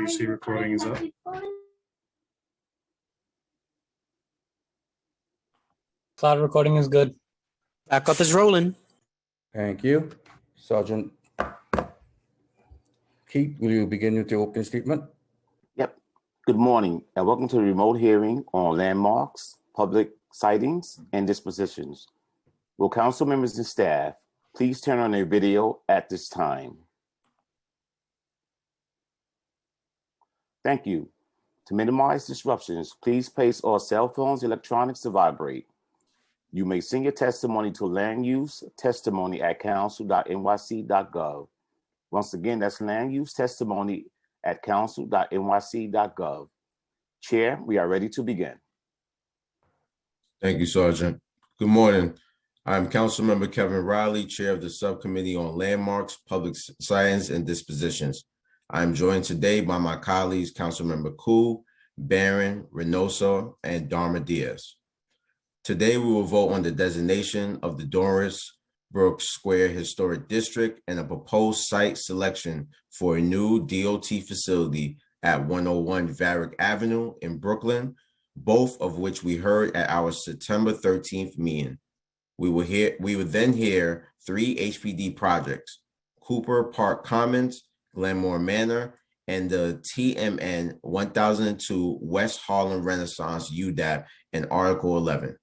PC recording is up. Cloud recording is good. Backup is rolling. Thank you. Sergeant Keith, will you begin with the opening statement? Yep. Good morning and welcome to the remote hearing on landmarks, public sightings, and dispositions. Will council members and staff please turn on their video at this time? Thank you. To minimize disruptions, please place all cell phones, electronics to vibrate. You may send your testimony to landusetestimony@council.nyc.gov. Once again, that's landusetestimony@council.nyc.gov. Chair, we are ready to begin. Thank you, Sergeant. Good morning. I'm Councilmember Kevin Riley, Chair of the Subcommittee on Landmarks, Public Science, and Dispositions. I'm joined today by my colleagues, Councilmember Koo, Barron, Reynoso, and Dharma Diaz. Today, we will vote on the designation of the Dorrance Brook Square Historic District and a proposed site selection for a new DOT facility at 101 Varick Avenue in Brooklyn, both of which we heard at our September 13th meeting. We will then hear 3 HPD projects: Cooper Park Commons, Glenmore Manor, and the TMN 1002 West Harlem Renaissance UDAP in Article 11.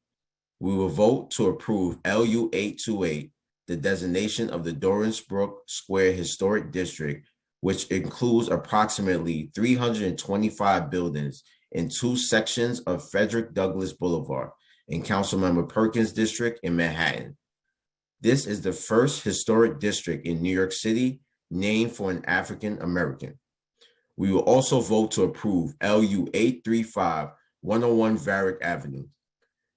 We will vote to approve LU 828, the designation of the Dorrance Brook Square Historic District, which includes approximately 325 buildings in 2 sections of Frederick Douglass Boulevard in Councilmember Perkins' district in Manhattan. This is the first historic district in New York City named for an African American. We will also vote to approve LU 835 101 Varick Avenue.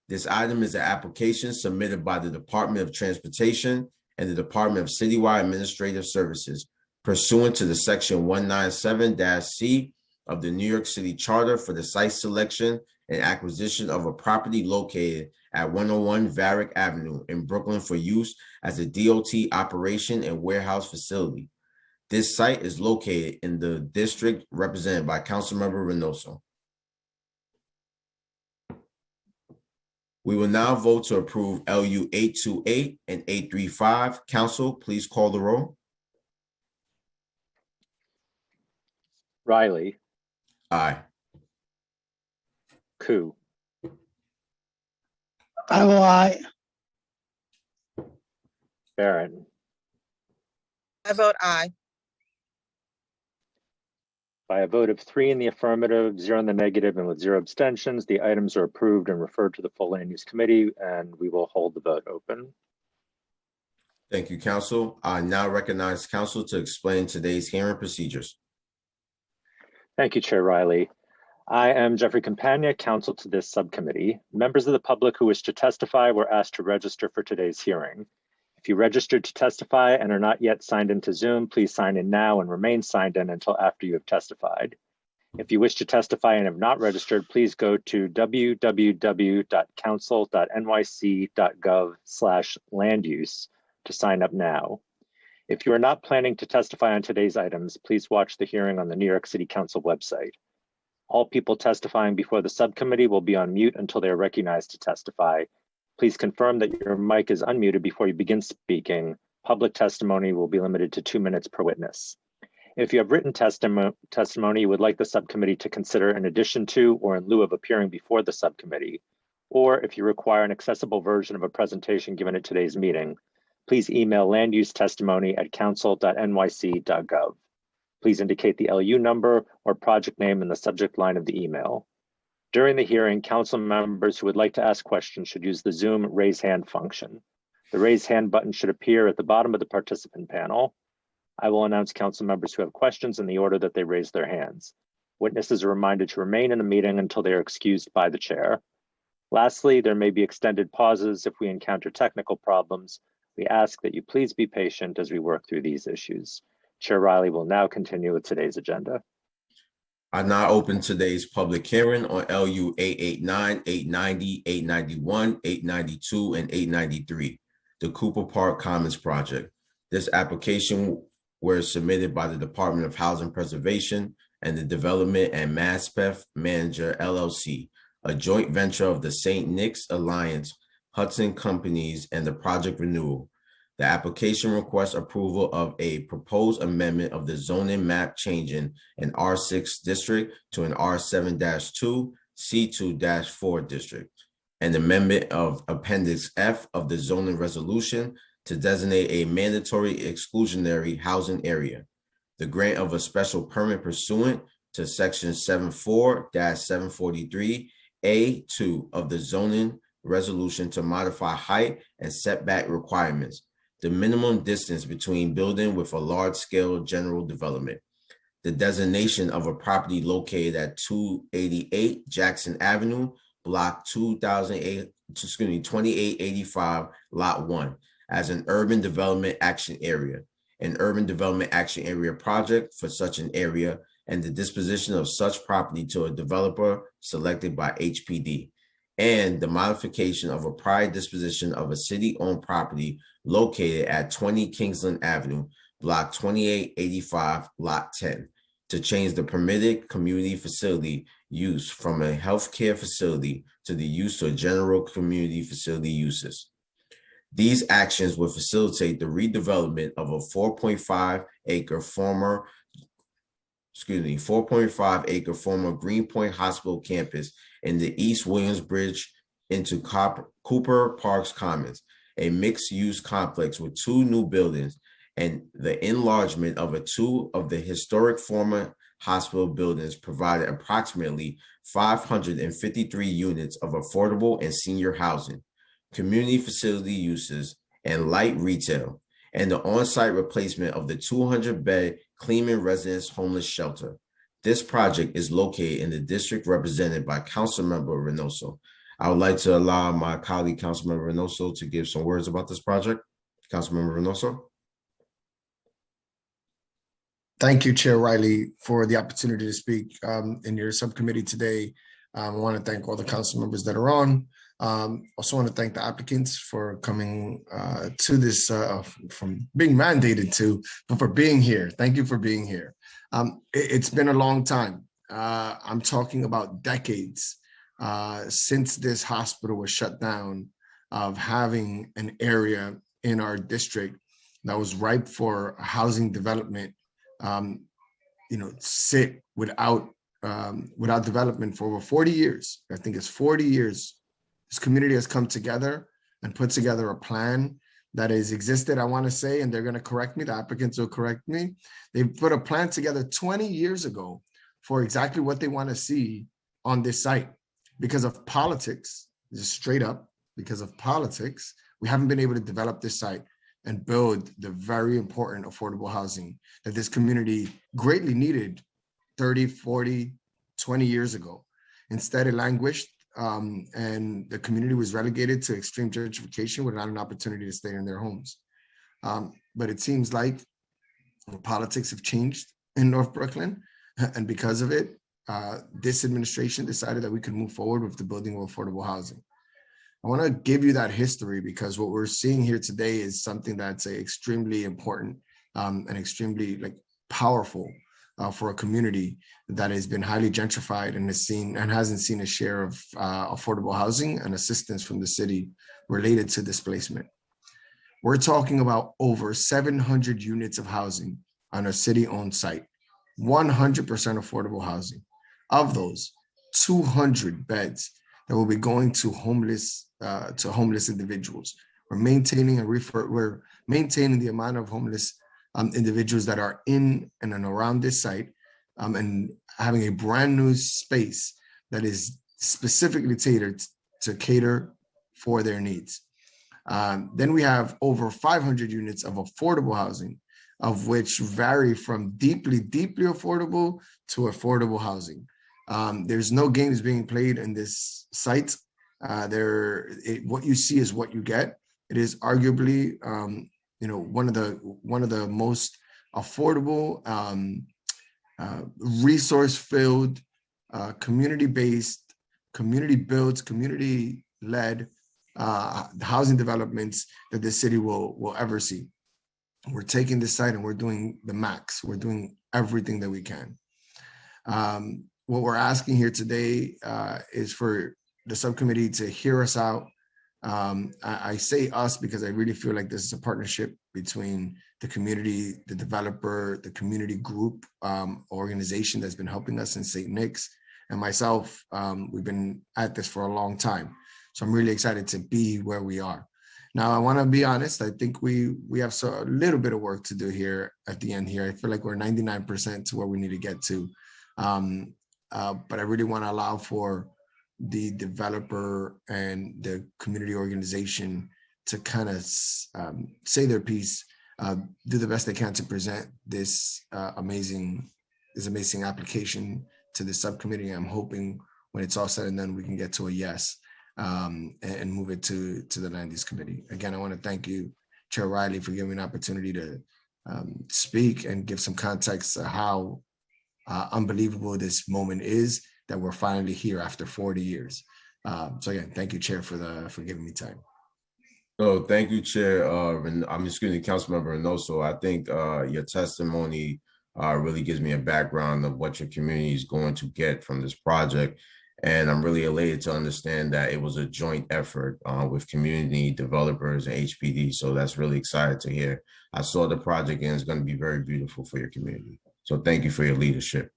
This item is an application submitted by the Department of Transportation and the Department of Citywide Administrative Services pursuant to the Section 197-C of the New York City Charter for the site selection and acquisition of a property located at 101 Varick Avenue in Brooklyn for use as a DOT operation and warehouse facility. This site is located in the district represented by Councilmember Reynoso. We will now vote to approve LU 828 and 835. Council, please call the roll. Riley. Aye. Koo. I will aye. Barron. I vote aye. By a vote of 3 in the affirmative, 0 in the negative, and with 0 abstentions, the items are approved and referred to the full Land Use Committee, and we will hold the vote open. Thank you, Council. I now recognize Council to explain today's hearing procedures. Thank you, Chair Riley. I am Jeffrey Campagna, counsel to this subcommittee. Members of the public who wish to testify were asked to register for today's hearing. If you registered to testify and are not yet signed into Zoom, please sign in now and remain signed in until after you have testified. If you wish to testify and have not registered, please go to www.council.nyc.gov/landuse to sign up now. If you are not planning to testify on today's items, please watch the hearing on the New York City Council website. All people testifying before the subcommittee will be on mute until they are recognized to testify. Please confirm that your mic is unmuted before you begin speaking. Public testimony will be limited to 2 minutes per witness. If you have written testimony you would like the subcommittee to consider in addition to or in lieu of appearing before the subcommittee, or if you require an accessible version of a presentation given at today's meeting, please email landusetestimony@council.nyc.gov. Please indicate the LU number or project name in the subject line of the email. During the hearing, council members who would like to ask questions should use the Zoom raise hand function. The raise hand button should appear at the bottom of the participant panel. I will announce council members who have questions in the order that they raise their hands. Witnesses are reminded to remain in the meeting until they are excused by the chair. Lastly, there may be extended pauses if we encounter technical problems. We ask that you please be patient as we work through these issues. Chair Riley will now continue with today's agenda. I now open today's public hearing on LU 889, 890, 891, 892, and 893, the Cooper Park Commons project. This application was submitted by the Department of Housing Preservation and the Development and Maspeth Manager LLC, a joint venture of the St. Nick's Alliance, Hudson Companies, and the Project Renewal. The application requests approval of a proposed amendment of the zoning map changing an R6 district to an R7-2, C2-4 district. An amendment of Appendix F of the zoning resolution to designate a mandatory exclusionary housing area. The grant of a special permit pursuant to Section 74-743A2 of the zoning resolution to modify height and setback requirements, the minimum distance between building with a large-scale general development, the designation of a property located at 288 Jackson Avenue, Block 2885, Lot 1, as an urban development action area, an urban development action area project for such an area, and the disposition of such property to a developer selected by HPD, and the modification of a prior disposition of a city-owned property located at 20 Kingsland Avenue, Block 2885, Lot 10, to change the permitted community facility use from a healthcare facility to the use of general community facility uses. These actions will facilitate the redevelopment of a 4.5 acre former Greenpoint Hospital campus in the East Williamsbridge into Cooper Parks Commons, a mixed-use complex with 2 new buildings and the enlargement of two of the historic former hospital buildings provided approximately 553 units of affordable and senior housing, community facility uses, and light retail, and the on-site replacement of the 200-bed Cleveland Residence Homeless Shelter. This project is located in the district represented by Councilmember Reynoso. I would like to allow my colleague, Councilmember Reynoso, to give some words about this project. Councilmember Reynoso. Thank you, Chair Riley, for the opportunity to speak in your subcommittee today. I want to thank all the council members that are on. Also want to thank the applicants for coming to this, from being mandated to, but for being here. Thank you for being here. It's been a long time. I'm talking about decades since this hospital was shut down, of having an area in our district that was ripe for housing development, sit without development for over 40 years. I think it's 40 years. This community has come together and put together a plan that has existed, I want to say, and they're going to correct me, the applicants will correct me. They put a plan together 20 years ago for exactly what they want to see on this site. Because of politics, just straight up, because of politics, we haven't been able to develop this site and build the very important affordable housing that this community greatly needed 30, 40, 20 years ago. Instead, it languished, and the community was relegated to extreme gentrification without an opportunity to stay in their homes. But it seems like politics have changed in North Brooklyn, and because of it, this administration decided that we could move forward with the building of affordable housing. I want to give you that history because what we're seeing here today is something that's extremely important and extremely powerful for a community that has been highly gentrified and hasn't seen a share of affordable housing and assistance from the city related to displacement. We're talking about over 700 units of housing on a city-owned site, 100% affordable housing. Of those, 200 beds that will be going to homeless individuals. We're maintaining the amount of homeless individuals that are in and around this site, and having a brand new space that is specifically tailored to cater for their needs. Then we have over 500 units of affordable housing, of which vary from deeply, deeply affordable to affordable housing. There's no games being played in this site. What you see is what you get. It is arguably, one of the most affordable, resource-filled, community-based, community-built, community-led housing developments that the city will ever see. We're taking this site and we're doing the max. We're doing everything that we can. What we're asking here today is for the subcommittee to hear us out. I say us because I really feel like this is a partnership between the community, the developer, the community group organization that's been helping us in St. Nick's, and myself. We've been at this for a long time. So I'm really excited to be where we are. Now, I want to be honest. I think we have a little bit of work to do here at the end here. I feel like we're 99% to where we need to get to. But I really want to allow for the developer and the community organization to kind of say their piece, do the best they can to present this amazing application to the subcommittee. I'm hoping when it's all said and done, we can get to a yes and move it to the land use committee. Again, I want to thank you, Chair Riley, for giving me an opportunity to speak and give some context to how unbelievable this moment is that we're finally here after 40 years. So again, thank you, Chair, for giving me time. So thank you, Chair. And I'm just going to Councilmember Reynoso. I think your testimony really gives me a background of what your community is going to get from this project. And I'm really elated to understand that it was a joint effort with community developers and HPD. So that's really exciting to hear. I saw the project and it's going to be very beautiful for your community. So thank you for your leadership.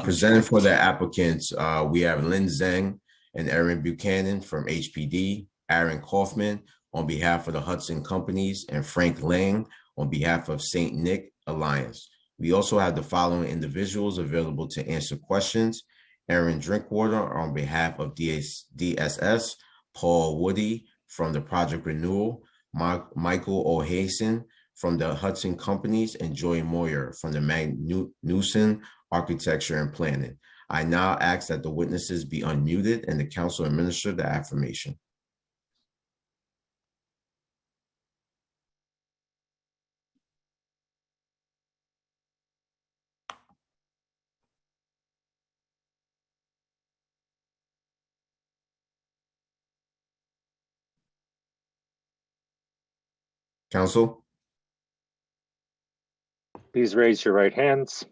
Presenting for the applicants, we have Lynn Zhang and Erin Buchanan from HPD, Aaron Kaufman on behalf of the Hudson Companies, and Frank Lang on behalf of St. Nick Alliance. We also have the following individuals available to answer questions: Aaron Drinkwater on behalf of DSS, Paul Woody from the Project Renewal, Michael O'Hason from the Hudson Companies, and Joy Moyer from the Magnuson Architecture and Planning. I now ask that the witnesses be unmuted and the council administer the affirmation. Council? Please raise your right hands.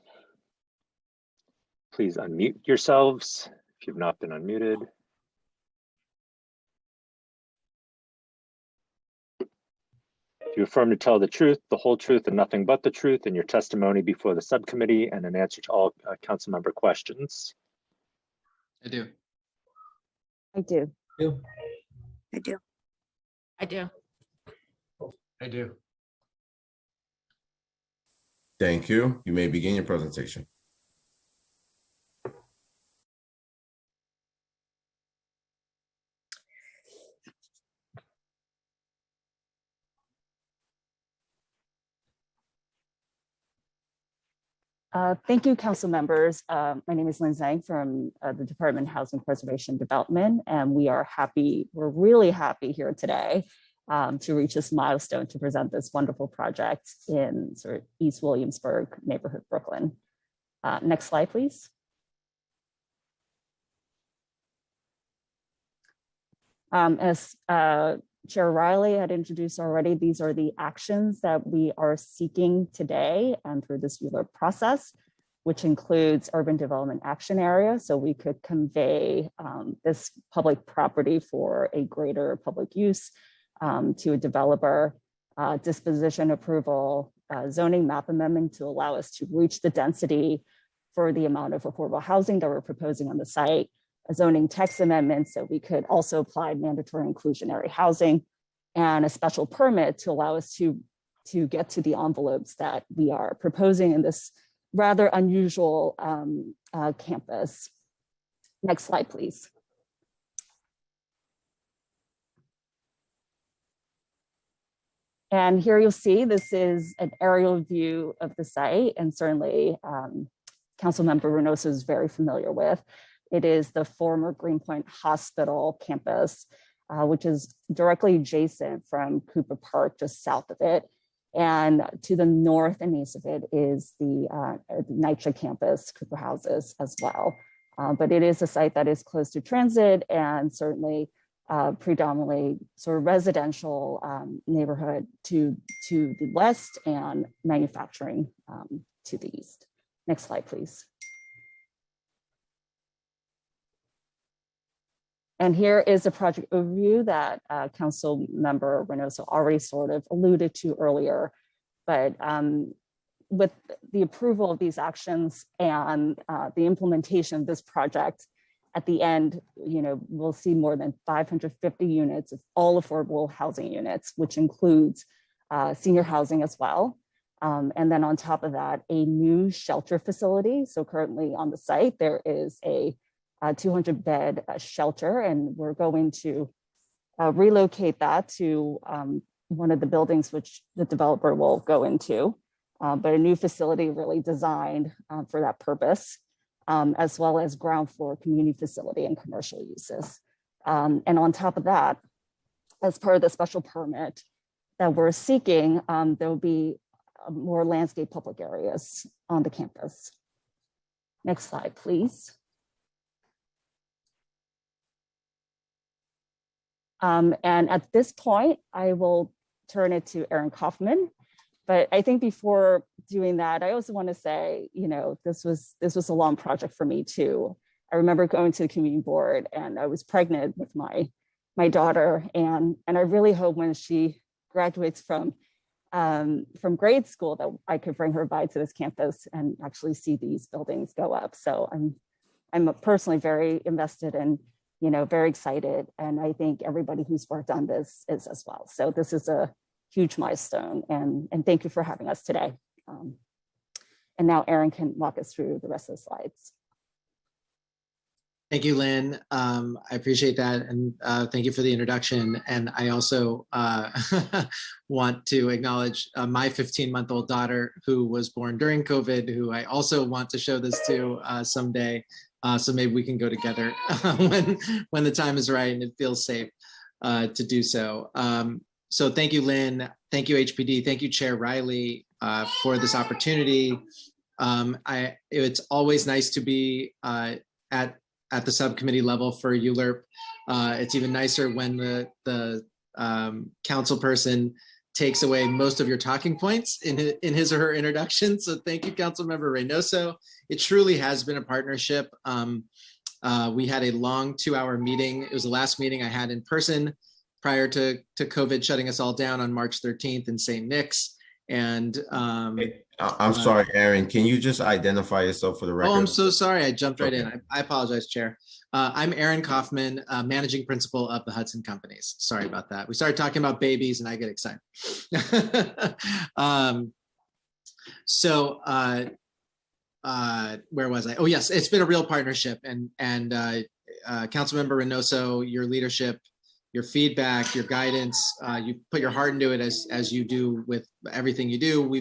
Please unmute yourselves if you've not been unmuted. If you affirm to tell the truth, the whole truth, and nothing but the truth in your testimony before the subcommittee and in answer to all council member questions. I do. I do. I do. I do. I do. Thank you. You may begin your presentation. Thank you, council members. My name is Lynn Zhang from the Department of Housing Preservation Development, and we're really happy here today to reach this milestone to present this wonderful project in sort of East Williamsburg neighborhood, Brooklyn. Next slide, please. As Chair Riley had introduced already, these are the actions that we are seeking today and through this ULURP process, which includes urban development action area. So we could convey this public property for a greater public use to a developer, disposition approval, zoning map amendment to allow us to reach the density for the amount of affordable housing that we're proposing on the site, a zoning text amendment so we could also apply mandatory inclusionary housing, and a special permit to allow us to get to the envelopes that we are proposing in this rather unusual campus. Next slide, please. And here you'll see this is an aerial view of the site, and certainly Councilmember Reynoso is very familiar with. It is the former Greenpoint Hospital campus, which is directly adjacent from Cooper Park, just south of it. And to the north and east of it is the NYCHA campus, Cooper Houses as well. But it is a site that is close to transit and certainly predominantly sort of residential neighborhood to the west and manufacturing to the east. Next slide, please. And here is a project overview that Council Member Reynoso already sort of alluded to earlier. But with the approval of these actions and the implementation of this project, at the end, we'll see more than 550 units of all affordable housing units, which includes senior housing as well. And then on top of that, a new shelter facility. So currently on the site, there is a 200-bed shelter, and we're going to relocate that to one of the buildings which the developer will go into, but a new facility really designed for that purpose, as well as ground floor community facility and commercial uses. And on top of that, as part of the special permit that we're seeking, there will be more landscape public areas on the campus. Next slide, please. And at this point, I will turn it to Aaron Kaufman. But I think before doing that, I also want to say, this was a long project for me too. I remember going to the community board, and I was pregnant with my daughter, and I really hope when she graduates from grade school that I could bring her by to this campus and actually see these buildings go up. So I'm personally very invested and very excited, and I think everybody who's worked on this is as well. So this is a huge milestone, and thank you for having us today. And now Aaron can walk us through the rest of the slides. Thank you, Lynn. I appreciate that. And thank you for the introduction. And I also want to acknowledge my 15-month-old daughter who was born during COVID, who I also want to show this to someday. So maybe we can go together when the time is right and it feels safe to do so. So thank you, Lynn. Thank you, HPD. Thank you, Chair Riley, for this opportunity. It's always nice to be at the subcommittee level for ULURP. It's even nicer when the council person takes away most of your talking points in his or her introduction. So thank you, Councilmember Reynoso. It truly has been a partnership. We had a long 2-hour meeting. It was the last meeting I had in person prior to COVID shutting us all down on March 13th in St. Nick's. And I'm sorry, Aaron, can you just identify yourself for the record? Oh, I'm so sorry. I jumped right in. I apologize, Chair. I'm Aaron Kaufman, Managing Principal of the Hudson Companies. Sorry about that. We started talking about babies and I get excited. Where was I? Oh, yes, it's been a real partnership. And Councilmember Reynoso, your leadership, your feedback, your guidance, you put your heart into it as you do with everything you do.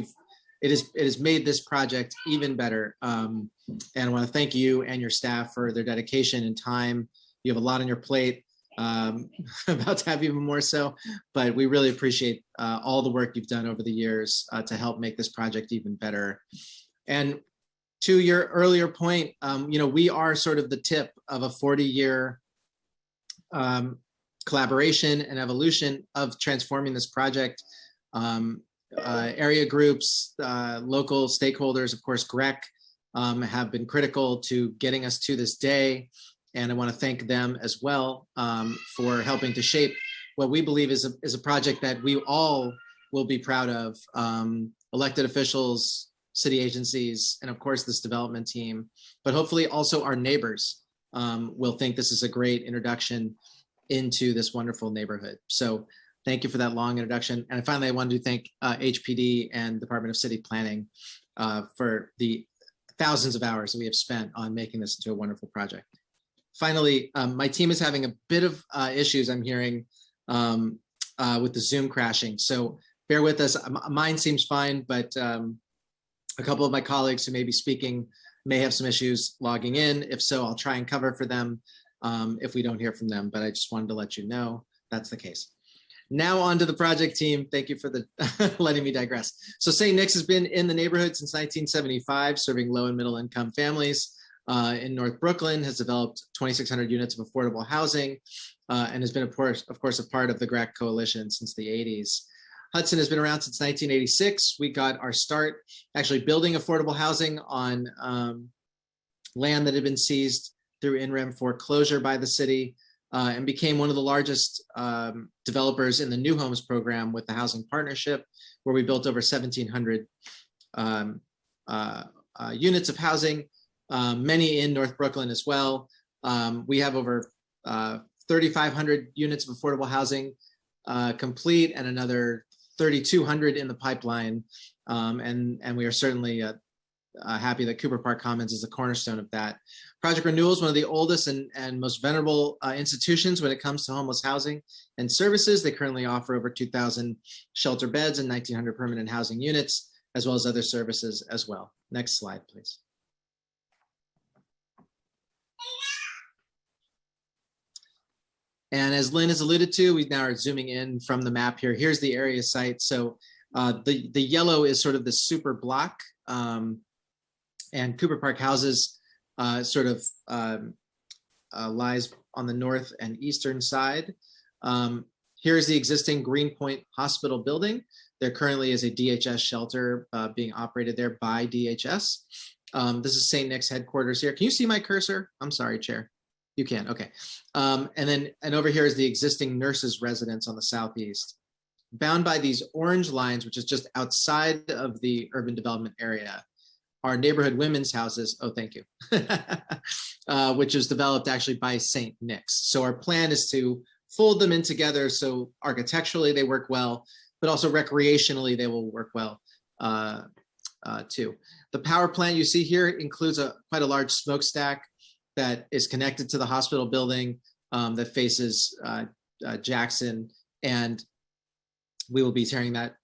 It has made this project even better. And I want to thank you and your staff for their dedication and time. You have a lot on your plate, about to have even more so, but we really appreciate all the work you've done over the years to help make this project even better. And to your earlier point, we are sort of the tip of a 40-year collaboration and evolution of transforming this project. Area groups, local stakeholders, of course, GREC, have been critical to getting us to this day. And I want to thank them as well for helping to shape what we believe is a project that we all will be proud of. Elected officials, city agencies, and of course, this development team, but hopefully also our neighbors will think this is a great introduction into this wonderful neighborhood. So thank you for that long introduction. And finally, I wanted to thank HPD and Department of City Planning for the thousands of hours that we have spent on making this into a wonderful project. Finally, my team is having a bit of issues I'm hearing with the Zoom crashing. So bear with us. Mine seems fine, but a couple of my colleagues who may be speaking may have some issues logging in. If so, I'll try and cover for them if we don't hear from them, but I just wanted to let you know that's the case. Now on to the project team. Thank you for letting me digress. So St. Nick's has been in the neighborhood since 1975, serving low and middle income families in North Brooklyn, has developed 2,600 units of affordable housing, and has been, of course, a part of the GREC coalition since the 80s. Hudson has been around since 1986. We got our start actually building affordable housing on land that had been seized through in rem foreclosure by the city. and became one of the largest developers in the New Homes program with the Housing Partnership, where we built over 1,700 units of housing, many in North Brooklyn as well. We have over 3,500 units of affordable housing complete and another 3,200 in the pipeline. And we are certainly happy that Cooper Park Commons is the cornerstone of that. Project Renewal is one of the oldest and most venerable institutions when it comes to homeless housing and services. They currently offer over 2,000 shelter beds and 1,900 permanent housing units, as well as other services as well. Next slide, please. And as Lynn has alluded to, we now are zooming in from the map here. Here's the area site. So the yellow is sort of the super block, and Cooper Park houses sort of lies on the north and eastern side. Here's the existing Greenpoint Hospital building. There currently is a DHS shelter being operated there by DHS. This is St. Nick's headquarters here. Can you see my cursor? I'm sorry, Chair. You can, okay. And over here is the existing nurses' residence on the southeast. Bound by these orange lines, which is just outside of the urban development area, are neighborhood women's houses. Oh, thank you. Which was developed actually by St. Nick's. So our plan is to fold them in together so architecturally they work well, but also recreationally they will work well too. The power plant you see here includes quite a large smokestack that is connected to the hospital building that faces Jackson, and we will be tearing that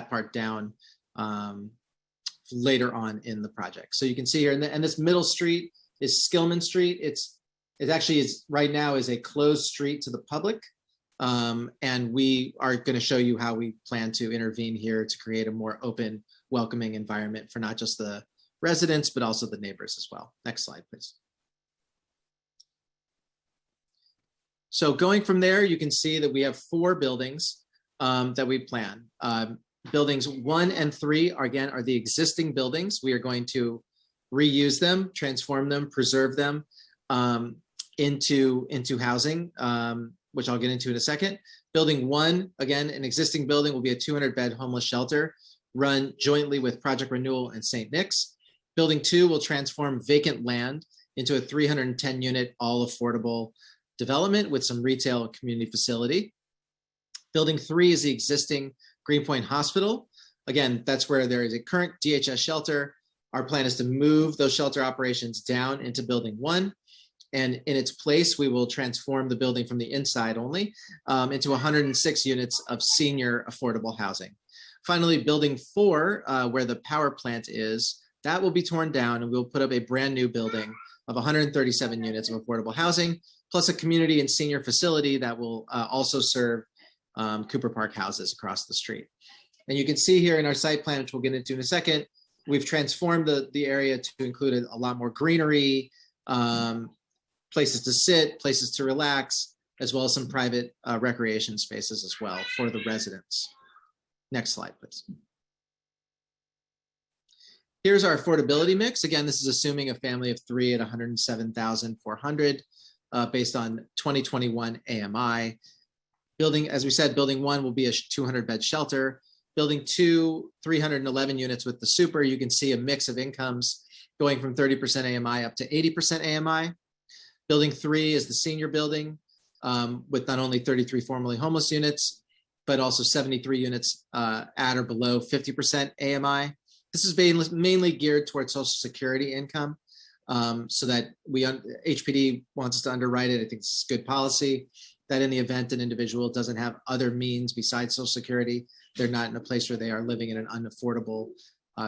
part down later on in the project. So you can see here, and this middle street is Skillman Street. It actually is right now is a closed street to the public, and we are going to show you how we plan to intervene here to create a more open, welcoming environment for not just the residents but also the neighbors as well. Next slide, please. So going from there, you can see that we have 4 buildings that we plan. Buildings 1 and 3 are the existing buildings. We are going to reuse them, transform them, preserve them into housing, which I'll get into in a second. Building 1, again, an existing building, will be a 200-bed homeless shelter run jointly with Project Renewal and St. Nick's. Building 2 will transform vacant land into a 310-unit all-affordable development with some retail and community facility. Building 3 is the existing Greenpoint Hospital. Again, that's where there is a current DHS shelter. Our plan is to move those shelter operations down into Building 1. And in its place, we will transform the building from the inside only into 106 units of senior affordable housing. Finally, Building 4, where the power plant is, that will be torn down and we'll put up a brand new building of 137 units of affordable housing, plus a community and senior facility that will also serve Cooper Park houses across the street. And you can see here in our site plan, which we'll get into in a second, we've transformed the area to include a lot more greenery, places to sit, places to relax, as well as some private recreation spaces as well for the residents. Next slide, please. Here's our affordability mix. Again, this is assuming a family of 3 at $107,400 based on 2021 AMI. Building, as we said, Building 1 will be a 200-bed shelter. Building 2, 311 units with the super. You can see a mix of incomes going from 30% AMI up to 80% AMI. Building 3 is the senior building with not only 33 formerly homeless units, but also 73 units at or below 50% AMI. This is mainly geared towards Social Security income so that HPD wants us to underwrite it. I think this is good policy that in the event an individual doesn't have other means besides Social Security, they're not in a place where they are living in an unaffordable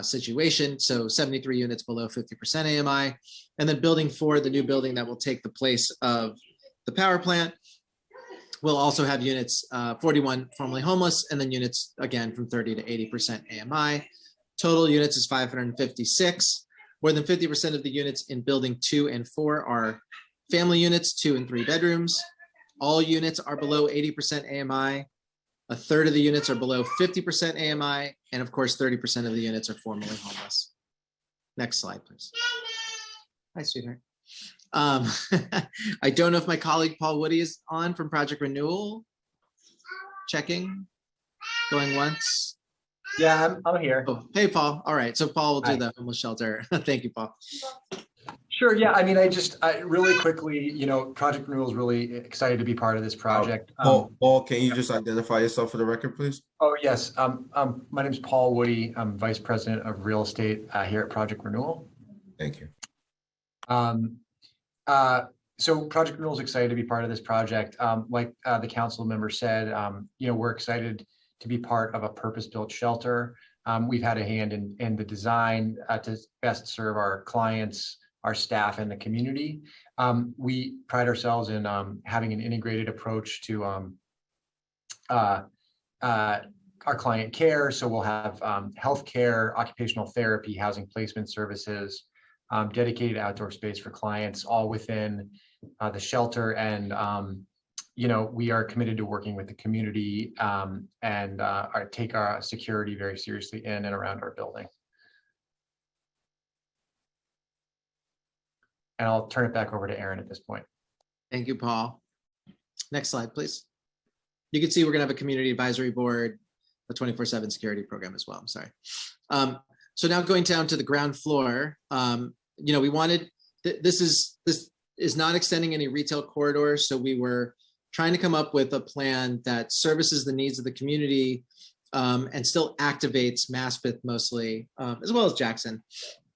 situation. So 73 units below 50% AMI. And then Building 4, the new building that will take the place of the power plant, will also have units 41 formerly homeless, and then units again from 30 to 80% AMI. Total units is 556. More than 50% of the units in Building 2 and 4 are family units, 2 and 3 bedrooms. All units are below 80% AMI. A third of the units are below 50% AMI. And of course, 30% of the units are formerly homeless. Next slide, please. Hi, sweetheart. I don't know if my colleague Paul Woody is on from Project Renewal. Checking, going once. Yeah, I'm here. Oh, hey, Paul. All right. So Paul will do Hi. the homeless shelter. Thank you, Paul. Sure. Yeah. I mean, I really quickly, Project Renewal is really excited to be part of this project. Paul, can you just identify yourself for the record, please? Oh, yes. My name is Paul Woody. I'm Vice President of Real Estate here at Project Renewal. Thank you. So Project Renewal is excited to be part of this project. Like the council member said, we're excited to be part of a purpose-built shelter. We've had a hand in the design to best serve our clients, our staff, and the community. We pride ourselves in having an integrated approach to our client care. So we'll have healthcare, occupational therapy, housing placement services, dedicated outdoor space for clients, all within the shelter. And we are committed to working with the community and take our security very seriously in and around our building. And I'll turn it back over to Aaron at this point. Thank you, Paul. Next slide, please. You can see we're going to have a community advisory board, a 24/7 security program as well. I'm sorry. So now going down to the ground floor, we wanted, this is not extending any retail corridors. So we were trying to come up with a plan that services the needs of the community and still activates Maspeth mostly, as well as Jackson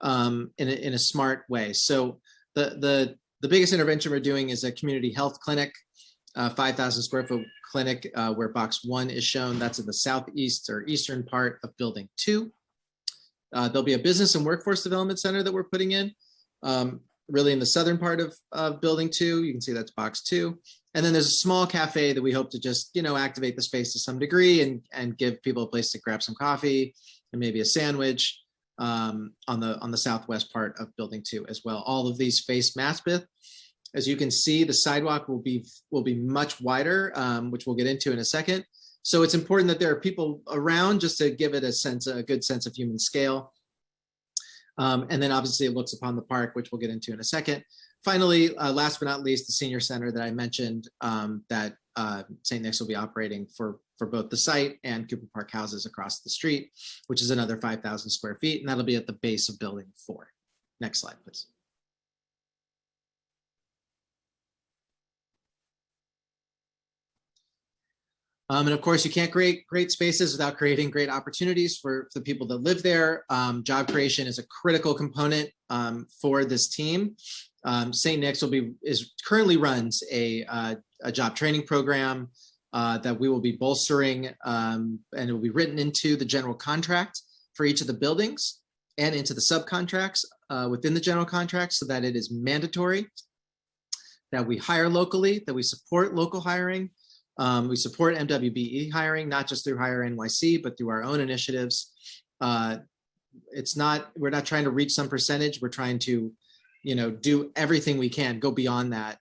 in a smart way. So the biggest intervention we're doing is a community health clinic, 5,000 square foot clinic where box 1 is shown. That's in the southeast or eastern part of building 2. There'll be a business and workforce development center that we're putting in, really in the southern part of building 2. You can see that's box 2. And then there's a small cafe that we hope to just, activate the space to some degree and give people a place to grab some coffee and maybe a sandwich on the southwest part of building 2 as well. All of these face Maspeth. As you can see, the sidewalk will be much wider, which we'll get into in a second. So it's important that there are people around just to give it a good sense of human scale. And then obviously it looks upon the park, which we'll get into in a second. Finally, last but not least, the senior center that I mentioned that St. Nick's will be operating for both the site and Cooper Park houses across the street, which is another 5,000 square feet, and that'll be at the base of building 4. Next slide, please. And of course, you can't create great spaces without creating great opportunities for the people that live there. Job creation is a critical component for this team. St. Nick's currently runs a job training program that we will be bolstering, and it will be written into the general contract for each of the buildings and into the subcontracts within the general contract, so that it is mandatory that we hire locally, that we support local hiring. We support MWBE hiring, not just through Hire NYC, but through our own initiatives. We're not trying to reach some percentage. We're trying to, do everything we can, go beyond that.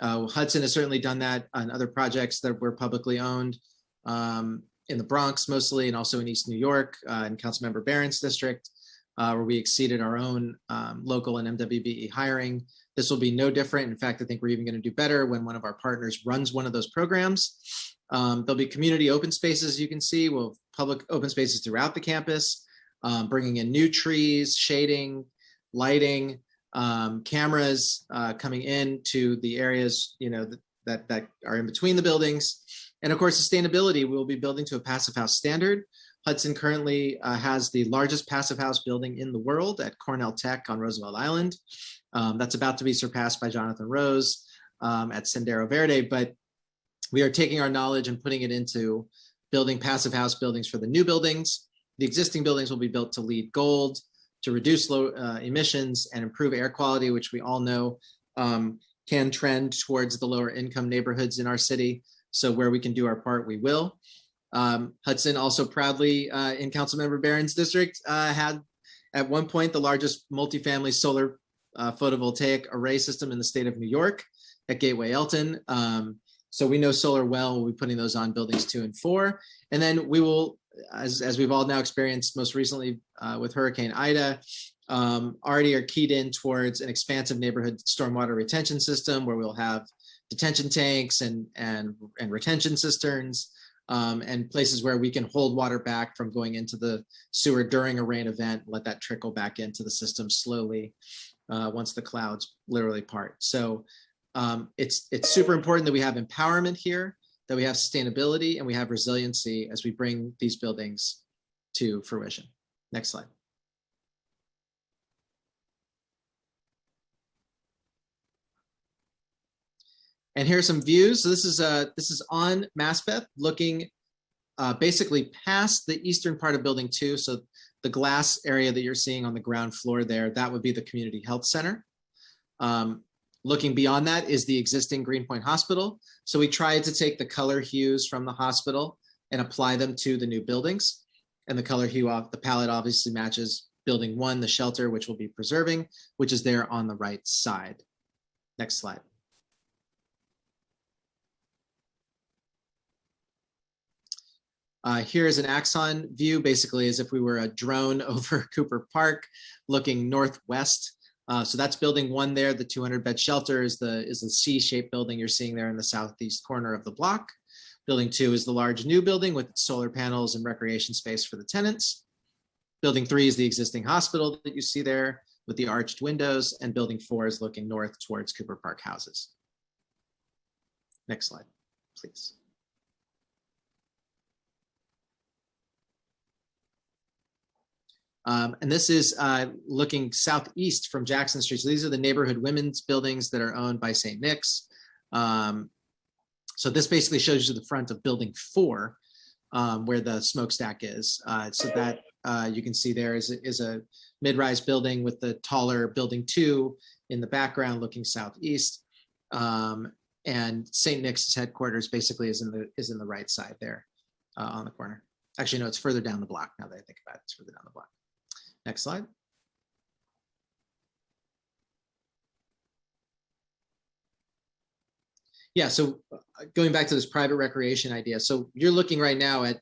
Hudson has certainly done that on other projects that were publicly owned in the Bronx mostly, and also in East New York, in Councilmember Barron's district, where we exceeded our own local and MWBE hiring. This will be no different. In fact, I think we're even going to do better when one of our partners runs one of those programs. There'll be community open spaces, you can see. We'll have public open spaces throughout the campus, bringing in new trees, shading, lighting, cameras coming into the areas that are in between the buildings. And of course, sustainability, we'll be building to a passive house standard. Hudson currently has the largest passive house building in the world at Cornell Tech on Roosevelt Island. That's about to be surpassed by Jonathan Rose at Sendero Verde, but we are taking our knowledge and putting it into building passive house buildings for the new buildings. The existing buildings will be built to LEED Gold, to reduce low emissions and improve air quality, which we all know can trend towards the lower income neighborhoods in our city. So where we can do our part, we will. Hudson also proudly in Councilmember Barron's district had at one point the largest multifamily solar photovoltaic array system in the state of New York at Gateway Elton. So we know solar well. We'll be putting those on buildings 2 and 4. And then we will, as we've all now experienced most recently with Hurricane Ida, already are keyed in towards an expansive neighborhood stormwater retention system where we'll have detention tanks and retention cisterns, and places where we can hold water back from going into the sewer during a rain event, let that trickle back into the system slowly once the clouds literally part. So it's super important that we have empowerment here, that we have sustainability, and we have resiliency as we bring these buildings to fruition. Next slide. And here's some views. So this is on Maspeth, looking basically past the eastern part of building 2. So the glass area that you're seeing on the ground floor there, that would be the community health center. Looking beyond that is the existing Greenpoint Hospital. So we tried to take the color hues from the hospital and apply them to the new buildings. And the color hue off the palette obviously matches building 1, the shelter, which we'll be preserving, which is there on the right side. Next slide. Here is an axon view, basically as if we were a drone over Cooper Park looking northwest. So that's building 1 there. The 200-bed shelter is the C-shaped building you're seeing there in the southeast corner of the block. Building 2 is the large new building with solar panels and recreation space for the tenants. Building 3 is the existing hospital that you see there with the arched windows, and building 4 is looking north towards Cooper Park houses. Next slide, please. And this is looking southeast from Jackson Street. So these are the neighborhood women's buildings that are owned by St. Nick's. So this basically shows you the front of building 4, where the smokestack is. So that you can see there is a mid-rise building with the taller building 2 in the background looking southeast. And St. Nick's headquarters basically is in the right side there on the corner. Actually, no, it's further down the block now that I think about it. It's further down the block. Next slide. Yeah, so going back to this private recreation idea. So you're looking right now at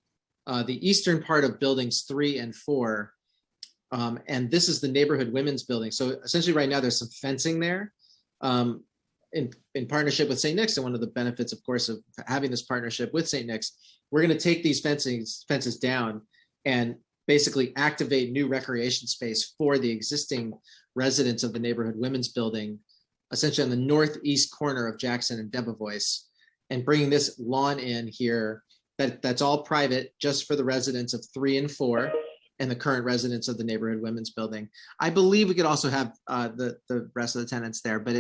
the eastern part of buildings 3 and 4. And this is the neighborhood women's building. So essentially right now there's some fencing there in partnership with St. Nick's. And one of the benefits, of course, of having this partnership with St. Nick's, we're going to take these fences down and basically activate new recreation space for the existing residents of the neighborhood women's building, essentially on the northeast corner of Jackson and Debevoise, and bringing this lawn in here that's all private just for the residents of 3 and 4 and the current residents of the neighborhood women's building. I believe we could also have the rest of the tenants there, but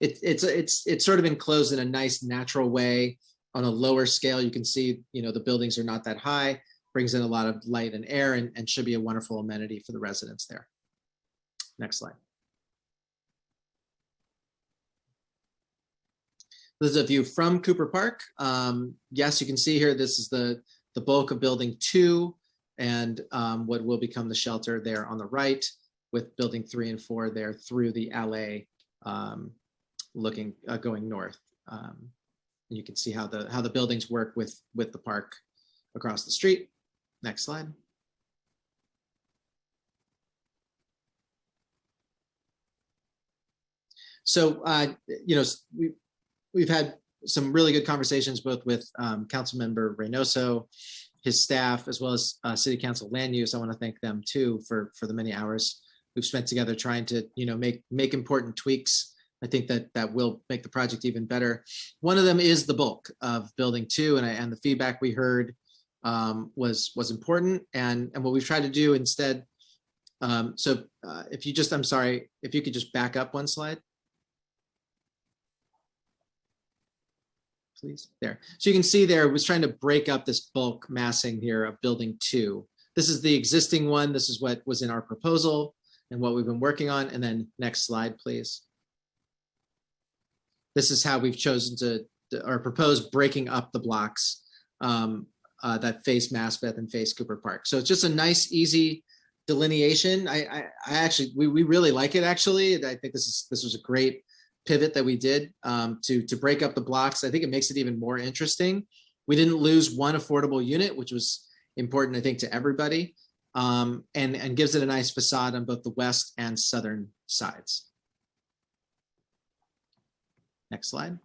it's sort of enclosed in a nice natural way on a lower scale. You can see, the buildings are not that high, brings in a lot of light and air, and should be a wonderful amenity for the residents there. Next slide. This is a view from Cooper Park. Yes, you can see here, this is the bulk of building 2 and what will become the shelter there on the right, with building 3 and 4 there through the alley going north. And you can see how the buildings work with the park across the street. Next slide. So, we've had some really good conversations both with Councilmember Reynoso, his staff, as well as City Council Land Use. I want to thank them too for the many hours we've spent together trying to make important tweaks. I think that will make the project even better. One of them is the bulk of building 2, and the feedback we heard was important, and what we've tried to do instead. If you just, I'm sorry, if you could just back up one slide, please. There. So you can see there, was trying to break up this bulk massing here of building 2. This is the existing one. This is what was in our proposal and what we've been working on. And then next slide, please. This is how we've chosen to or propose breaking up the blocks that face Maspeth and face Cooper Park. So it's just a nice, easy delineation. I actually, we really like it actually. I think this was a great pivot that we did to break up the blocks. I think it makes it even more interesting. We didn't lose one affordable unit, which was important, I think, to everybody. and gives it a nice facade on both the west and southern sides. Next slide.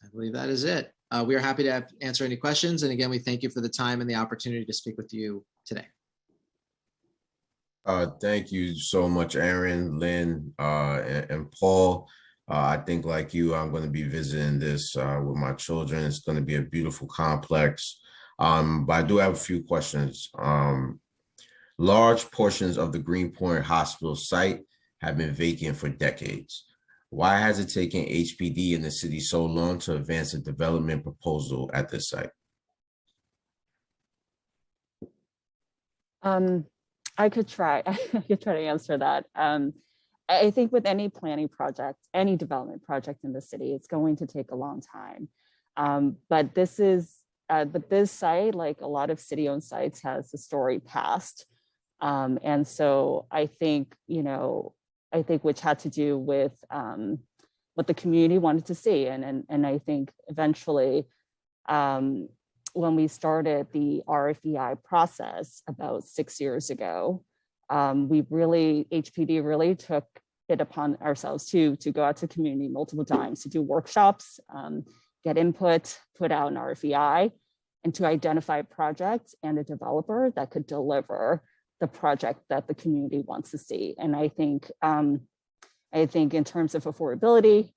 I believe that is it. We are happy to answer any questions. And again, we thank you for the time and the opportunity to speak with you today. Thank you so much, Aaron, Lynn, and Paul. I think like you, I'm going to be visiting this with my children. It's going to be a beautiful complex. But I do have a few questions. Large portions of the Greenpoint Hospital site have been vacant for decades. Why has it taken HPD and the city so long to advance a development proposal at this site? I could try to answer that. I think with any planning project, any development project in the city, it's going to take a long time. But this site, like a lot of city-owned sites, has a storied past. And so I think, which had to do with what the community wanted to see. And I think eventually, when we started the RFEI process about 6 years ago, HPD really took it upon ourselves to go out to community multiple times to do workshops, get input, put out an RFEI, and to identify a project and a developer that could deliver the project that the community wants to see. And I think in terms of affordability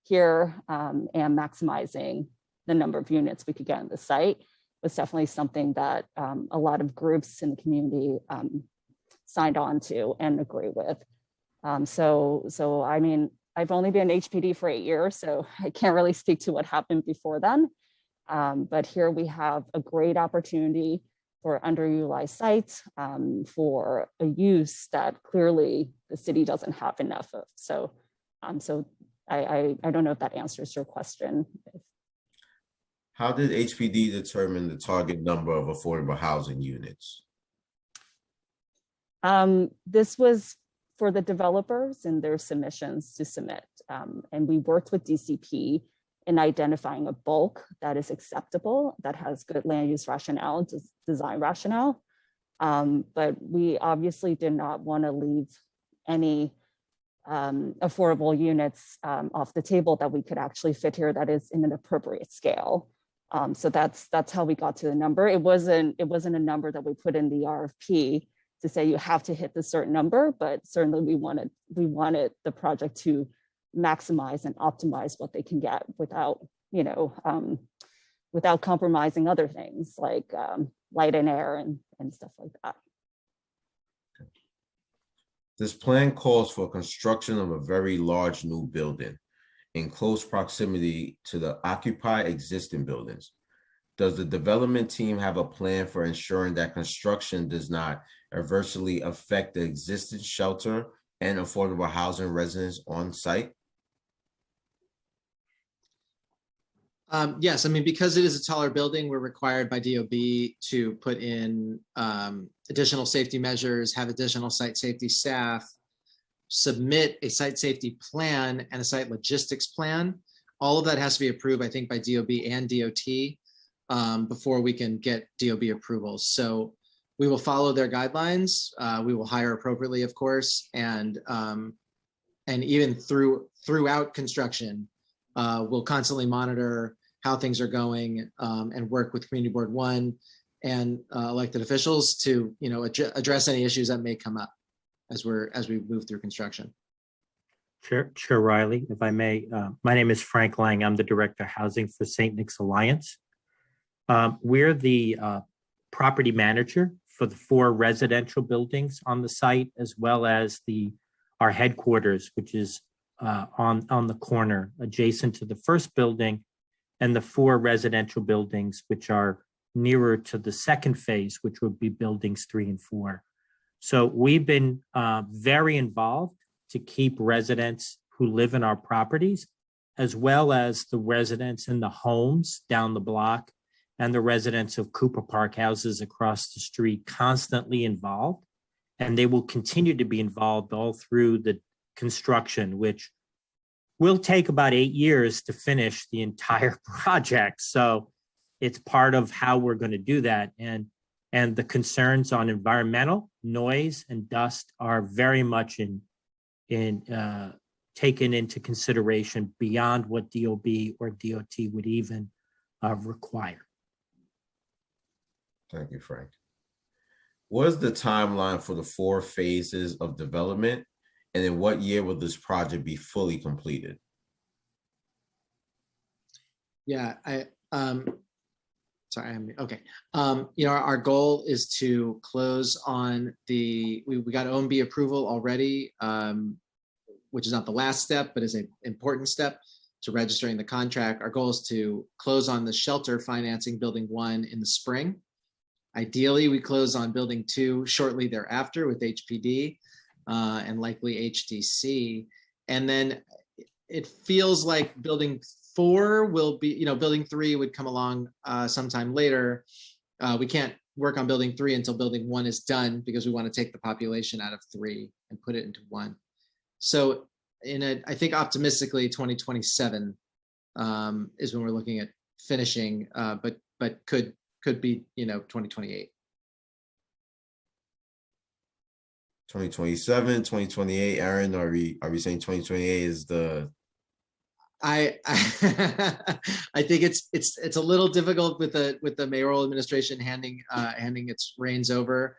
here and maximizing the number of units we could get on the site was definitely something that a lot of groups in the community signed on to and agree with. So I mean, I've only been HPD for 8 years, so I can't really speak to what happened before then. But here we have a great opportunity for underutilized sites for a use that clearly the city doesn't have enough of. So, I don't know if that answers your question. How did HPD determine the target number of affordable housing units? This was for the developers and their submissions to submit. And we worked with DCP in identifying a bulk that is acceptable, that has good land use rationale, design rationale. But we obviously did not want to leave any affordable units off the table that we could actually fit here that is in an appropriate scale. So that's how we got to the number. It wasn't a number that we put in the RFP to say you have to hit this certain number, but certainly we wanted the project to maximize and optimize what they can get without compromising other things like light and air and stuff like that. This plan calls for construction of a very large new building in close proximity to the occupied existing buildings. Does the development team have a plan for ensuring that construction does not adversely affect the existing shelter and affordable housing residents on site? Yes, I mean, because it is a taller building, we're required by DOB to put in additional safety measures, have additional site safety staff, submit a site safety plan and a site logistics plan. All of that has to be approved, I think, by DOB and DOT before we can get DOB approvals. So we will follow their guidelines. We will hire appropriately, of course, and even throughout construction, we'll constantly monitor how things are going and work with Community Board 1 and elected officials to address any issues that may come up as we move through construction. Chair Riley, if I may, my name is Frank Lang. I'm the Director of Housing for St. Nick's Alliance. We're the property manager for the 4 residential buildings on the site, as well as our headquarters, which is on the corner adjacent to the first building, and the 4 residential buildings, which are nearer to the second phase, which would be buildings 3 and 4. So we've been very involved to keep residents who live in our properties, as well as the residents in the homes down the block and the residents of Cooper Park houses across the street constantly involved. And they will continue to be involved all through the construction, which will take about 8 years to finish the entire project. So it's part of how we're going to do that. And the concerns on environmental noise and dust are very much taken into consideration beyond what DOB or DOT would even require. Thank you, Frank. What is the timeline for the 4 phases of development? And in what year will this project be fully completed? Yeah, sorry, okay. Our goal is to close on we got OMB approval already, which is not the last step, but is an important step to registering the contract. Our goal is to close on the shelter financing building 1 in the spring. Ideally, we close on building 2 shortly thereafter with HPD and likely HDC. And then it feels like building 4 will be, building 3 would come along sometime later. We can't work on building 3 until building 1 is done because we want to take the population out of 3 and put it into 1. So I think optimistically 2027 is when we're looking at finishing, but could be 2028. 2027, 2028, Aaron, are we saying 2028 is the? I think it's a little difficult with the mayoral administration handing its reins over.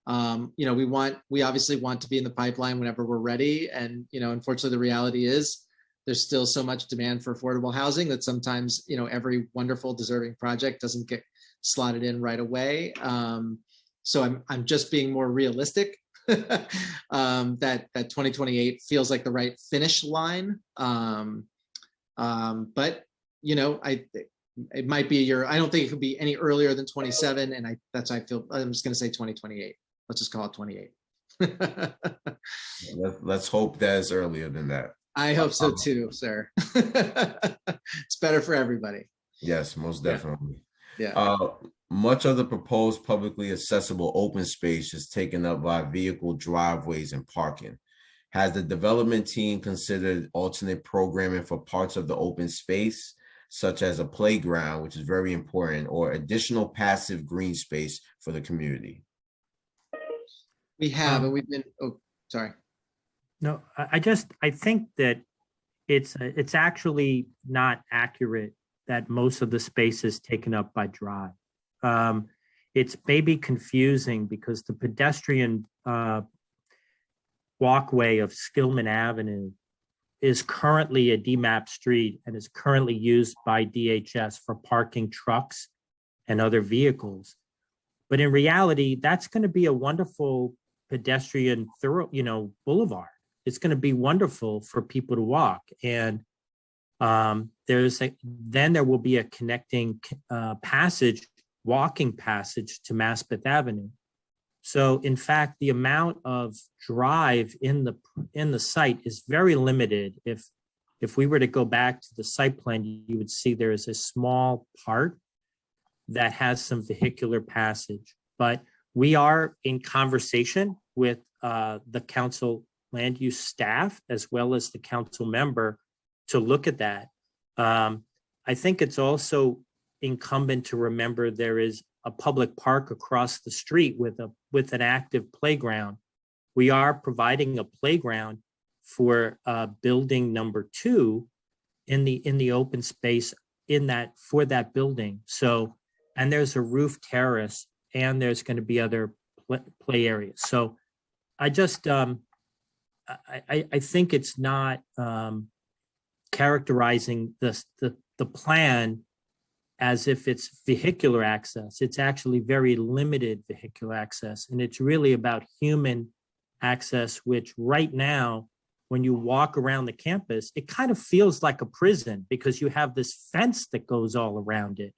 We obviously want to be in the pipeline whenever we're ready, and unfortunately the reality is there's still so much demand for affordable housing that sometimes every wonderful deserving project doesn't get slotted in right away. So I'm just being more realistic. that 2028 feels like the right finish line. But it might be a year. I don't think it could be any earlier than 27, and I'm just going to say 2028. Let's just call it 28. Let's hope that is earlier than that. I hope so too, sir. It's better for everybody. Yes, most definitely. Yeah. Much of the proposed publicly accessible open space is taken up by vehicle driveways and parking. Has the development team considered alternate programming for parts of the open space, such as a playground, which is very important, or additional passive green space for the community? We have, and we've been, sorry. No, I think that it's actually not accurate that most of the space is taken up by drive. It's maybe confusing because the pedestrian walkway of Skillman Avenue is currently a DMAP street and is currently used by DHS for parking trucks and other vehicles. But in reality, that's going to be a wonderful pedestrian boulevard. It's going to be wonderful for people to walk. And then there will be a connecting walking passage to Maspeth Avenue. So in fact, the amount of drive in the site is very limited. If we were to go back to the site plan, you would see there is a small part that has some vehicular passage. But we are in conversation with the council land use staff as well as the council member to look at that. I think it's also incumbent to remember there is a public park across the street with an active playground. We are providing a playground for building number 2 in the open space for that building. So, and there's a roof terrace and there's going to be other play areas. So I just, I think it's not characterizing the plan as if it's vehicular access. It's actually very limited vehicular access. And it's really about human access, which right now, when you walk around the campus, it kind of feels like a prison because you have this fence that goes all around it.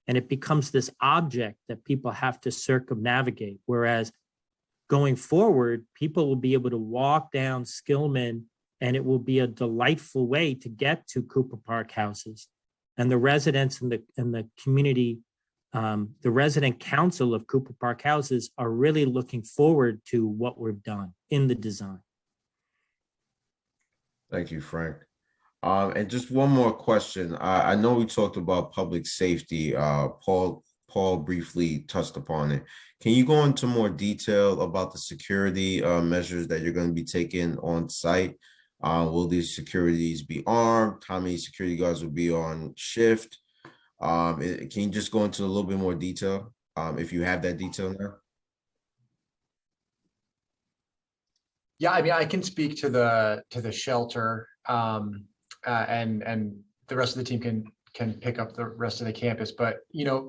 And it becomes this object that people have to circumnavigate. Whereas going forward, people will be able to walk down Skillman and it will be a delightful way to get to Cooper Park houses. And the residents and the community, the resident council of Cooper Park houses are really looking forward to what we've done in the design. Thank you, Frank. And just one more question. I know we talked about public safety. Paul briefly touched upon it. Can you go into more detail about the security measures that you're going to be taking on site? Will these securities be armed? How many security guards will be on shift? Can you just go into a little bit more detail, if you have that detail now? Yeah, I mean, I can speak to the shelter, and the rest of the team can pick up the rest of the campus. But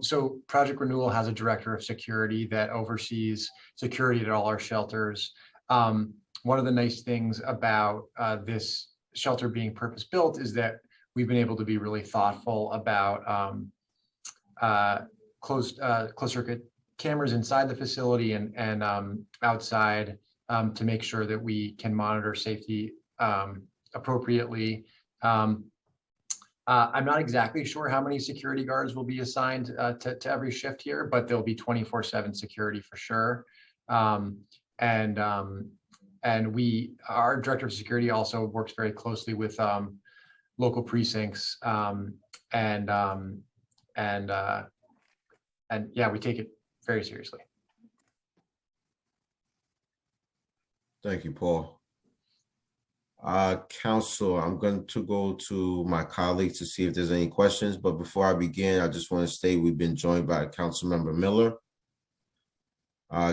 so Project Renewal has a director of security that oversees security at all our shelters. One of the nice things about this shelter being purpose built is that we've been able to be really thoughtful about closed circuit cameras inside the facility and outside, to make sure that we can monitor safety appropriately. I'm not exactly sure how many security guards will be assigned to every shift here, but there'll be 24/7 security for sure. And our director of security also works very closely with local precincts, and yeah, we take it very seriously. Thank you, Paul. Council, I'm going to go to my colleagues to see if there's any questions, but before I begin, I just want to state we've been joined by Councilmember Miller.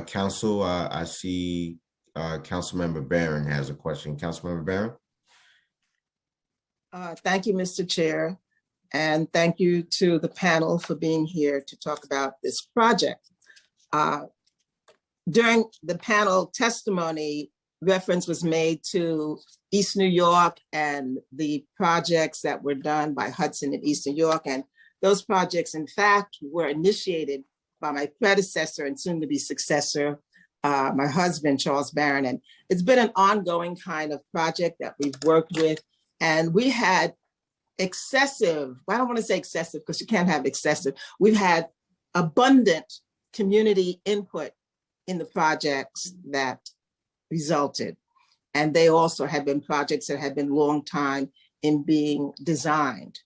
Council, I see Councilmember Barron has a question. Councilmember Barron? Thank you, Mr. Chair, and thank you to the panel for being here to talk about this project. During the panel testimony, reference was made to East New York and the projects that were done by Hudson in East New York. And those projects, in fact, were initiated by my predecessor and soon to be successor, my husband, Charles Barron. And it's been an ongoing kind of project that we've worked with. And we had excessive, I don't want to say excessive because you can't have excessive. We've had abundant community input in the projects that resulted. And they also have been projects that have been long time in being designed.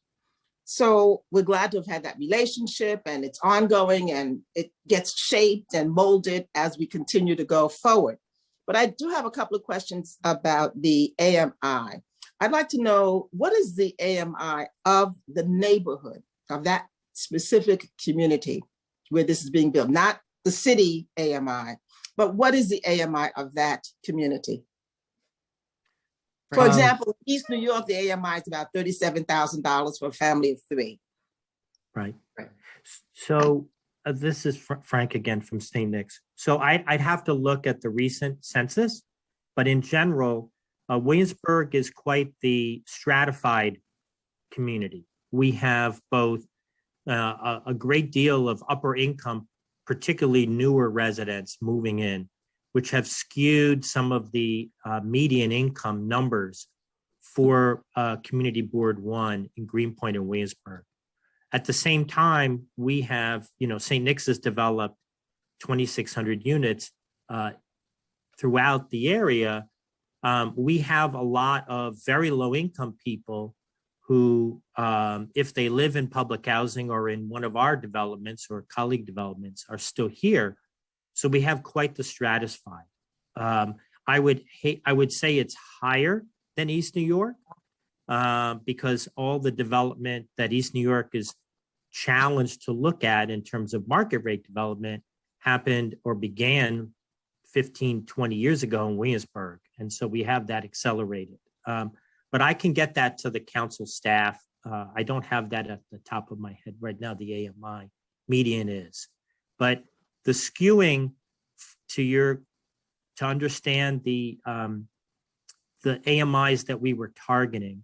So we're glad to have had that relationship, and it's ongoing and it gets shaped and molded as we continue to go forward. But I do have a couple of questions about the AMI. I'd like to know, what is the AMI of the neighborhood, of that specific community where this is being built? Not the city AMI, but what is the AMI of that community? For example, in East New York, the AMI is about $37,000 for a family of 3. Right. So this is Frank again from St. Nick's. So I'd have to look at the recent census, but in general, Williamsburg is quite the stratified community. We have both a great deal of upper income, particularly newer residents moving in, which have skewed some of the median income numbers for Community Board 1 in Greenpoint and Williamsburg. At the same time, we have, St. Nick's has developed 2,600 units throughout the area. We have a lot of very low income people who, if they live in public housing or in one of our developments or colleague developments, are still here. So we have quite the stratified. I would say it's higher than East New York because all the development that East New York is challenged to look at in terms of market rate development happened or began 15, 20 years ago in Williamsburg. And so we have that accelerated. But I can get that to the council staff. I don't have that at the top of my head right now, the AMI median is. But the skewing to understand the AMIs that we were targeting,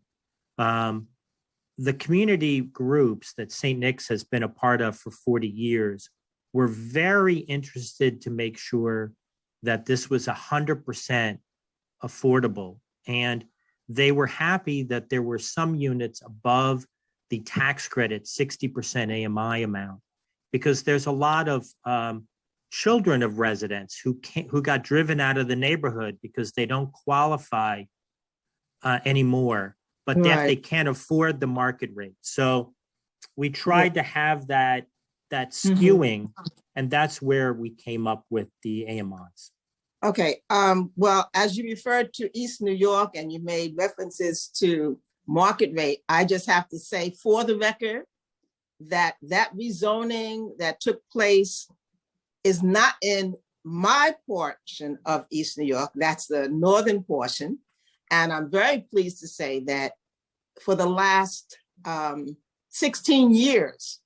the community groups that St. Nick's has been a part of for 40 years were very interested to make sure that this was 100% affordable. And they were happy that there were some units above the tax credit 60% AMI amount, because there's a lot of children of residents who got driven out of the neighborhood because they don't qualify anymore, but that they Right. can't afford the market rate. So we tried to have that skewing, and that's where we came up with the AMIs. Okay, well, as you referred to East New York and you made references to market rate, I just have to say for the record that that rezoning that took place is not in my portion of East New York. That's the northern portion. And I'm very pleased to say that for the last 16 years,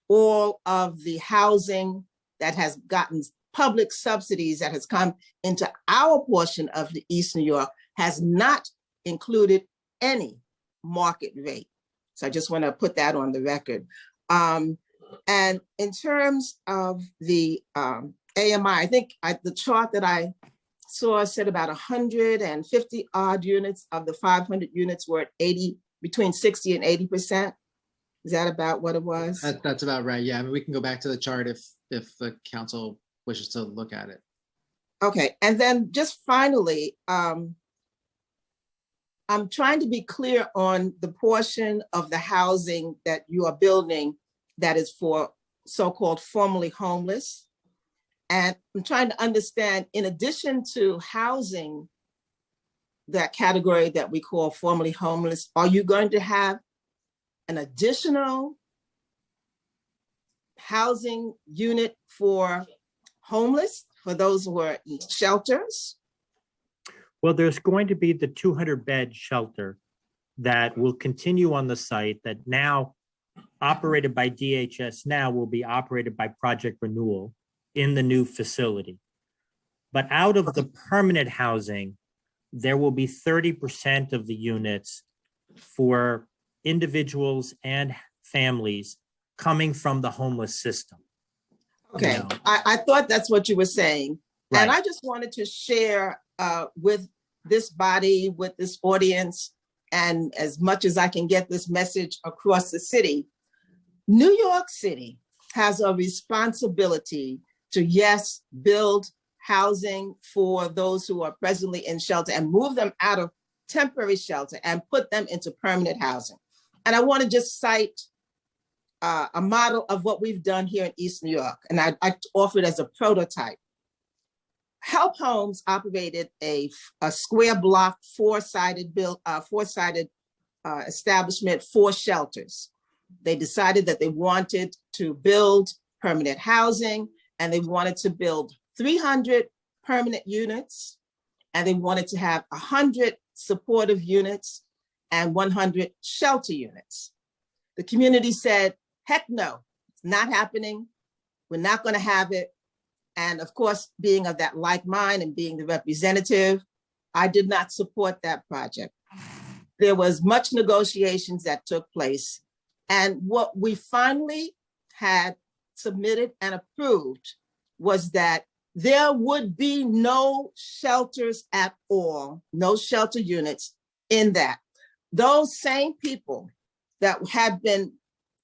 all of the housing that has gotten public subsidies that has come into our portion of the East New York has not included any market rate. So I just want to put that on the record. And in terms of the AMI, I think the chart that I saw said about 150 odd units of the 500 units were at 80, between 60 and 80%. Is that about what it was? That's about right. Yeah, I mean, we can go back to the chart if the council wishes to look at it. Okay, and then just finally, I'm trying to be clear on the portion of the housing that you are building that is for so-called formerly homeless. And I'm trying to understand, in addition to housing that category that we call formerly homeless, are you going to have an additional housing unit for homeless, for those who are in shelters? Well, there's going to be the 200-bed shelter that will continue on the site that now operated by DHS now will be operated by Project Renewal in the new facility. But out of the permanent housing, there will be 30% of the units for individuals and families coming from the homeless system. Okay, You know. I thought that's what you were saying. And Right. I just wanted to share with this body, with this audience, and as much as I can get this message across the city, New York City has a responsibility to, yes, build housing for those who are presently in shelter and move them out of temporary shelter and put them into permanent housing. And I want to just cite a model of what we've done here in East New York, and I offer it as a prototype. Help Homes operated a square block, four-sided establishment, 4 shelters. They decided that they wanted to build permanent housing, and they wanted to build 300 permanent units, and they wanted to have 100 supportive units and 100 shelter units. The community said, heck no, it's not happening. We're not going to have it. And of course, being of that like mind and being the representative, I did not support that project. There was much negotiations that took place. And what we finally had submitted and approved was that there would be no shelters at all, no shelter units in that. Those same people that had been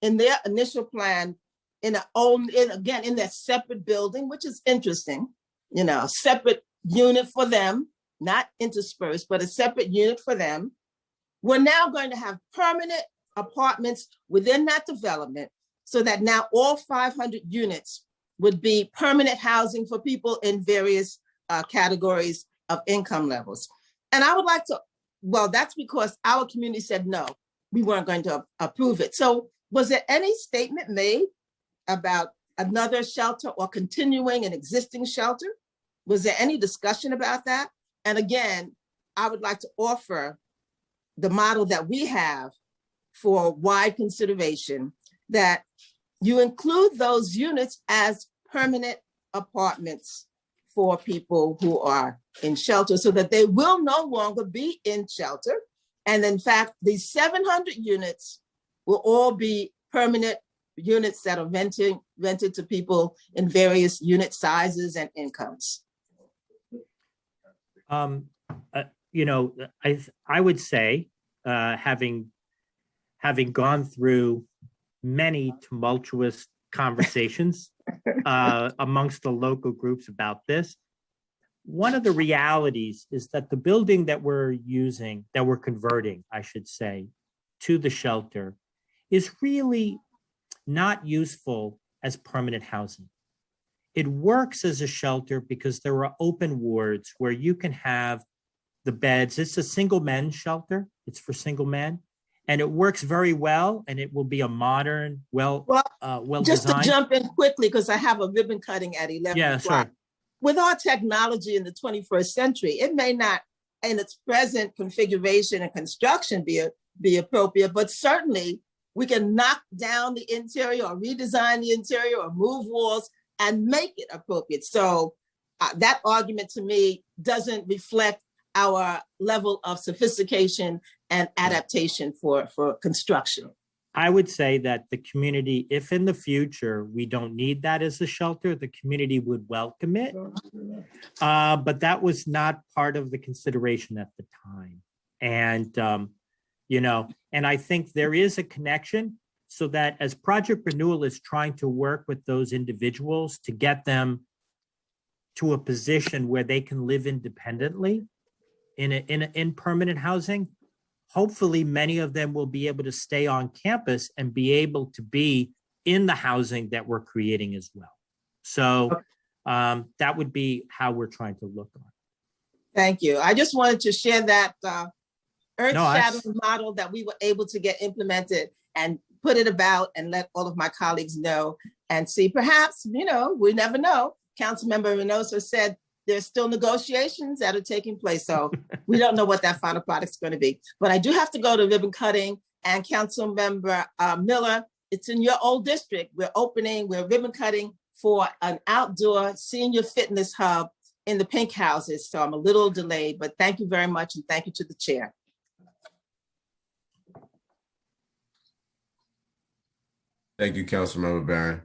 in their initial plan in that separate building, which is interesting, a separate unit for them, not interspersed, but a separate unit for them. We're now going to have permanent apartments within that development so that now all 500 units would be permanent housing for people in various categories of income levels. And I would like to, well, that's because our community said, no, we weren't going to approve it. So was there any statement made about another shelter or continuing an existing shelter? Was there any discussion about that? And again, I would like to offer the model that we have for wide consideration, that you include those units as permanent apartments for people who are in shelter so that they will no longer be in shelter. And in fact, these 700 units will all be permanent units that are rented to people in various unit sizes and incomes. I would say, having gone through many tumultuous conversations amongst the local groups about this, one of the realities is that the building that we're using, that we're converting, I should say, to the shelter is really not useful as permanent housing. It works as a shelter because there are open wards where you can have the beds. It's a single men's shelter. It's for single men. And it works very well, and it will be a modern, well Just to designed. jump in quickly, because I have a ribbon cutting at 11 Yeah, o'clock. sorry. With our technology in the 21st century, it may not, in its present configuration and construction, be appropriate, but certainly we can knock down the interior or redesign the interior or move walls and make it appropriate. So that argument to me doesn't reflect our level of sophistication and adaptation for construction. I would say that the community, if in the future we don't need that as a shelter, the community would welcome it. But that was not part of the consideration at the time. And, and I think there is a connection so that as Project Renewal is trying to work with those individuals to get them to a position where they can live independently in permanent housing, hopefully many of them will be able to stay on campus and be able to be in the housing that we're creating as well. So that would be how we're trying to look on it. Thank you. I just wanted to share that earth-shattering model that we were able to get implemented and put it about and let all of my colleagues know and see. Perhaps, we never know. Councilmember Reynoso said there's still negotiations that are taking place. So we don't know what that final product is going to be. But I do have to go to ribbon cutting, and Councilmember Miller, it's in your old district. We're ribbon cutting for an outdoor senior fitness hub in the Pink Houses. So I'm a little delayed, but thank you very much. And thank you to the chair. Thank you, Councilmember Barron.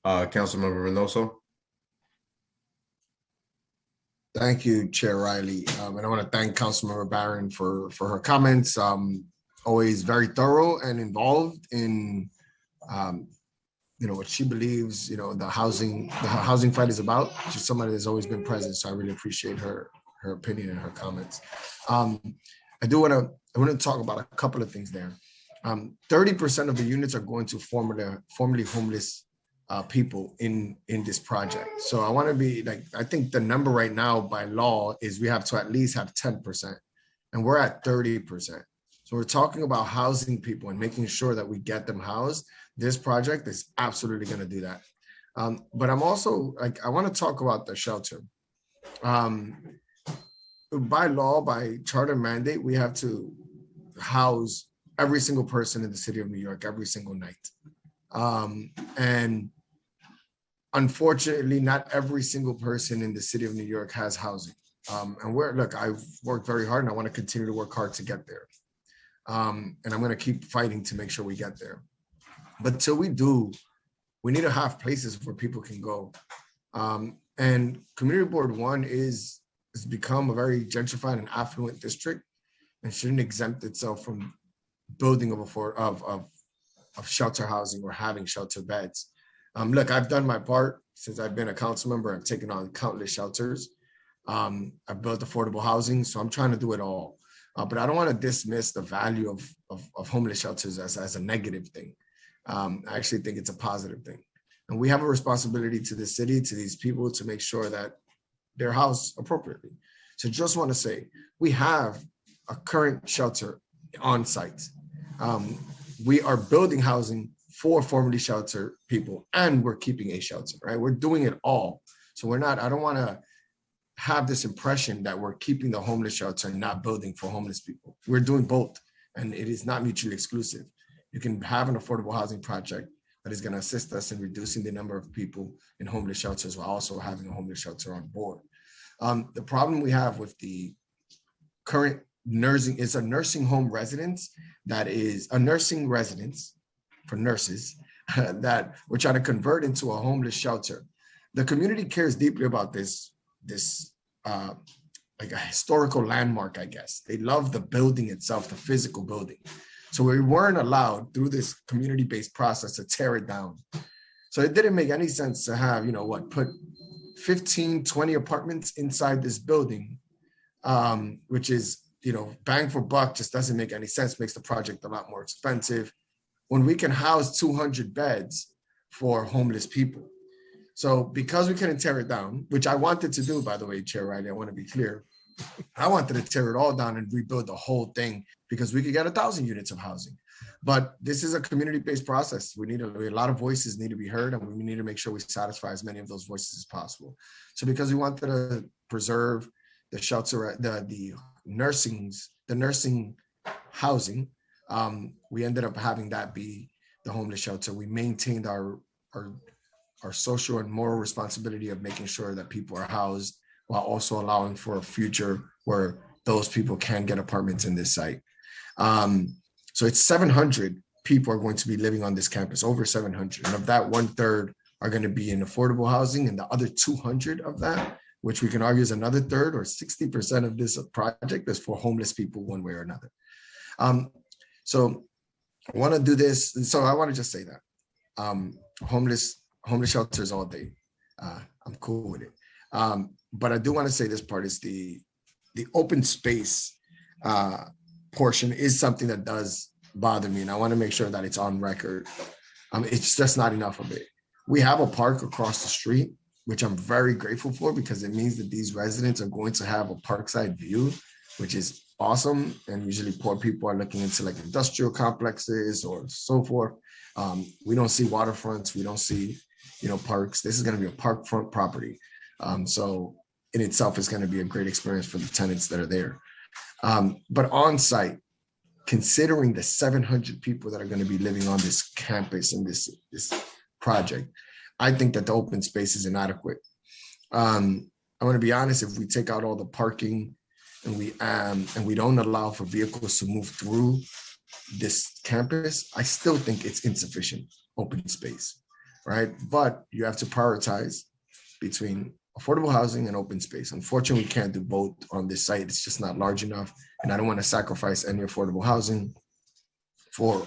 Councilmember Reynoso. Thank you, Chair Riley. And I want to thank Councilmember Barron for her comments. Always very thorough and involved in, what she believes, the housing fight is about. She's somebody that's always been present. So I really appreciate her opinion and her comments. I want to talk about a couple of things there. 30% of the units are going to formerly homeless people in this project. So I want to be I think the number right now by law is we have to at least have 10%, and we're at 30%. So we're talking about housing people and making sure that we get them housed. This project is absolutely going to do that. But I'm also I want to talk about the shelter. By law, by charter mandate, we have to house every single person in the city of New York every single night. And unfortunately, not every single person in the city of New York has housing. And I've worked very hard and I want to continue to work hard to get there. And I'm going to keep fighting to make sure we get there. But till we do, we need to have places where people can go. And Community Board 1 has become a very gentrified and affluent district and shouldn't exempt itself from building of shelter housing or having shelter beds. I've done my part since I've been a council member. I've taken on countless shelters. I've built affordable housing, so I'm trying to do it all. But I don't want to dismiss the value of homeless shelters as a negative thing. I actually think it's a positive thing. And we have a responsibility to the city, to these people, to make sure that they're housed appropriately. So just want to say, we have a current shelter on site. We are building housing for formerly sheltered people, and we're keeping a shelter, right? We're doing it all. So I don't want to have this impression that we're keeping the homeless shelter and not building for homeless people. We're doing both, and it is not mutually exclusive. You can have an affordable housing project that is going to assist us in reducing the number of people in homeless shelters while also having a homeless shelter on board. The problem we have with the current nursing is a nursing home residence that is a nursing residence for nurses that we're trying to convert into a homeless shelter. The community cares deeply about this like a historical landmark, I guess. They love the building itself, the physical building. So we weren't allowed through this community-based process to tear it down. So it didn't make any sense to have, put 15, 20 apartments inside this building, which is, bang for buck, just doesn't make any sense, makes the project a lot more expensive when we can house 200 beds for homeless people. So because we couldn't tear it down, which I wanted to do, by the way, Chair Riley, I want to be clear. I wanted to tear it all down and rebuild the whole thing because we could get 1,000 units of housing. But this is a community-based process. We need a lot of voices need to be heard, and we need to make sure we satisfy as many of those voices as possible. So because we wanted to preserve the shelter, the nursing housing, we ended up having that be the homeless shelter. We maintained our social and moral responsibility of making sure that people are housed while also allowing for a future where those people can get apartments in this site. So it's 700 people are going to be living on this campus, over 700. And of that, 1/3 are going to be in affordable housing, and the other 200 of that, which we can argue is another third or 60% of this project, is for homeless people one way or another. So I want to do this. So I want to just say that homeless shelters all day. I'm cool with it. But I do want to say this part is the open space portion is something that does bother me. And I want to make sure that it's on record. It's just not enough of it. We have a park across the street, which I'm very grateful for because it means that these residents are going to have a parkside view, which is awesome. And usually poor people are looking into like industrial complexes or so forth. We don't see waterfronts. We don't see, parks. This is going to be a parkfront property. So in itself is going to be a great experience for the tenants that are there. But on site, considering the 700 people that are going to be living on this campus in this project, I think that the open space is inadequate. I want to be honest, if we take out all the parking and we don't allow for vehicles to move through this campus, I still think it's insufficient open space, right? But you have to prioritize between affordable housing and open space. Unfortunately, we can't do both on this site. It's just not large enough. And I don't want to sacrifice any affordable housing for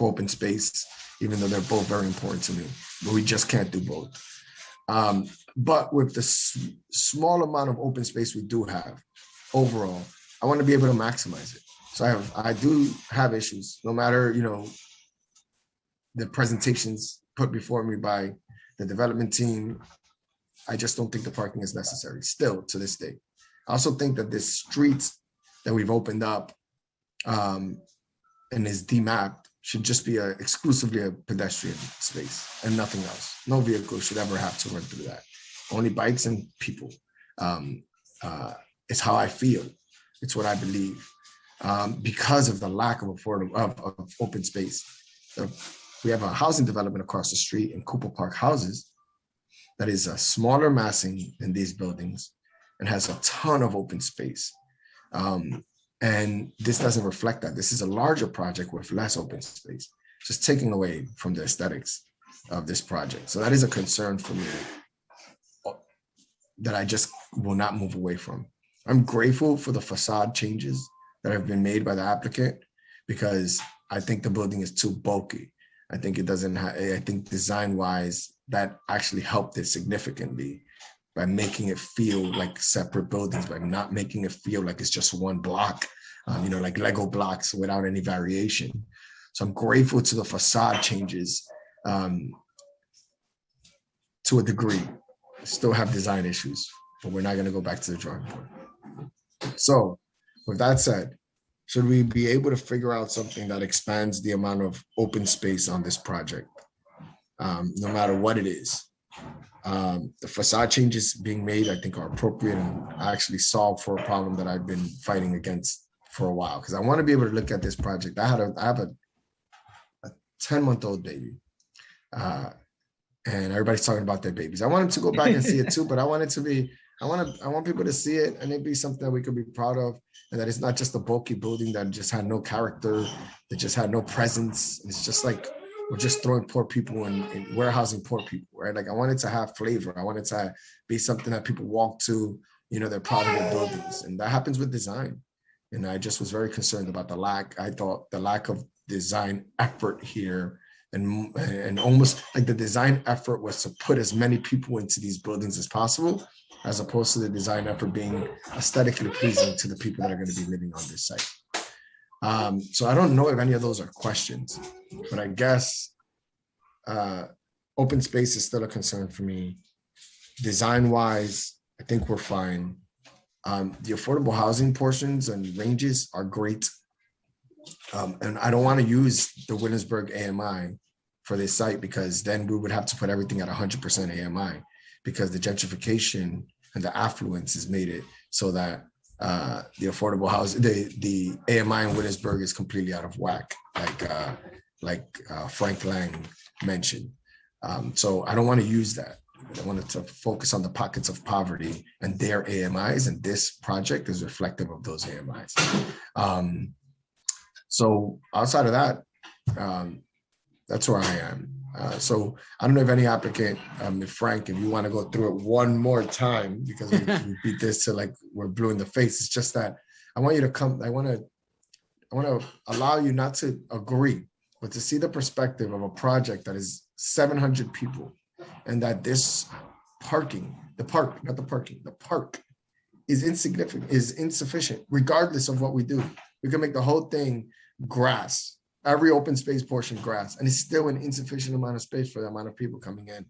open space, even though they're both very important to me, but we just can't do both. But with the small amount of open space we do have overall, I want to be able to maximize it. So I do have issues, no matter, the presentations put before me by the development team. I just don't think the parking is necessary still to this day. I also think that this street that we've opened up and is demapped should just be exclusively a pedestrian space and nothing else. No vehicle should ever have to run through that. Only bikes and people. It's how I feel. It's what I believe. Because of the lack of open space. We have a housing development across the street in Cooper Park Houses that is a smaller massing than these buildings and has a ton of open space. And this doesn't reflect that. This is a larger project with less open space, just taking away from the aesthetics of this project. So that is a concern for me that I just will not move away from. I'm grateful for the facade changes that have been made by the applicant because I think the building is too bulky. I think it doesn't have, I think design-wise, that actually helped it significantly by making it feel like separate buildings, by not making it feel like it's just one block, like Lego blocks without any variation. So I'm grateful to the facade changes to a degree. I still have design issues, but we're not going to go back to the drawing board. So with that said, should we be able to figure out something that expands the amount of open space on this project, no matter what it is? The facade changes being made, I think, are appropriate and actually solve for a problem that I've been fighting against for a while. Because I want to be able to look at this project. I have a 10-month-old baby, and everybody's talking about their babies. I wanted to go back and see it too, but I want people to see it and it be something that we could be proud of, and that it's not just a bulky building that just had no character, that just had no presence. It's just like we're just throwing poor people and warehousing poor people, right? Like I want it to have flavor. I want it to be something that people walk to, they're proud of their buildings, and that happens with design. And I just was very concerned about I thought the lack of design effort here and almost like the design effort was to put as many people into these buildings as possible, as opposed to the design effort being aesthetically pleasing to the people that are going to be living on this site. So I don't know if any of those are questions, but I guess open space is still a concern for me. Design wise, I think we're fine. The affordable housing portions and ranges are great. And I don't want to use the Williamsburg AMI for this site, because then we would have to put everything at 100% AMI, because the gentrification and the affluence has made it so that the affordable housing, the AMI in Williamsburg is completely out of whack, like Frank Lang mentioned. So I don't want to use that. I wanted to focus on the pockets of poverty and their AMIs, and this project is reflective of those AMIs. So outside of that, that's where I am. So I don't know if any applicant, if Frank, if you want to go through it one more time, because we beat this to like we're blue in the face. It's just that I want you to come. I want to allow you not to agree, but to see the perspective of a project that is 700 people, and that this the park is insignificant, is insufficient, regardless of what we do. We can make the whole thing grass, every open space portion grass, and it's still an insufficient amount of space for the amount of people coming in.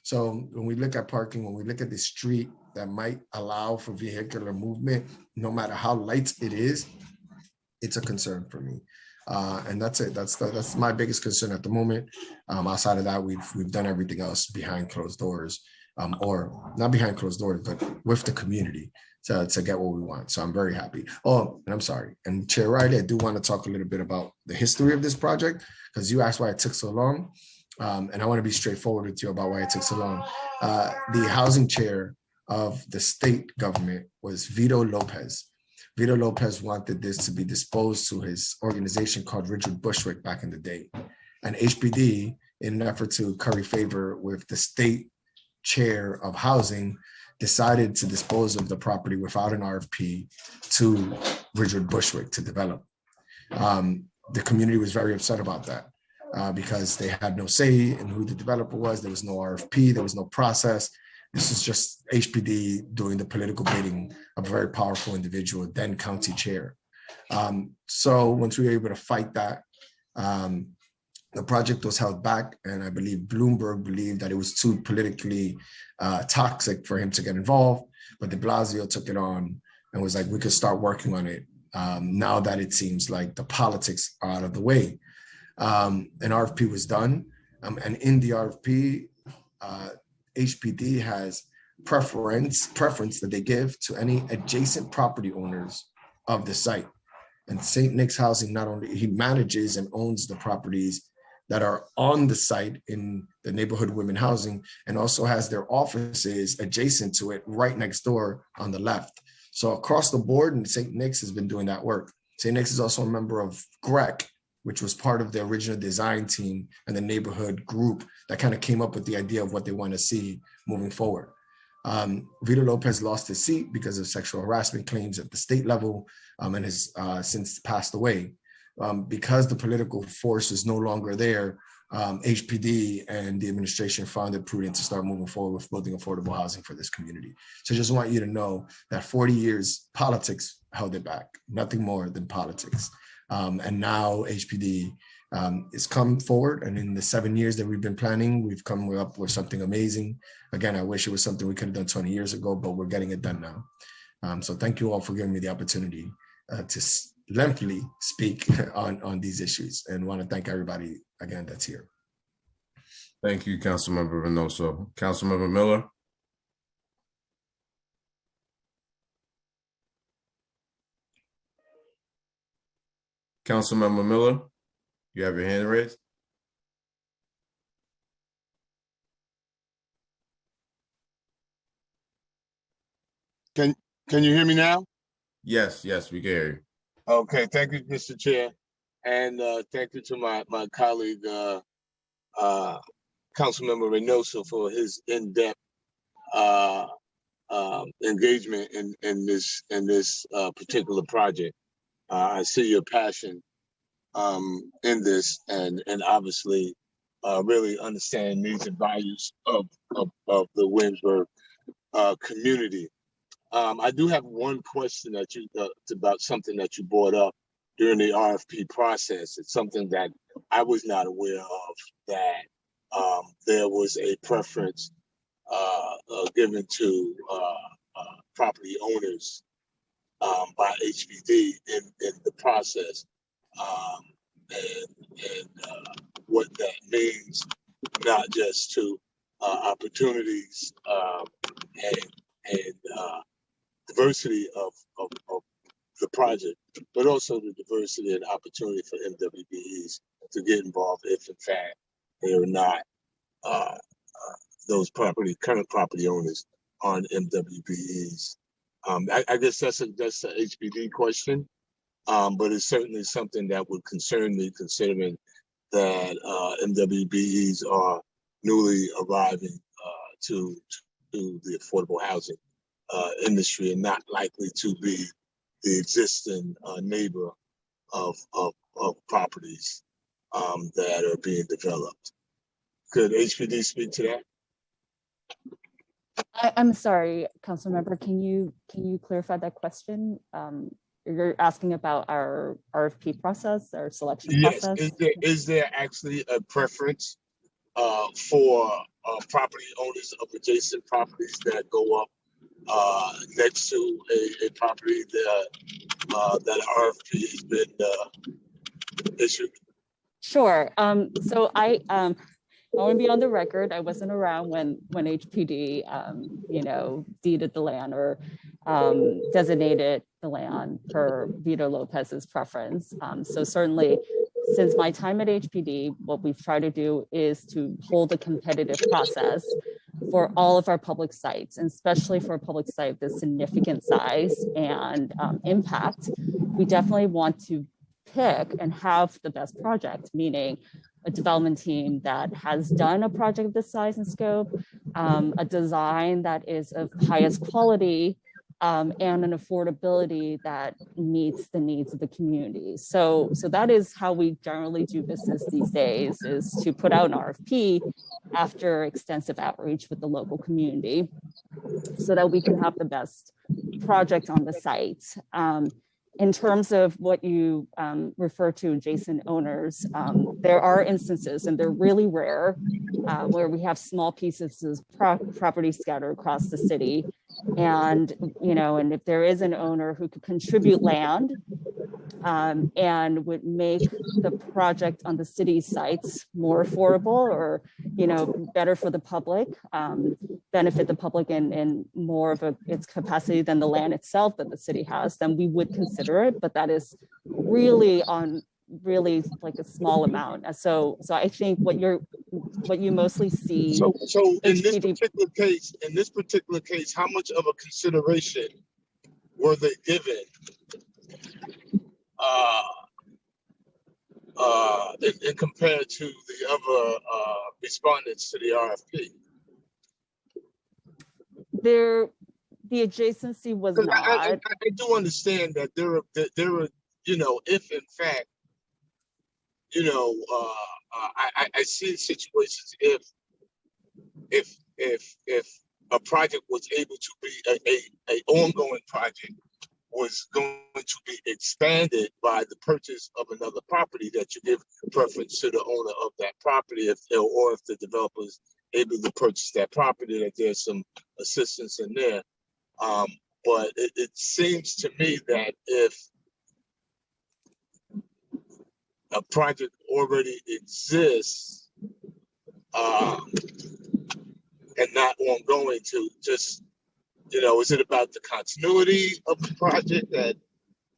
So when we look at parking, when we look at the street that might allow for vehicular movement, no matter how light it is, it's a concern for me. And that's it. That's my biggest concern at the moment. Outside of that, we've done everything else behind closed doors, or not behind closed doors, but with the community to get what we want. So I'm very happy. Oh, and I'm sorry. And Chair Riley, I do want to talk a little bit about the history of this project, because you asked why it took so long. And I want to be straightforward with you about why it took so long. The housing chair of the state government was Vito Lopez. Vito Lopez wanted this to be disposed to his organization called Richard Bushwick back in the day. And HPD, in an effort to curry favor with the state chair of housing, decided to dispose of the property without an RFP to Richard Bushwick to develop. The community was very upset about that because they had no say in who the developer was. There was no RFP, there was no process. This is just HPD doing the political bidding of a very powerful individual, then county chair. So once we were able to fight that, the project was held back, and I believe Bloomberg believed that it was too politically toxic for him to get involved, but de Blasio took it on and was like, we could start working on it now that it seems like the politics are out of the way. An RFP was done, and in the RFP, HPD has preference that they give to any adjacent property owners of the site. And St. Nick's Housing, not only he manages and owns the properties that are on the site in the neighborhood women housing, and also has their offices adjacent to it right next door on the left. So across the board, and St. Nick's has been doing that work. St. Nick's is also a member of GREC, which was part of the original design team and the neighborhood group that kind of came up with the idea of what they want to see moving forward. Vito Lopez lost his seat because of sexual harassment claims at the state level, and has since passed away. Because the political force is no longer there, HPD and the administration found it prudent to start moving forward with building affordable housing for this community. So I just want you to know that 40 years, politics held it back, nothing more than politics. And now HPD has come forward, and in the 7 years that we've been planning, we've come up with something amazing. Again, I wish it was something we could have done 20 years ago, but we're getting it done now. So thank you all for giving me the opportunity to lengthily speak on these issues, and want to thank everybody again that's here. Thank you, Councilmember Reynoso. Councilmember Miller. Councilmember Miller, you have your hand raised. Can you hear me now? Yes, we can hear you. Okay, thank you, Mr. Chair. And thank you to my colleague, Councilmember Reynoso, for his in-depth engagement in this particular project. I see your passion in this, and obviously really understanding needs and values of the Williamsburg community. I do have one question that about something that you brought up during the RFP process. It's something that I was not aware of, that there was a preference given to property owners by HPD in the process, and what that means, not just to opportunities and diversity of the project, but also the diversity and opportunity for MWBEs to get involved if in fact they are not those current property owners aren't MWBEs. I guess that's a HPD question, but it's certainly something that would concern me, considering that MWBEs are newly arriving to the affordable housing industry and not likely to be the existing neighbor of properties that are being developed. Could HPD speak to that? I'm sorry, Council Member, can you clarify that question? You're asking about our RFP process, our selection process? Is there actually a preference for property owners of adjacent properties that go up next to a property that RFP has been issued? Sure. So I want to be on the record. I wasn't around when HPD, deeded the land or designated the land per Vito Lopez's preference. So certainly, since my time at HPD, what we've tried to do is to hold a competitive process for all of our public sites, and especially for a public site with significant size and impact. We definitely want to pick and have the best project, meaning a development team that has done a project of this size and scope, a design that is of highest quality, and an affordability that meets the needs of the community. So that is how we generally do business these days, is to put out an RFP after extensive outreach with the local community so that we can have the best project on the site. In terms of what you refer to adjacent owners, there are instances, and they're really rare, where we have small pieces of property scattered across the city. And if there is an owner who could contribute land and would make the project on the city sites more affordable, or better for the public, benefit the public in more of its capacity than the land itself that the city has, then we would consider it. But that is really like a small amount. So I think what you mostly see. So in this particular case, how much of a consideration were they given in compared to the other respondents to the RFP? The adjacency was not. I do understand that there are, if in fact, I see situations if a project was able to be a ongoing project, was going to be expanded by the purchase of another property, that you give preference to the owner of that property, or if the developer is able to purchase that property, that there's some assistance in there. But it seems to me that if a project already exists and not ongoing, to just, is it about the continuity of the project that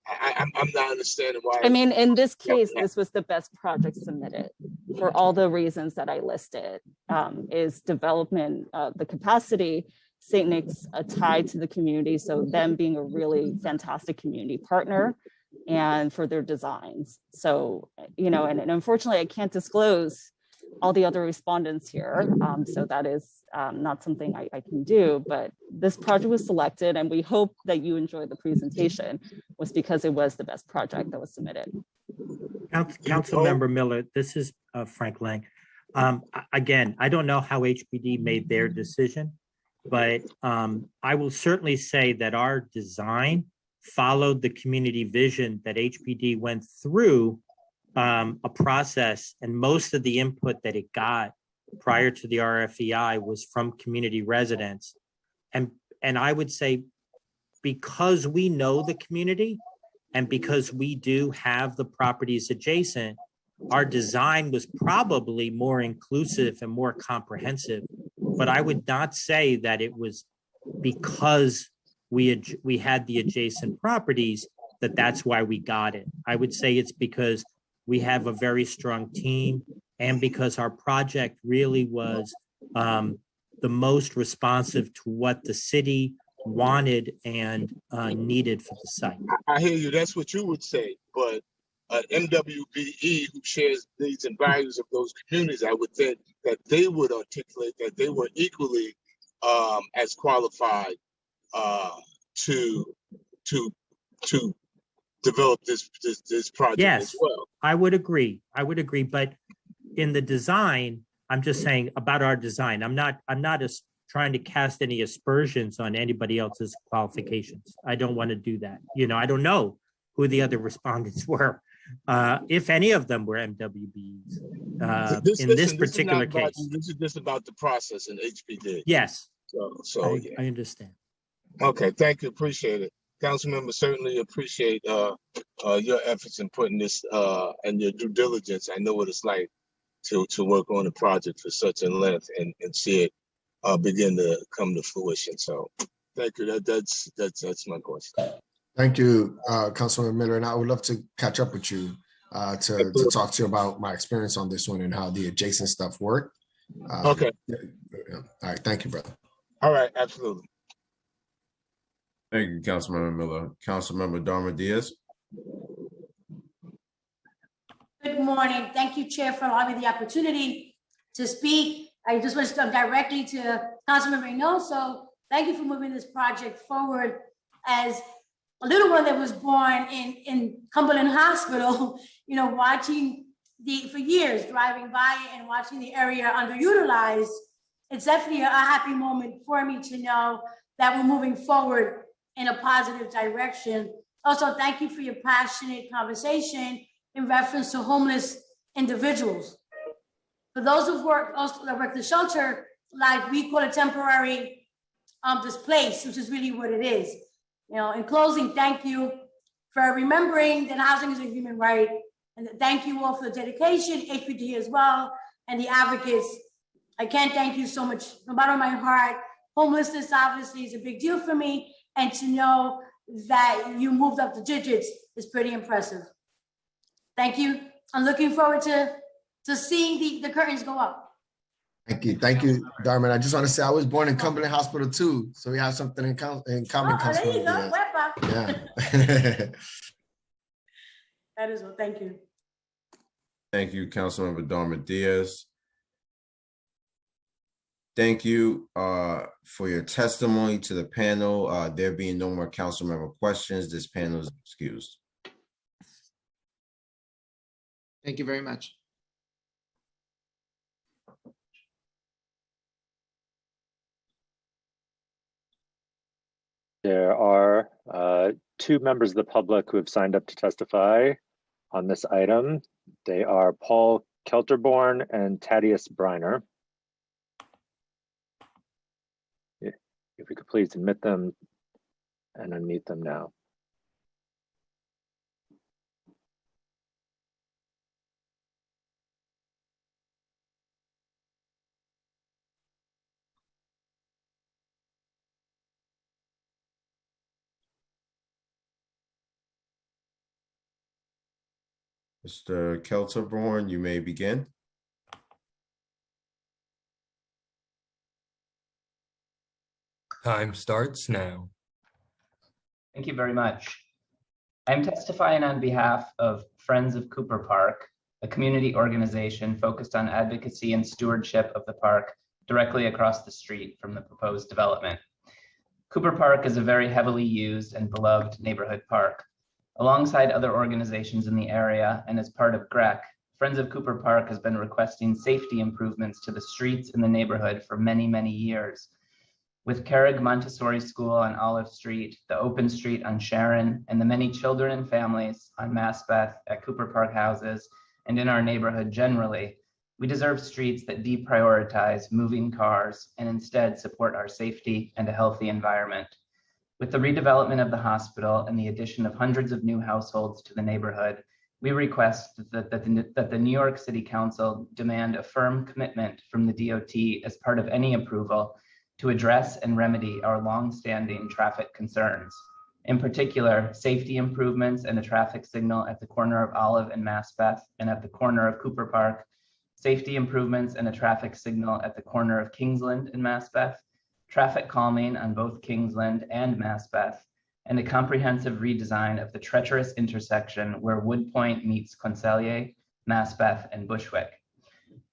I'm not understanding why? I mean, in this case, this was the best project submitted for all the reasons that I listed, is development, the capacity, St. Nick's tied to the community, so them being a really fantastic community partner, and for their designs. So, and unfortunately I can't disclose all the other respondents here. So that is not something I can do, but this project was selected, and we hope that you enjoyed the presentation, was because it was the best project that was submitted. Council Member Miller, this is Frank Lang. Again, I don't know how HPD made their decision, but I will certainly say that our design followed the community vision that HPD went through a process, and most of the input that it got prior to the RFEI was from community residents. And I would say, because we know the community and because we do have the properties adjacent, our design was probably more inclusive and more comprehensive. But I would not say that it was because we had the adjacent properties that's why we got it. I would say it's because we have a very strong team and because our project really was the most responsive to what the city wanted and needed for the site. I hear you. That's what you would say, but MWBE, who shares needs and values of those communities, I would think that they would articulate that they were equally as qualified to develop this project Yes, as well. I would agree. But in the design, I'm just saying about our design. I'm not trying to cast any aspersions on anybody else's qualifications. I don't want to do that. I don't know who the other respondents were, if any of them were MWBs in this particular case. This is just about the process in HPD. Yes. So yeah. I understand. Okay, thank you. Appreciate it. Council members, certainly appreciate your efforts in putting this and your due diligence. I know what it's like to work on a project for such a length and see it begin to come to fruition. So thank you. That's my question. Thank you, Councilman Miller. And I would love to catch up with you to talk to you about my experience on this one and how the adjacent stuff worked. Okay. All right. Thank you, brother. All right. Absolutely. Thank you, Councilmember Miller. Councilmember Darma Diaz. Good morning. Thank you, Chair, for allowing me the opportunity to speak. I just want to talk directly to Councilman Reynoso. Thank you for moving this project forward. As a little one that was born in Cumberland Hospital, watching for years, driving by and watching the area underutilized, it's definitely a happy moment for me to know that we're moving forward in a positive direction. Also, thank you for your passionate conversation in reference to homeless individuals. For those who work the shelter, like we call it temporary displaced, which is really what it is. In closing, thank you for remembering that housing is a human right. And thank you all for the dedication, HPD as well, and the advocates. I can't thank you so much from the bottom of my heart. Homelessness obviously is a big deal for me. And to know that you moved up the digits is pretty impressive. Thank you. I'm looking forward to seeing the curtains go up. Thank you, Darman. I just want to say I was born in Cumberland Hospital too, so we have something in common. There you go. Yeah. That is well. Thank you. Thank you, Councilmember Darma Diaz. Thank you for your testimony to the panel. There being no more council member questions, this panel is excused. Thank you very much. There are two members of the public who have signed up to testify on this item. They are Paul Kelterborn and Thaddeus Briner. If we could please admit them and unmute them now. Mr. Kelterborn, you may begin. Time starts now. Thank you very much. I'm testifying on behalf of Friends of Cooper Park, a community organization focused on advocacy and stewardship of the park directly across the street from the proposed development. Cooper Park is a very heavily used and beloved neighborhood park. Alongside other organizations in the area and as part of GREC, Friends of Cooper Park has been requesting safety improvements to the streets in the neighborhood for many, many years. With Carrick Montessori School on Olive Street, the open street on Sharon, and the many children and families on Maspeth at Cooper Park houses and in our neighborhood generally, we deserve streets that deprioritize moving cars and instead support our safety and a healthy environment. With the redevelopment of the hospital and the addition of hundreds of new households to the neighborhood, we request that the New York City Council demand a firm commitment from the DOT as part of any approval to address and remedy our longstanding traffic concerns. In particular, safety improvements and a traffic signal at the corner of Olive and Maspeth and at the corner of Cooper Park, safety improvements and a traffic signal at the corner of Kingsland and Maspeth, traffic calming on both Kingsland and Maspeth, and a comprehensive redesign of the treacherous intersection where Wood Point meets Concellier, Maspeth, and Bushwick.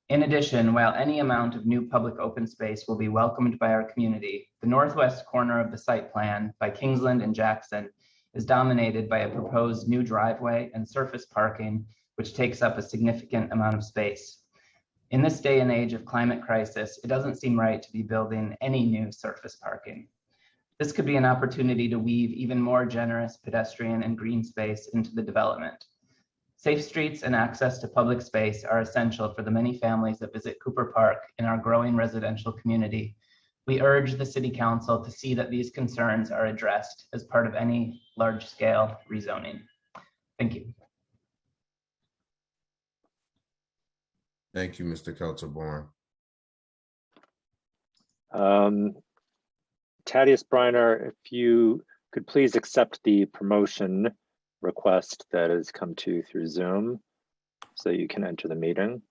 In addition, while any amount of new public open space will be welcomed by our community, the northwest corner of the site plan by Kingsland and Jackson is dominated by a proposed new driveway and surface parking, which takes up a significant amount of space. In this day and age of climate crisis, it doesn't seem right to be building any new surface parking. This could be an opportunity to weave even more generous pedestrian and green space into the development. Safe streets and access to public space are essential for the many families that visit Cooper Park in our growing residential community. We urge the City Council to see that these concerns are addressed as part of any large-scale rezoning. Thank you. Thank you, Mr. Kaltenborn. Thaddeus Briner, if you could please accept the promotion request that has come to you through Zoom so you can enter the meeting.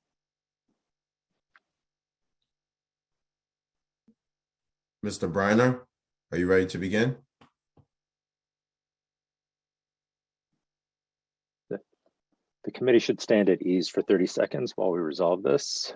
Mr. Briner, are you ready to begin? The committee should stand at ease for 30 seconds while we resolve this.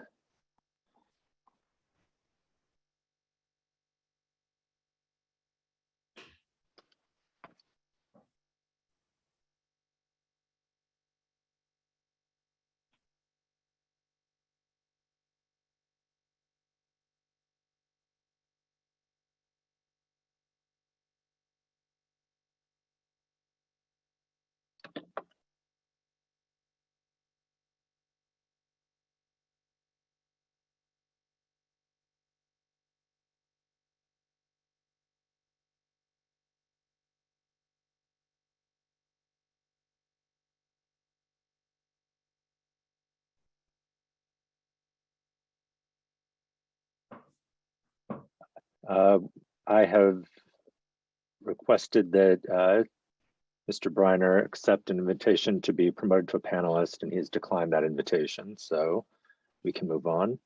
I have requested that Mr. Briner accept an invitation to be promoted to a panelist, and he has declined that invitation, so we can move on.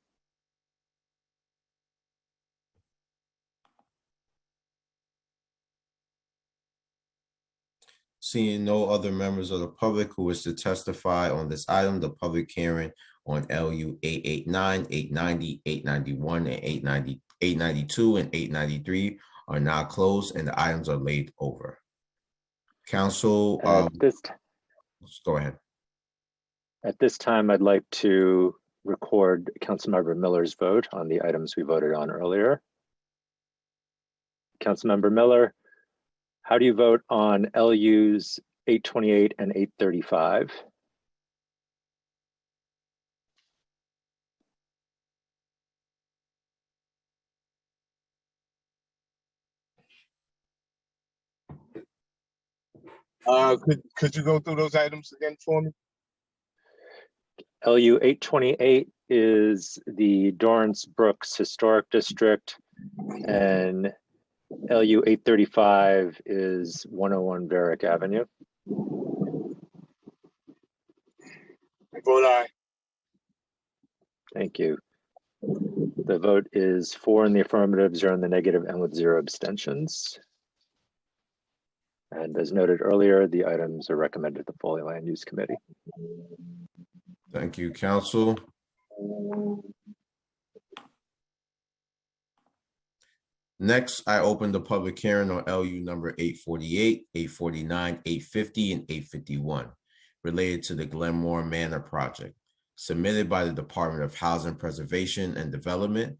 Seeing no other members of the public who wish to testify on this item, the public hearing on LU 889, 890, 891, and 892 and 893 are now closed and the items are laid over. Council, go ahead. At this time, I'd like to record Councilmember Miller's vote on the items we voted on earlier. Councilmember Miller, how do you vote on LUs 828 and 835? Could you go through those items again for me? LU 828 is the Dorrance Brooks Historic District, and LU 835 is 101 Varick Avenue. Vote aye. Thank you. The vote is 4 in the affirmative, 0 in the negative, and with 0 abstentions. And as noted earlier, the items are recommended to the Foley Land Use Committee. Thank you, Council. Next, I open the public hearing on LU number 848, 849, 850, and 851 related to the Glenmore Manor project. submitted by the Department of Housing Preservation and Development.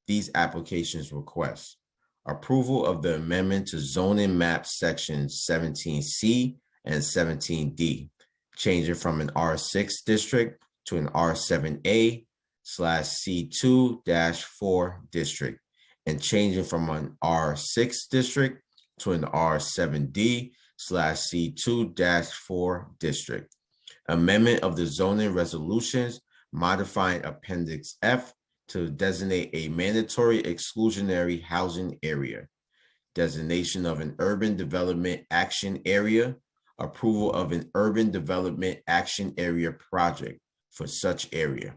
These applications request approval of the amendment to zoning map sections 17C and 17D, changing from an R6 district to an R7A/C2-4 district, and changing from an R6 district to an R7D/C2-4 district. Amendment of the zoning resolutions modifying Appendix F to designate a mandatory exclusionary housing area, designation of an urban development action area, approval of an urban development action area project for such area,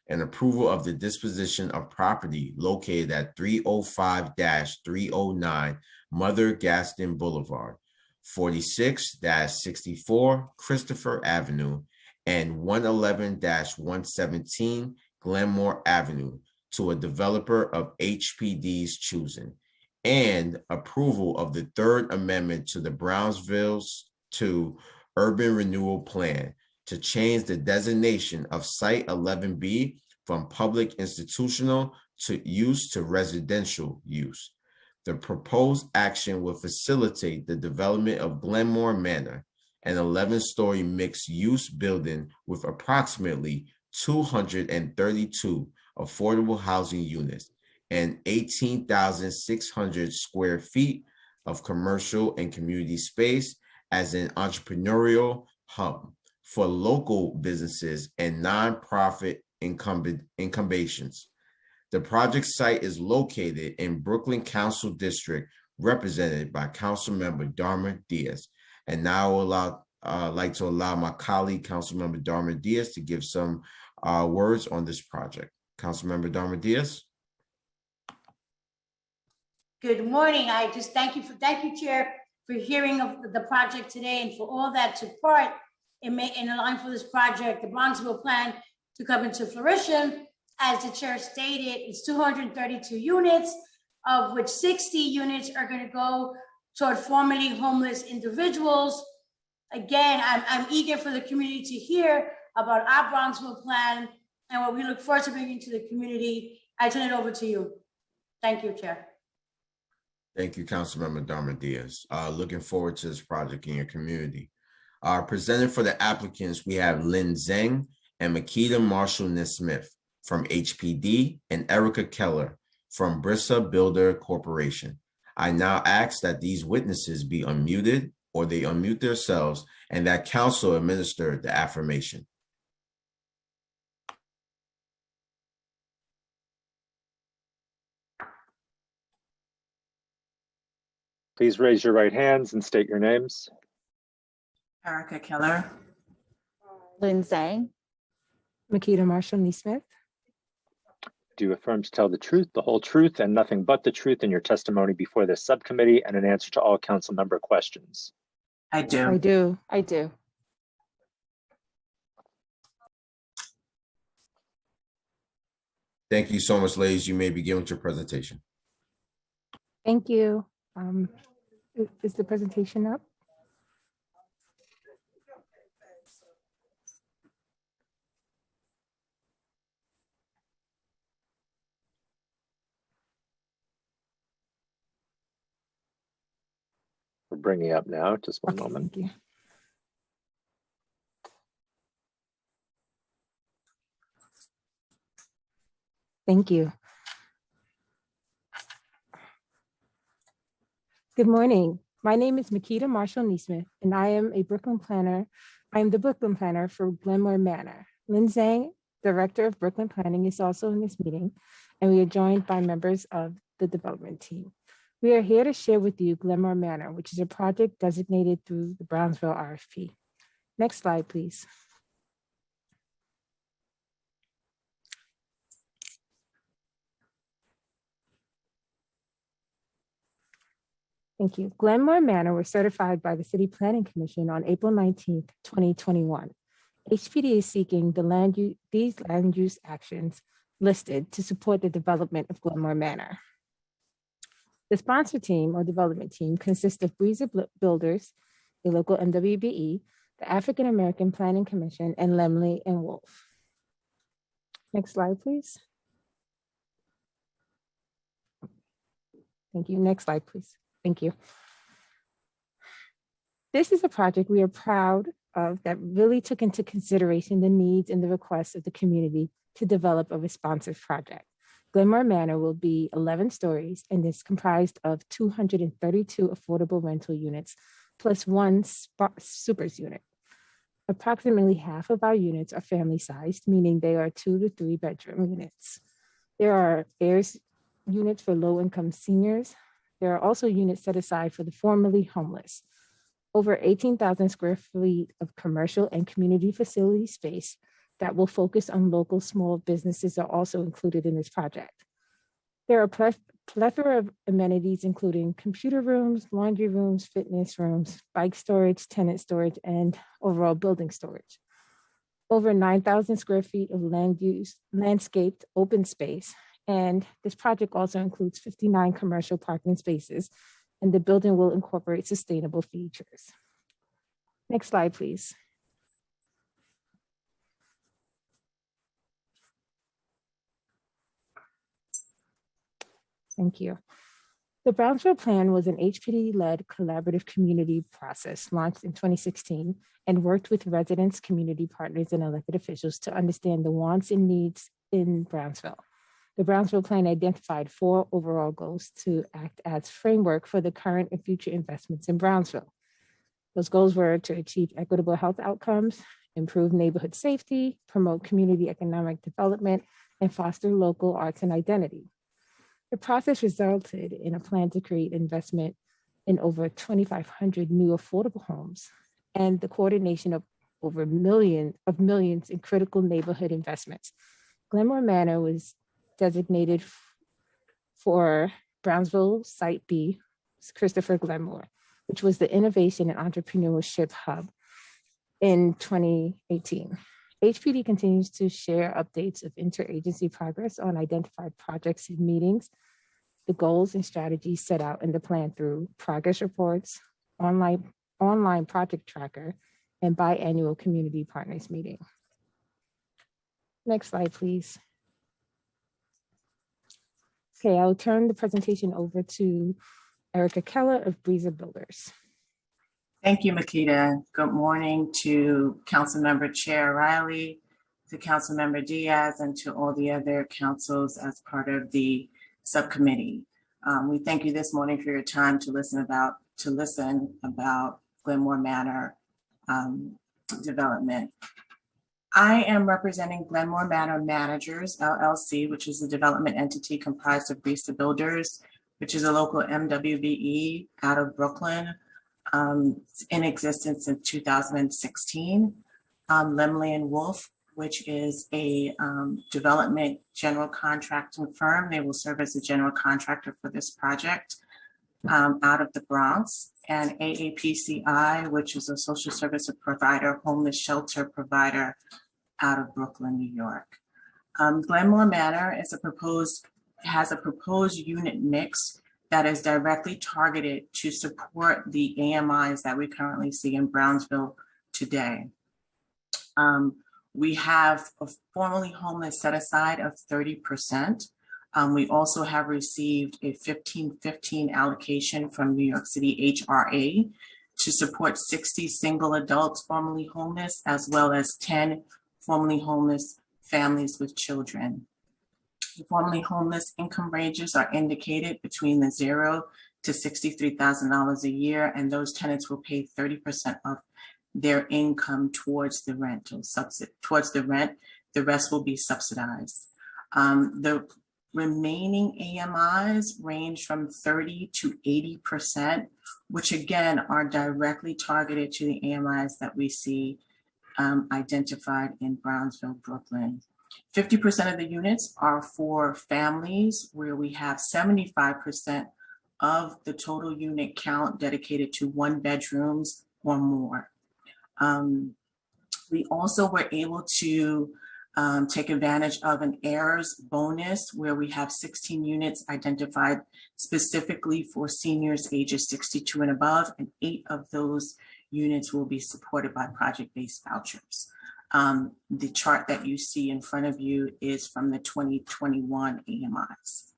and approval of the disposition of property located at 305-309 Mother Gaston Boulevard, 46-64 Christopher Avenue, and 111-117 Glenmore Avenue to a developer of HPD's choosing, and approval of the third amendment to the Brownsville to Urban Renewal Plan to change the designation of Site 11B from public institutional use to residential use. The proposed action will facilitate the development of Glenmore Manor, an 11-story mixed-use building with approximately 232 affordable housing units and 18,600 square feet of commercial and community space as an entrepreneurial hub for local businesses and nonprofit incumbations. The project site is located in Brooklyn Council District, represented by Councilmember Dharma Diaz. And now I'd like to allow my colleague, Councilmember Dharma Diaz, to give some words on this project. Councilmember Dharma Diaz. Good morning. I just thank you, Chair, for hearing of the project today and for all that took part in allowing for this project, the Bronxville plan, to come into fruition. As the Chair stated, it's 232 units, of which 60 units are going to go toward formerly homeless individuals. Again, I'm eager for the community to hear about our Bronxville plan and what we look forward to bringing to the community. I turn it over to you. Thank you, Chair. Thank you, Councilmember Dharma Diaz. Looking forward to this project in your community. Presenting for the applicants, we have Lynn Zhang and Makita Marshall-Nismith from HPD and Erica Keller from Brissa Builder Corporation. I now ask that these witnesses be unmuted or they unmute themselves and that council administer the affirmation. Please raise your right hands and state your names. Erica Keller. Lynn Zhang. Makita Marshall-Nismith. Do you affirm to tell the truth, the whole truth, and nothing but the truth in your testimony before this subcommittee and in answer to all council member questions? I do. I do. I do. Thank you so much, ladies. You may begin with your presentation. Thank you. Is the presentation up? We're bringing up now, just one moment. Thank you. Thank you. Good morning. My name is Makita Marshall-Nismith, and I am a Brooklyn planner. I am the Brooklyn planner for Glenmore Manor. Lynn Zhang, Director of Brooklyn Planning, is also in this meeting, and we are joined by members of the development team. We are here to share with you Glenmore Manor, which is a project designated through the Brownsville RFP. Next slide, please. Thank you. Glenmore Manor was certified by the City Planning Commission on April 19th, 2021. HPD is seeking these land use actions listed to support the development of Glenmore Manor. The sponsor team or development team consists of Breezer Builders, a local MWBE, the African American Planning Commission, and Lemley and Wolf. Next slide, please. Thank you. Next slide, please. Thank you. This is a project we are proud of that really took into consideration the needs and the requests of the community to develop a responsive project. Glenmore Manor will be 11 stories and is comprised of 232 affordable rental units plus one supers unit. Approximately half of our units are family sized, meaning they are 2 to 3 bedroom units. There are heirs units for low income seniors. There are also units set aside for the formerly homeless. Over 18,000 square feet of commercial and community facility space that will focus on local small businesses are also included in this project. There are a plethora of amenities, including computer rooms, laundry rooms, fitness rooms, bike storage, tenant storage, and overall building storage. Over 9,000 square feet of landscaped open space. And this project also includes 59 commercial parking spaces, and the building will incorporate sustainable features. Next slide, please. Thank you. The Brownsville Plan was an HPD-led collaborative community process launched in 2016 and worked with residents, community partners, and elected officials to understand the wants and needs in Brownsville. The Brownsville Plan identified 4 overall goals to act as framework for the current and future investments in Brownsville. Those goals were to achieve equitable health outcomes, improve neighborhood safety, promote community economic development, and foster local arts and identity. The process resulted in a plan to create investment in over 2,500 new affordable homes and the coordination of over millions in critical neighborhood investments. Glenmore Manor was designated for Brownsville Site B, Christopher Glenmore, which was the Innovation and Entrepreneurship Hub in 2018. HPD continues to share updates of interagency progress on identified projects and meetings, the goals and strategies set out in the plan through progress reports, online project tracker, and biannual community partners meeting. Next slide, please. Okay, I'll turn the presentation over to Erica Keller of Breezer Builders. Thank you, Makita. Good morning to Councilmember Chair Riley, to Councilmember Diaz, and to all the other councils as part of the subcommittee. We thank you this morning for your time to listen about Glenmore Manor development. I am representing Glenmore Manor Managers, LLC, which is a development entity comprised of Breezer Builders, which is a local MWBE out of Brooklyn, in existence since 2016. Lemley & Wolf, which is a development general contracting firm. They will serve as a general contractor for this project out of the Bronx. And AAPCI, which is a social service provider, homeless shelter provider out of Brooklyn, New York. Glenmore Manor has a proposed unit mix that is directly targeted to support the AMIs that we currently see in Brownsville today. We have a formerly homeless set aside of 30%. We also have received a 15-15 allocation from New York City HRA to support 60 single adults formerly homeless, as well as 10 formerly homeless families with children. The formerly homeless income ranges are indicated between the $0 to $63,000 a year, and those tenants will pay 30% of their income towards the rental the rest will be subsidized. The remaining AMIs range from 30 to 80%, which again are directly targeted to the AMIs that we see identified in Brownsville, Brooklyn. 50% of the units are for families, where we have 75% of the total unit count dedicated to 1 bedrooms or more. We also were able to take advantage of an heirs bonus, where we have 16 units identified specifically for seniors ages 62 and above, and 8 of those units will be supported by project-based vouchers. The chart that you see in front of you is from the 2021 AMIs.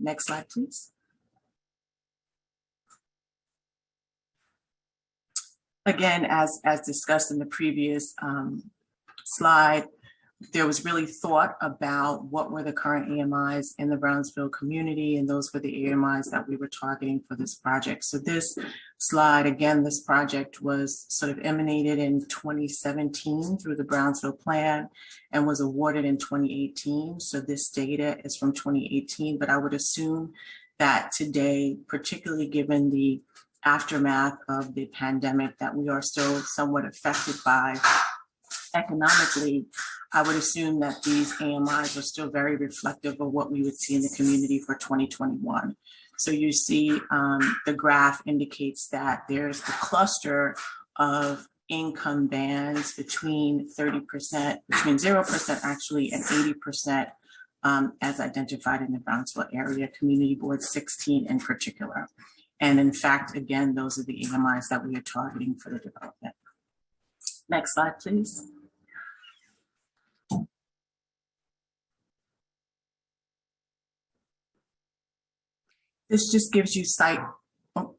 Next slide, please. Again, as discussed in the previous slide, there was really thought about what were the current AMIs in the Brownsville community, and those were the AMIs that we were targeting for this project. So this slide, again, this project was sort of emanated in 2017 through the Brownsville plan and was awarded in 2018. So this data is from 2018, but I would assume that today, particularly given the aftermath of the pandemic that we are still somewhat affected by economically, I would assume that these AMIs are still very reflective of what we would see in the community for 2021. So you see the graph indicates that there's a cluster of income bands between 30%, between 0% actually, and 80% as identified in the Brownsville area, Community Board 16 in particular. And in fact, again, those are the AMIs that we are targeting for the development. Next slide, please. This just gives you site. Oh.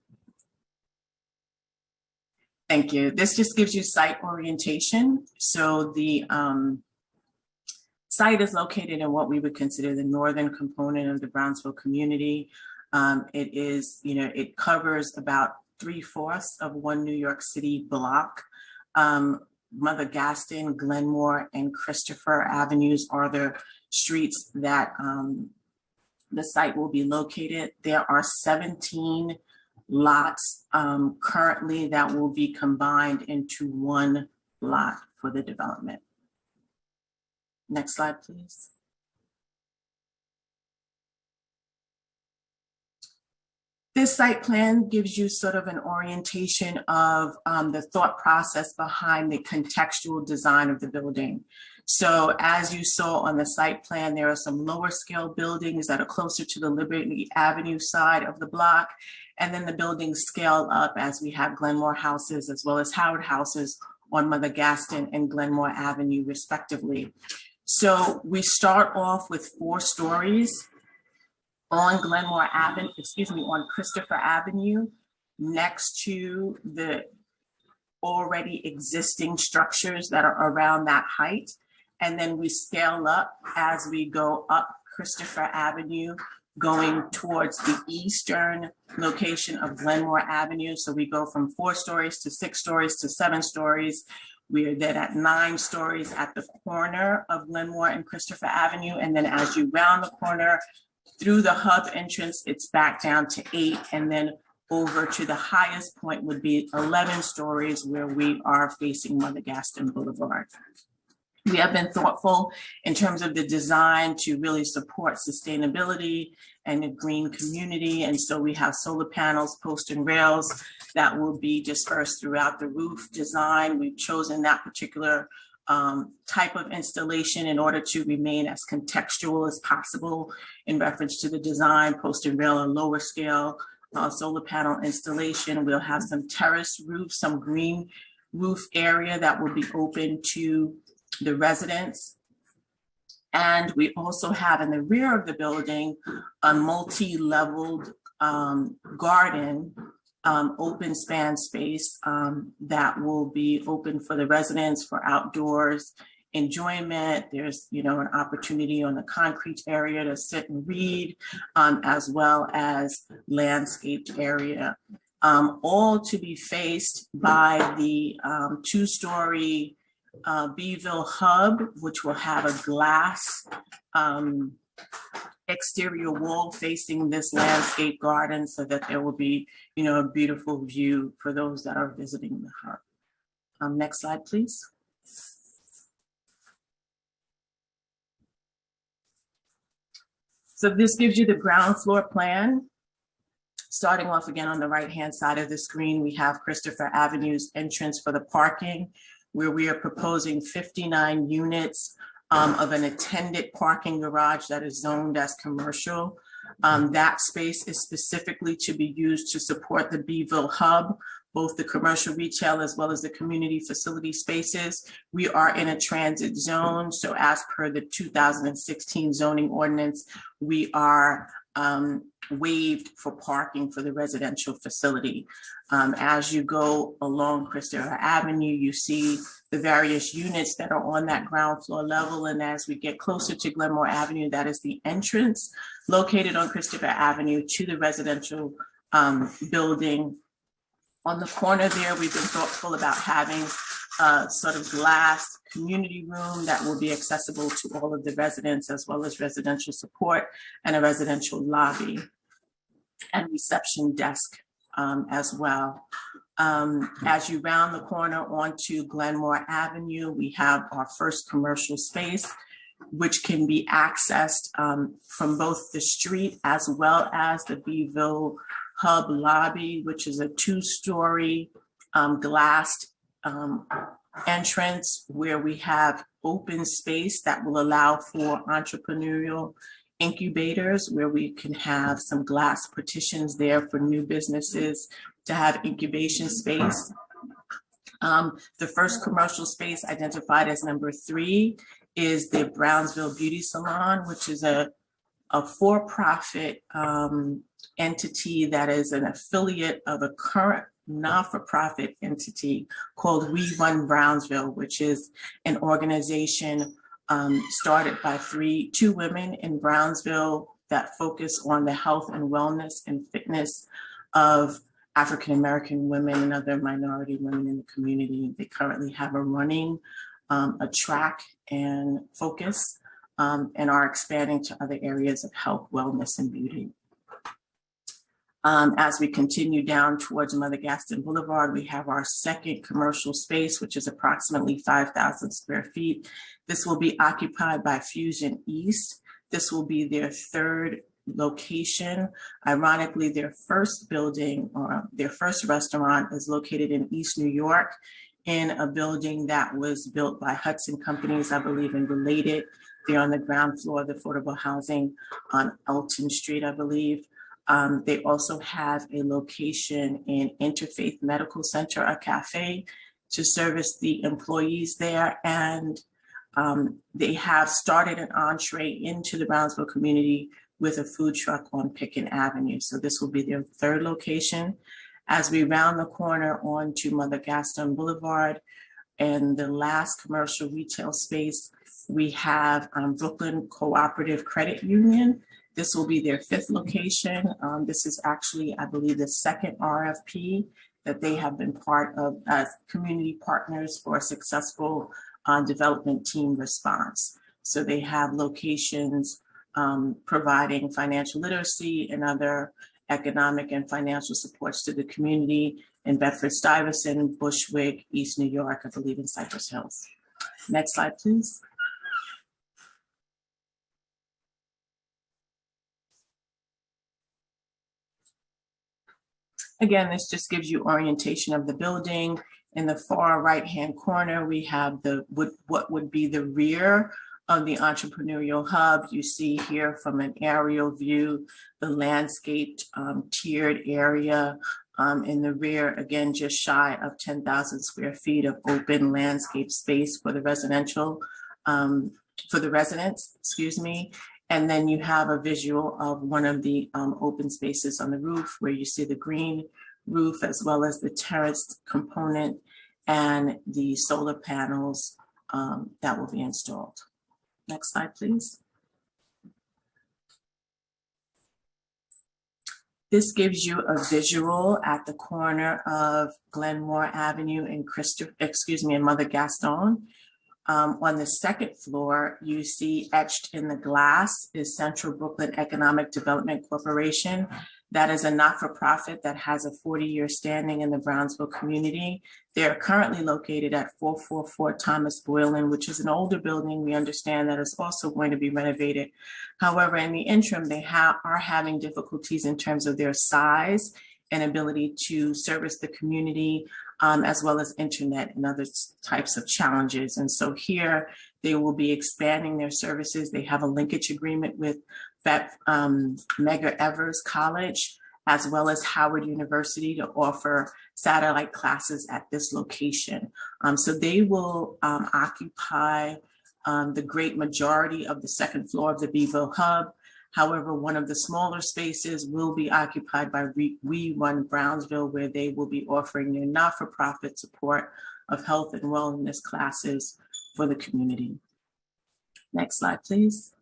Thank you. This just gives you site orientation. So the site is located in what we would consider the northern component of the Brownsville community. It is, it covers about 3/4 of one New York City block. Mother Gaston, Glenmore, and Christopher Avenues are the streets that the site will be located. There are 17 lots currently that will be combined into one lot for the development. Next slide, please. This site plan gives you sort of an orientation of the thought process behind the contextual design of the building. So as you saw on the site plan, there are some lower scale buildings that are closer to the Liberty Avenue side of the block. And then the buildings scale up as we have Glenmore houses as well as Howard houses on Mother Gaston and Glenmore Avenue respectively. So we start off with 4 stories on Glenmore Avenue, on Christopher Avenue, next to the already existing structures that are around that height. And then we scale up as we go up Christopher Avenue, going towards the eastern location of Glenmore Avenue. So we go from 4 stories to 6 stories to 7 stories. We are then at 9 stories at the corner of Glenmore and Christopher Avenue. And then as you round the corner, through the hub entrance, it's back down to 8, and then over to the highest point would be 11 stories where we are facing Mother Gaston Boulevard. We have been thoughtful in terms of the design to really support sustainability and a green community. And so we have solar panels, posts and rails that will be dispersed throughout the roof design. We've chosen that particular type of installation in order to remain as contextual as possible in reference to the design. Post and rail, a lower scale solar panel installation. We'll have some terrace roofs, some green roof area that will be open to the residents. And we also have in the rear of the building a multi-leveled garden, open span space that will be open for the residents for outdoors enjoyment. There's, an opportunity on the concrete area to sit and read, as well as landscaped area, all to be faced by the 2-story Beeville Hub, which will have a glass exterior wall facing this landscape garden so that there will be, a beautiful view for those that are visiting the hub. Next slide, please. So this gives you the ground floor plan. Starting off again on the right-hand side of the screen, we have Christopher Avenue's entrance for the parking, where we are proposing 59 units of an attended parking garage that is zoned as commercial. That space is specifically to be used to support the Beeville Hub, both the commercial retail as well as the community facility spaces. We are in a transit zone. So as per the 2016 zoning ordinance, we are waived for parking for the residential facility. As you go along Christopher Avenue, you see the various units that are on that ground floor level. And as we get closer to Glenmore Avenue, that is the entrance located on Christopher Avenue to the residential building. On the corner there, we've been thoughtful about having a sort of glass community room that will be accessible to all of the residents, as well as residential support and a residential lobby and reception desk as well. As you round the corner onto Glenmore Avenue, we have our first commercial space, which can be accessed from both the street as well as the Beeville Hub lobby, which is a 2-story glassed entrance where we have open space that will allow for entrepreneurial incubators, where we can have some glass partitions there for new businesses to have incubation space. The first commercial space identified as number 3 is the Brownsville Beauty Salon, which is a for-profit entity that is an affiliate of a current not-for-profit entity called We Run Brownsville, which is an organization started by 2 women in Brownsville that focus on the health and wellness and fitness of African-American women and other minority women in the community. They currently have a running, a track and focus, and are expanding to other areas of health, wellness, and beauty. As we continue down towards Mother Gaston Boulevard, we have our second commercial space, which is approximately 5,000 square feet. This will be occupied by Fusion East. This will be their 3rd location. Ironically, their first building or their first restaurant is located in East New York in a building that was built by Hudson Companies, I believe, and related. They're on the ground floor of the affordable housing on Elton Street, I believe. They also have a location in Interfaith Medical Center, a cafe, to service the employees there. And they have started an entree into the Brownsville community with a food truck on Pitkin Avenue. So this will be their 3rd location. As we round the corner onto Mother Gaston Boulevard and the last commercial retail space, we have Brooklyn Cooperative Credit Union. This will be their 5th location. This is actually, I believe, the 2nd RFP that they have been part of as community partners for a successful development team response. So they have locations providing financial literacy and other economic and financial supports to the community in Bedford-Stuyvesant, Bushwick, East New York, I believe in Cypress Hills. Next slide, please. Again, this just gives you orientation of the building. In the far right-hand corner, we have what would be the rear of the entrepreneurial hub. You see here from an aerial view, the landscaped tiered area in the rear, again, just shy of 10,000 square feet of open landscape space for the residential, for the residents, excuse me. And then you have a visual of one of the open spaces on the roof where you see the green roof as well as the terraced component and the solar panels that will be installed. Next slide, please. This gives you a visual at the corner of Glenmore Avenue and Mother Gaston. On the 2nd floor, you see etched in the glass is Central Brooklyn Economic Development Corporation. That is a not-for-profit that has a 40-year standing in the Brownsville community. They're currently located at 444 Thomas Boylan, which is an older building. We understand that is also going to be renovated. However, in the interim, they are having difficulties in terms of their size and ability to service the community, as well as internet and other types of challenges. And so here they will be expanding their services. They have a linkage agreement with Medgar Evers College, as well as Howard University to offer satellite classes at this location. So they will occupy the great majority of the second floor of the Beeville Hub. However, one of the smaller spaces will be occupied by We Run Brownsville, where they will be offering their not-for-profit support of health and wellness classes for the community. Next slide, please.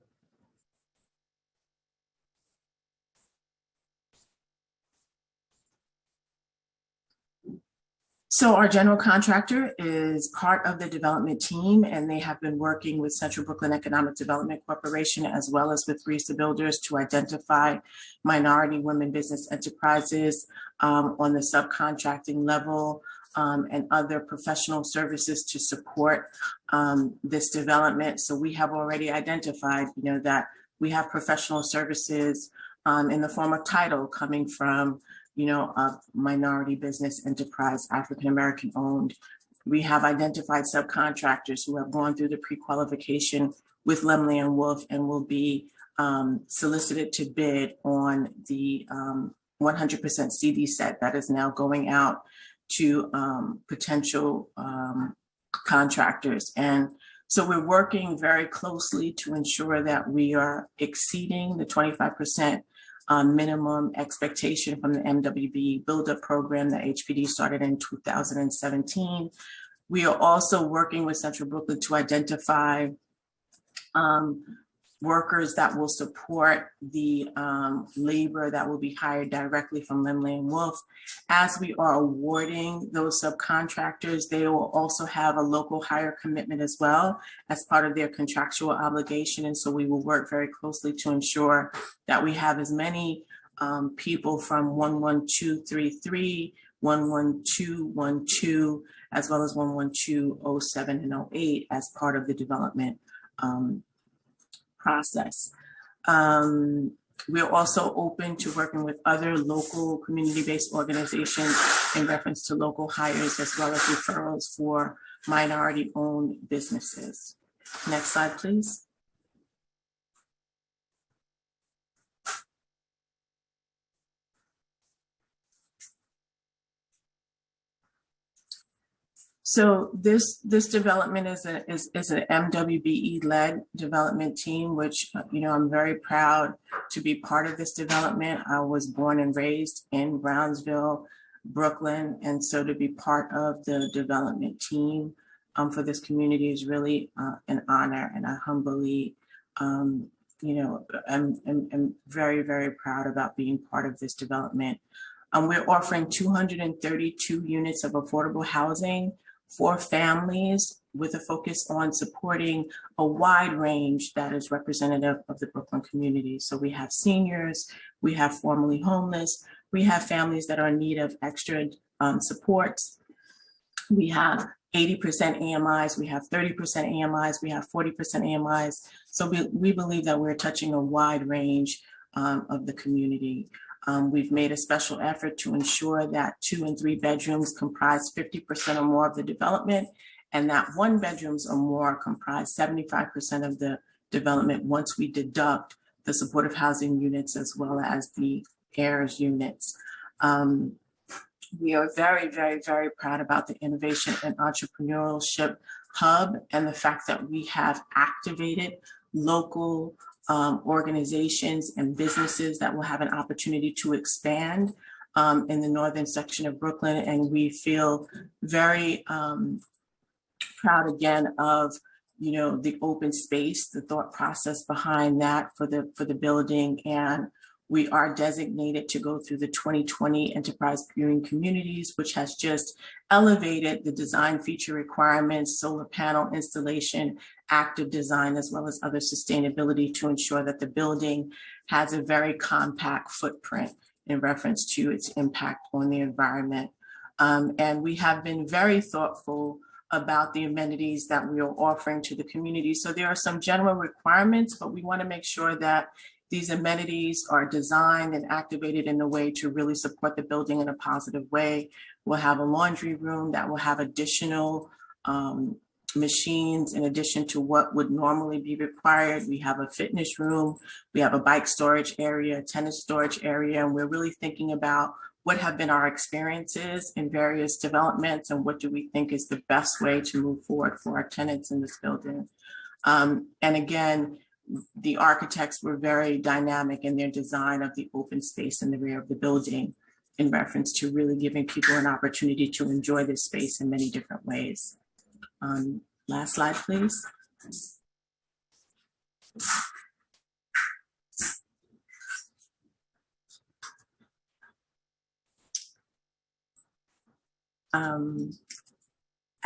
So our general contractor is part of the development team, and they have been working with Central Brooklyn Economic Development Corporation as well as with Risa Builders to identify minority women business enterprises on the subcontracting level and other professional services to support this development. So we have already identified, that we have professional services in the form of title coming from a minority business enterprise, African-American owned. We have identified subcontractors who have gone through the pre-qualification with Lemley and Wolf and will be solicited to bid on the 100% CD set that is now going out to potential contractors. And so we're working very closely to ensure that we are exceeding the 25% minimum expectation from the MWB build-up program that HPD started in 2017. We are also working with Central Brooklyn to identify workers that will support the labor that will be hired directly from Lemley and Wolf. As we are awarding those subcontractors, they will also have a local hire commitment as well as part of their contractual obligation. And so we will work very closely to ensure that we have as many people from 11233, 11212, as well as 11207 and 08 as part of the development process. We're also open to working with other local community-based organizations in reference to local hires as well as referrals for minority-owned businesses. Next slide, please. So this development is an MWBE-led development team, which I'm very proud to be part of this development. I was born and raised in Brownsville, Brooklyn, and so to be part of the development team for this community is really an honor, and I humbly, I'm very, very proud about being part of this development. We're offering 232 units of affordable housing for families with a focus on supporting a wide range that is representative of the Brooklyn community. So we have seniors, we have formerly homeless, we have families that are in need of extra supports. We have 80% AMIs, we have 30% AMIs, we have 40% AMIs. So we believe that we're touching a wide range of the community. We've made a special effort to ensure that 2 and 3 bedrooms comprise 50% or more of the development, and that 1 bedrooms or more comprise 75% of the development once we deduct the supportive housing units as well as the heirs units. We are very, very, very proud about the Innovation and Entrepreneurship Hub and the fact that we have activated local organizations and businesses that will have an opportunity to expand in the northern section of Brooklyn. And we feel very proud again of the open space, the thought process behind that for the building. And we are designated to go through the 2020 Enterprise Green Communities, which has just elevated the design feature requirements, solar panel installation, active design, as well as other sustainability to ensure that the building has a very compact footprint in reference to its impact on the environment. And we have been very thoughtful about the amenities that we are offering to the community. So there are some general requirements, but we want to make sure that these amenities are designed and activated in a way to really support the building in a positive way. We'll have a laundry room that will have additional machines in addition to what would normally be required. We have a fitness room, we have a bike storage area, tennis storage area, and we're really thinking about what have been our experiences in various developments and what do we think is the best way to move forward for our tenants in this building. And again, the architects were very dynamic in their design of the open space in the rear of the building in reference to really giving people an opportunity to enjoy this space in many different ways. Last slide, please.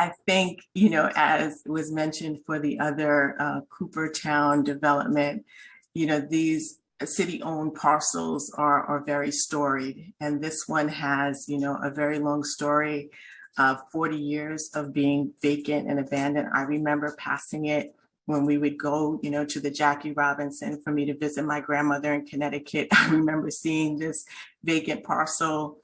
I think, you know, as was mentioned for the other Coopertown development, you know, these city-owned parcels are very storied. And this one has, you know, a very long story of 40 years of being vacant and abandoned. I remember passing it when we would go, you know, to the Jackie Robinson for me to visit my grandmother in Connecticut. I remember seeing this vacant parcel.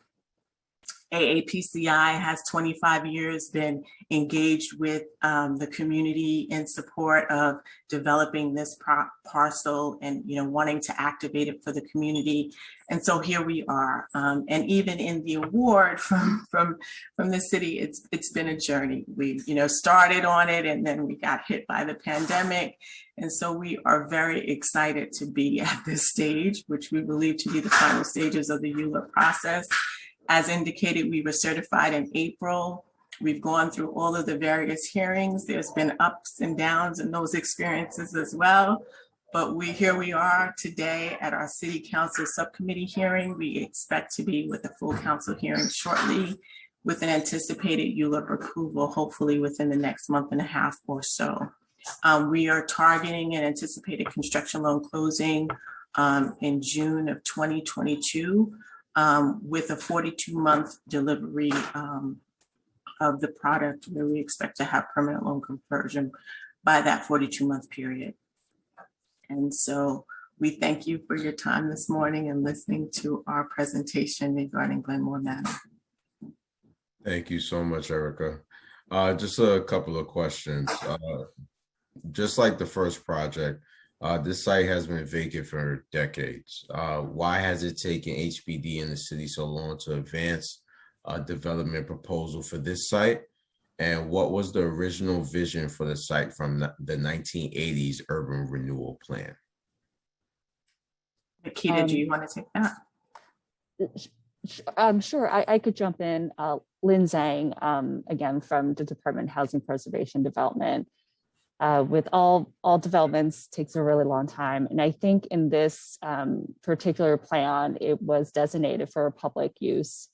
AAPCI has 25 years been engaged with the community in support of developing this parcel and, you know, wanting to activate it for the community. And so here we are. And even in the award from the city, it's been a journey. We, you know, started on it and then we got hit by the pandemic. And so we are very excited to be at this stage, which we believe to be the final stages of the ULURP process. As indicated, we were certified in April. We've gone through all of the various hearings. There's been ups and downs in those experiences as well. But here we are today at our City Council subcommittee hearing. We expect to be with a full council hearing shortly with an anticipated ULURP approval, hopefully within the next month and a half or so. We are targeting an anticipated construction loan closing in June of 2022. With a 42-month delivery of the product, where we expect to have permanent loan conversion by that 42-month period. And so we thank you for your time this morning and listening to our presentation regarding Glenmore Manor. Thank you so much, Erica. Just a couple of questions. Just like the first project, this site has been vacant for decades. Why has it taken HPD and the city so long to advance a development proposal for this site? And what was the original vision for the site from the 1980s urban renewal plan? Nikita, do you want to take that? Sure, I could jump in. Lynn Zhang, again, from the Department of Housing Preservation Development. With all developments takes a really long time. And I think in this particular plan, it was designated for public use.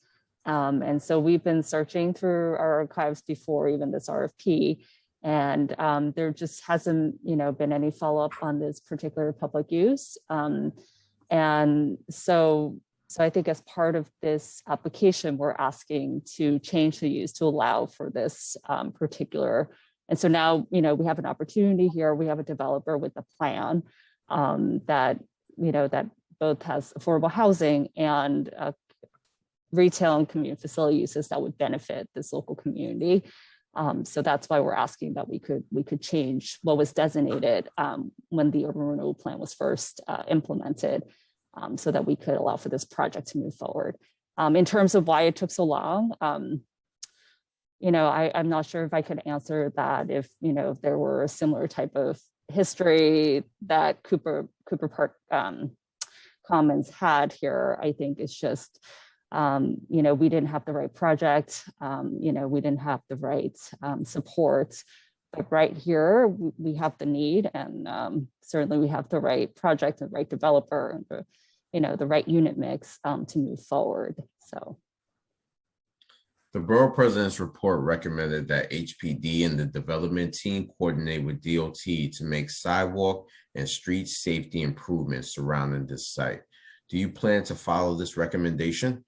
And so we've been searching through our archives before even this RFP, and there just hasn't, you know, been any follow-up on this particular public use. And so I think as part of this application, we're asking to change the use to allow for this particular. And so now, you know, we have an opportunity here. We have a developer with a plan that, you know, that both has affordable housing and retail and community facility uses that would benefit this local community. So that's why we're asking that we could change what was designated when the urban renewal plan was first implemented, so that we could allow for this project to move forward. In terms of why it took so long, you know, I'm not sure if I could answer that, if, you know, if there were a similar type of history that Cooper Park Commons had here. I think it's just, you know, we didn't have the right project, you know, we didn't have the right support. But right here, we have the need, and certainly we have the right project, and the right developer, and the, you know, the right unit mix to move forward. So. The Borough President's report recommended that HPD and the development team coordinate with DOT to make sidewalk and street safety improvements surrounding this site. Do you plan to follow this recommendation?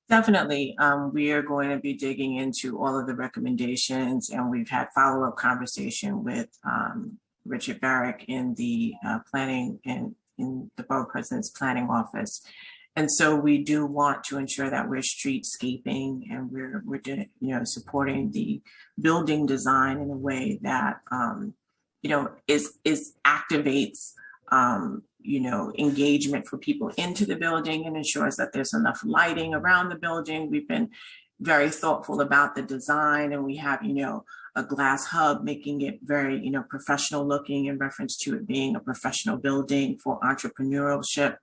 Definitely. We are going to be digging into all of the recommendations, and we've had follow-up conversation with Richard Barrick in the planning and in the Borough President's planning office. And so we do want to ensure that we're streetscaping and we're doing, supporting the building design in a way that, is activates, engagement for people into the building and ensures that there's enough lighting around the building. We've been very thoughtful about the design, and we have, a glass hub, making it very, professional looking in reference to it being a professional building for entrepreneurship.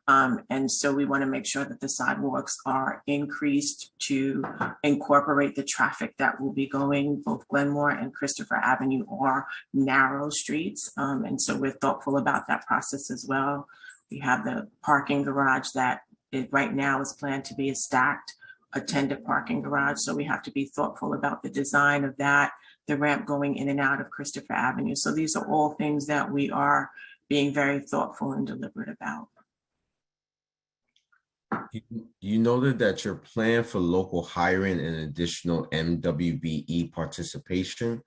And so we want to make sure that the sidewalks are increased to incorporate the traffic that will be going. Both Glenmore and Christopher Avenue are narrow streets. And so we're thoughtful about that process as well. We have the parking garage that right now is planned to be a stacked attended parking garage. So we have to be thoughtful about the design of that, the ramp going in and out of Christopher Avenue. So these are all things that we are being very thoughtful and deliberate about. You noted that your plan for local hiring and additional MWBE participation.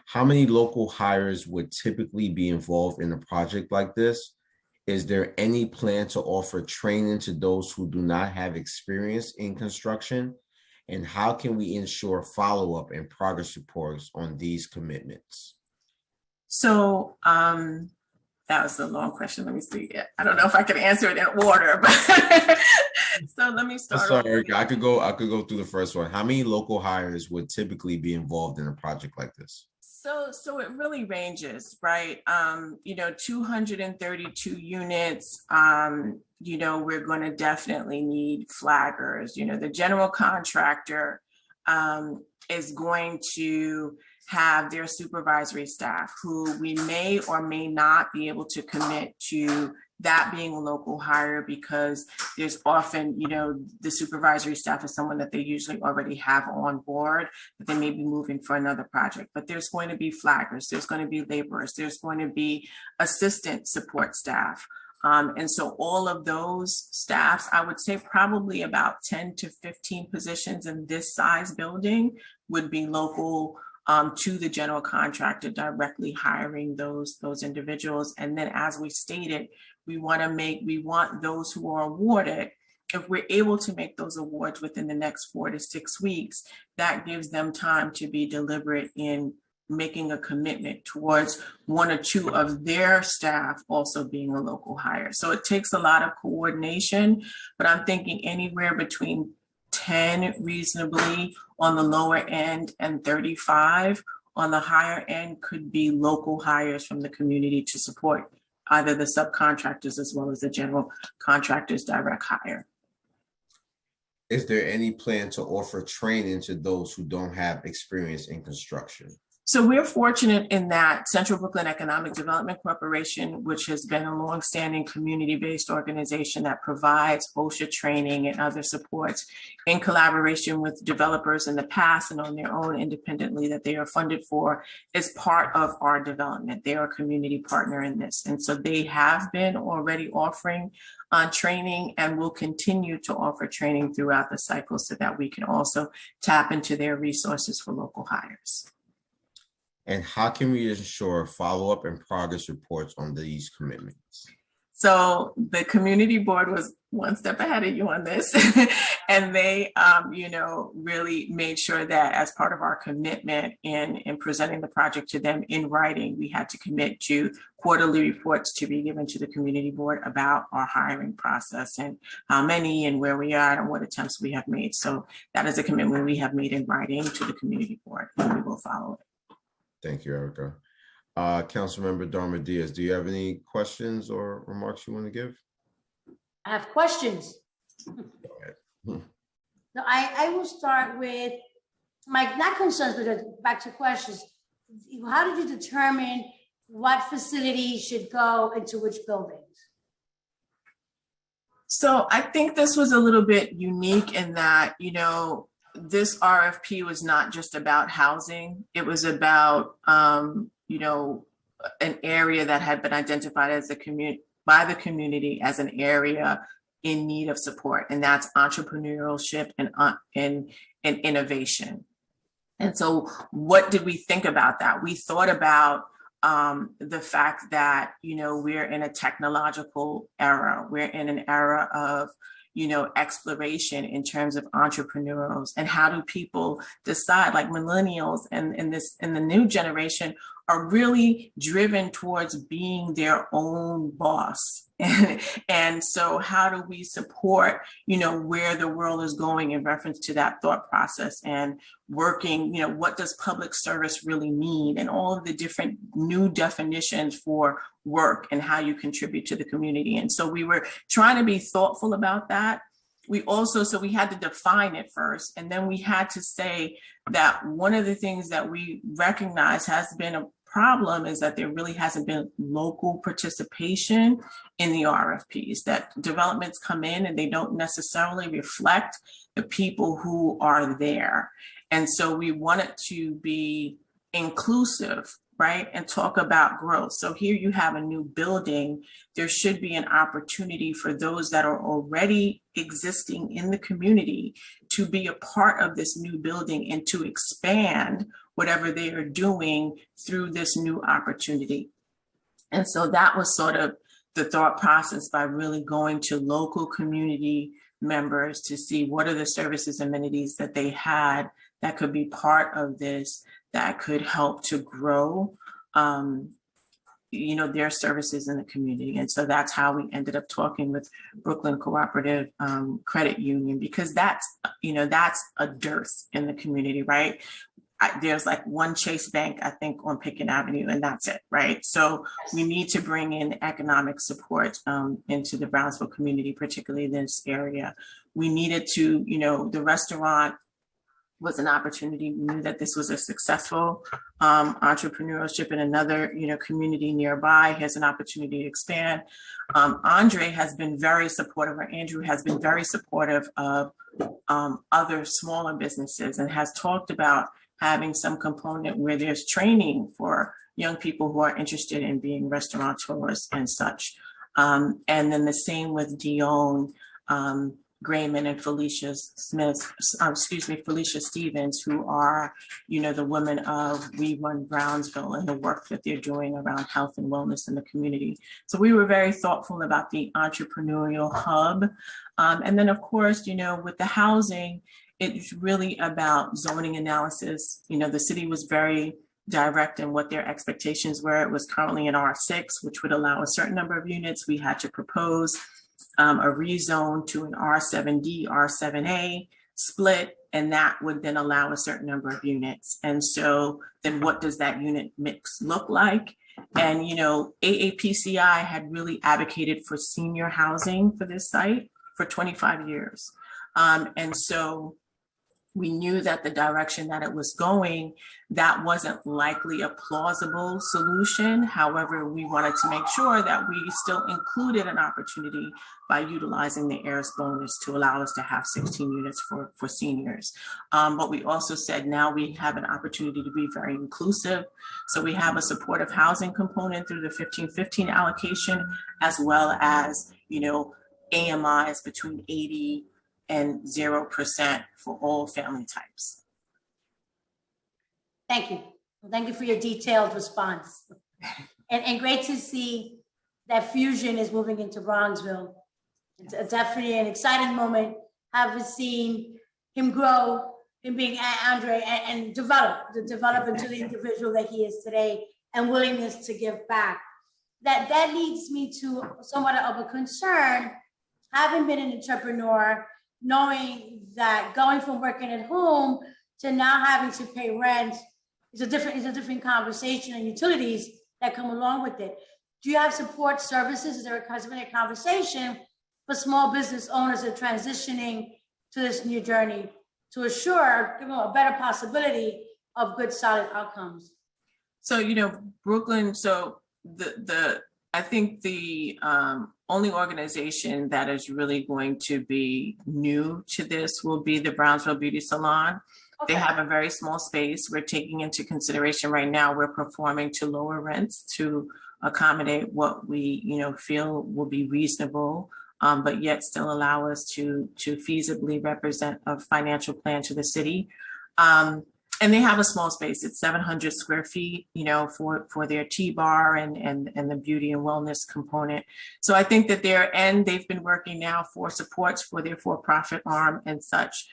How many local hires would typically be involved in a project like this? Is there any plan to offer training to those who do not have experience in construction? And how can we ensure follow-up and progress reports on these commitments? So that was a long question. Let me see. I don't know if I can answer it in order, but so let me start. Sorry, I could go through the first one. How many local hires would typically be involved in a project like this? So it really ranges, right? 232 units, we're going to definitely need flaggers. The general contractor is going to have their supervisory staff who we may or may not be able to commit to that being a local hire, because there's often, the supervisory staff is someone that they usually already have on board, but they may be moving for another project. But there's going to be flaggers, there's going to be laborers, there's going to be assistant support staff. And so all of those staffs, I would say probably about 10 to 15 positions in this size building would be local to the general contractor, directly hiring those individuals. And then, as we stated, we want those who are awarded, if we're able to make those awards within the next 4 to 6 weeks, that gives them time to be deliberate in making a commitment towards 1 or 2 of their staff also being a local hire. So it takes a lot of coordination, but I'm thinking anywhere between 10 reasonably on the lower end and 35 on the higher end could be local hires from the community to support either the subcontractors as well as the general contractors' direct hire. Is there any plan to offer training to those who don't have experience in construction? So we're fortunate in that Central Brooklyn Economic Development Corporation, which has been a longstanding community-based organization that provides OSHA training and other supports in collaboration with developers in the past and on their own independently that they are funded for, is part of our development. They are a community partner in this. And so they have been already offering training and will continue to offer training throughout the cycle so that we can also tap into their resources for local hires. And how can we ensure follow-up and progress reports on these commitments? So the community board was one step ahead of you on this. And they, really made sure that as part of our commitment in presenting the project to them in writing, we had to commit to quarterly reports to be given to the community board about our hiring process and how many and where we are and what attempts we have made. So that is a commitment we have made in writing to the community board, and we will follow it. Thank you, Erica. Councilmember Darma Diaz, do you have any questions or remarks you want to give? I have questions. No, I will start with not concerns, but back to questions. How did you determine what facility should go into which buildings? So I think this was a little bit unique in that, this RFP was not just about housing. It was about, an area that had been identified as by the community as an area in need of support, and that's entrepreneurship and innovation. And so what did we think about that? We thought about the fact that, we're in a technological era. We're in an era of, exploration in terms of entrepreneurs, and how do people decide, like millennials and the new generation are really driven towards being their own boss. And so how do we support, where the world is going in reference to that thought process, and working, what does public service really mean, and all of the different new definitions for work and how you contribute to the community. And so we were trying to be thoughtful about that. We had to define it first, and then we had to say that one of the things that we recognize has been a problem is that there really hasn't been local participation in the RFPs, that developments come in and they don't necessarily reflect the people who are there. And so we wanted to be inclusive, right? And talk about growth. So here you have a new building. There should be an opportunity for those that are already existing in the community to be a part of this new building and to expand whatever they are doing through this new opportunity. And so that was sort of the thought process, by really going to local community members to see what are the services, amenities that they had that could be part of this, that could help to grow, their services in the community. And so that's how we ended up talking with Brooklyn Cooperative Credit Union, because that's a dearth in the community, right? There's like one Chase Bank, I think, on Pickett Avenue, and that's it, right? So we need to bring in economic support into the Brownsville community, particularly this area. We needed to, the restaurant was an opportunity. We knew that this was a successful entrepreneurship, and another, community nearby has an opportunity to expand. Andre has been very supportive, or Andrew has been very supportive of other smaller businesses, and has talked about having some component where there's training for young people who are interested in being restaurateurs and such. And then the same with Dion Grayman and Felicia Stevens, who are, the women of We Run Brownsville, and the work that they're doing around health and wellness in the community. So we were very thoughtful about the entrepreneurial hub. And then of course, with the housing, it's really about zoning analysis. The city was very direct in what their expectations were. It was currently in R6, which would allow a certain number of units. We had to propose a rezone to an R7D, R7A split, and that would then allow a certain number of units. And so then what does that unit mix look like? And, AAPCI had really advocated for senior housing for this site for 25 years. And so we knew that the direction that it was going, that wasn't likely a plausible solution. However, we wanted to make sure that we still included an opportunity by utilizing the AIRS bonus to allow us to have 16 units for seniors. But we also said now we have an opportunity to be very inclusive. So we have a supportive housing component through the 1515 allocation, as well as, AMIs between 80 and 0% for all family types. Thank you. Well, thank you for your detailed response. And great to see that Fusion is moving into Brownsville. It's definitely an exciting moment, having seen him grow, him being Andre, and develop into the individual that he is today, and willingness to give back. That leads me to somewhat of a concern, having been an entrepreneur, knowing that going from working at home to now having to pay rent is a different conversation, and utilities that come along with it. Do you have support services? Is there a conversation for small business owners that are transitioning to this new journey to assure a better possibility of good, solid outcomes? So, Brooklyn, so I think the only organization that is really going to be new to this will be the Brownsville Beauty Salon. Okay. They have a very small space. We're taking into consideration right now, we're performing to lower rents to accommodate what we feel will be reasonable, but yet still allow us to feasibly represent a financial plan to the city. And they have a small space. It's 700 square feet, you know, for their tea bar and the beauty and wellness component. So I think that they've been working now for supports for their for-profit arm and such.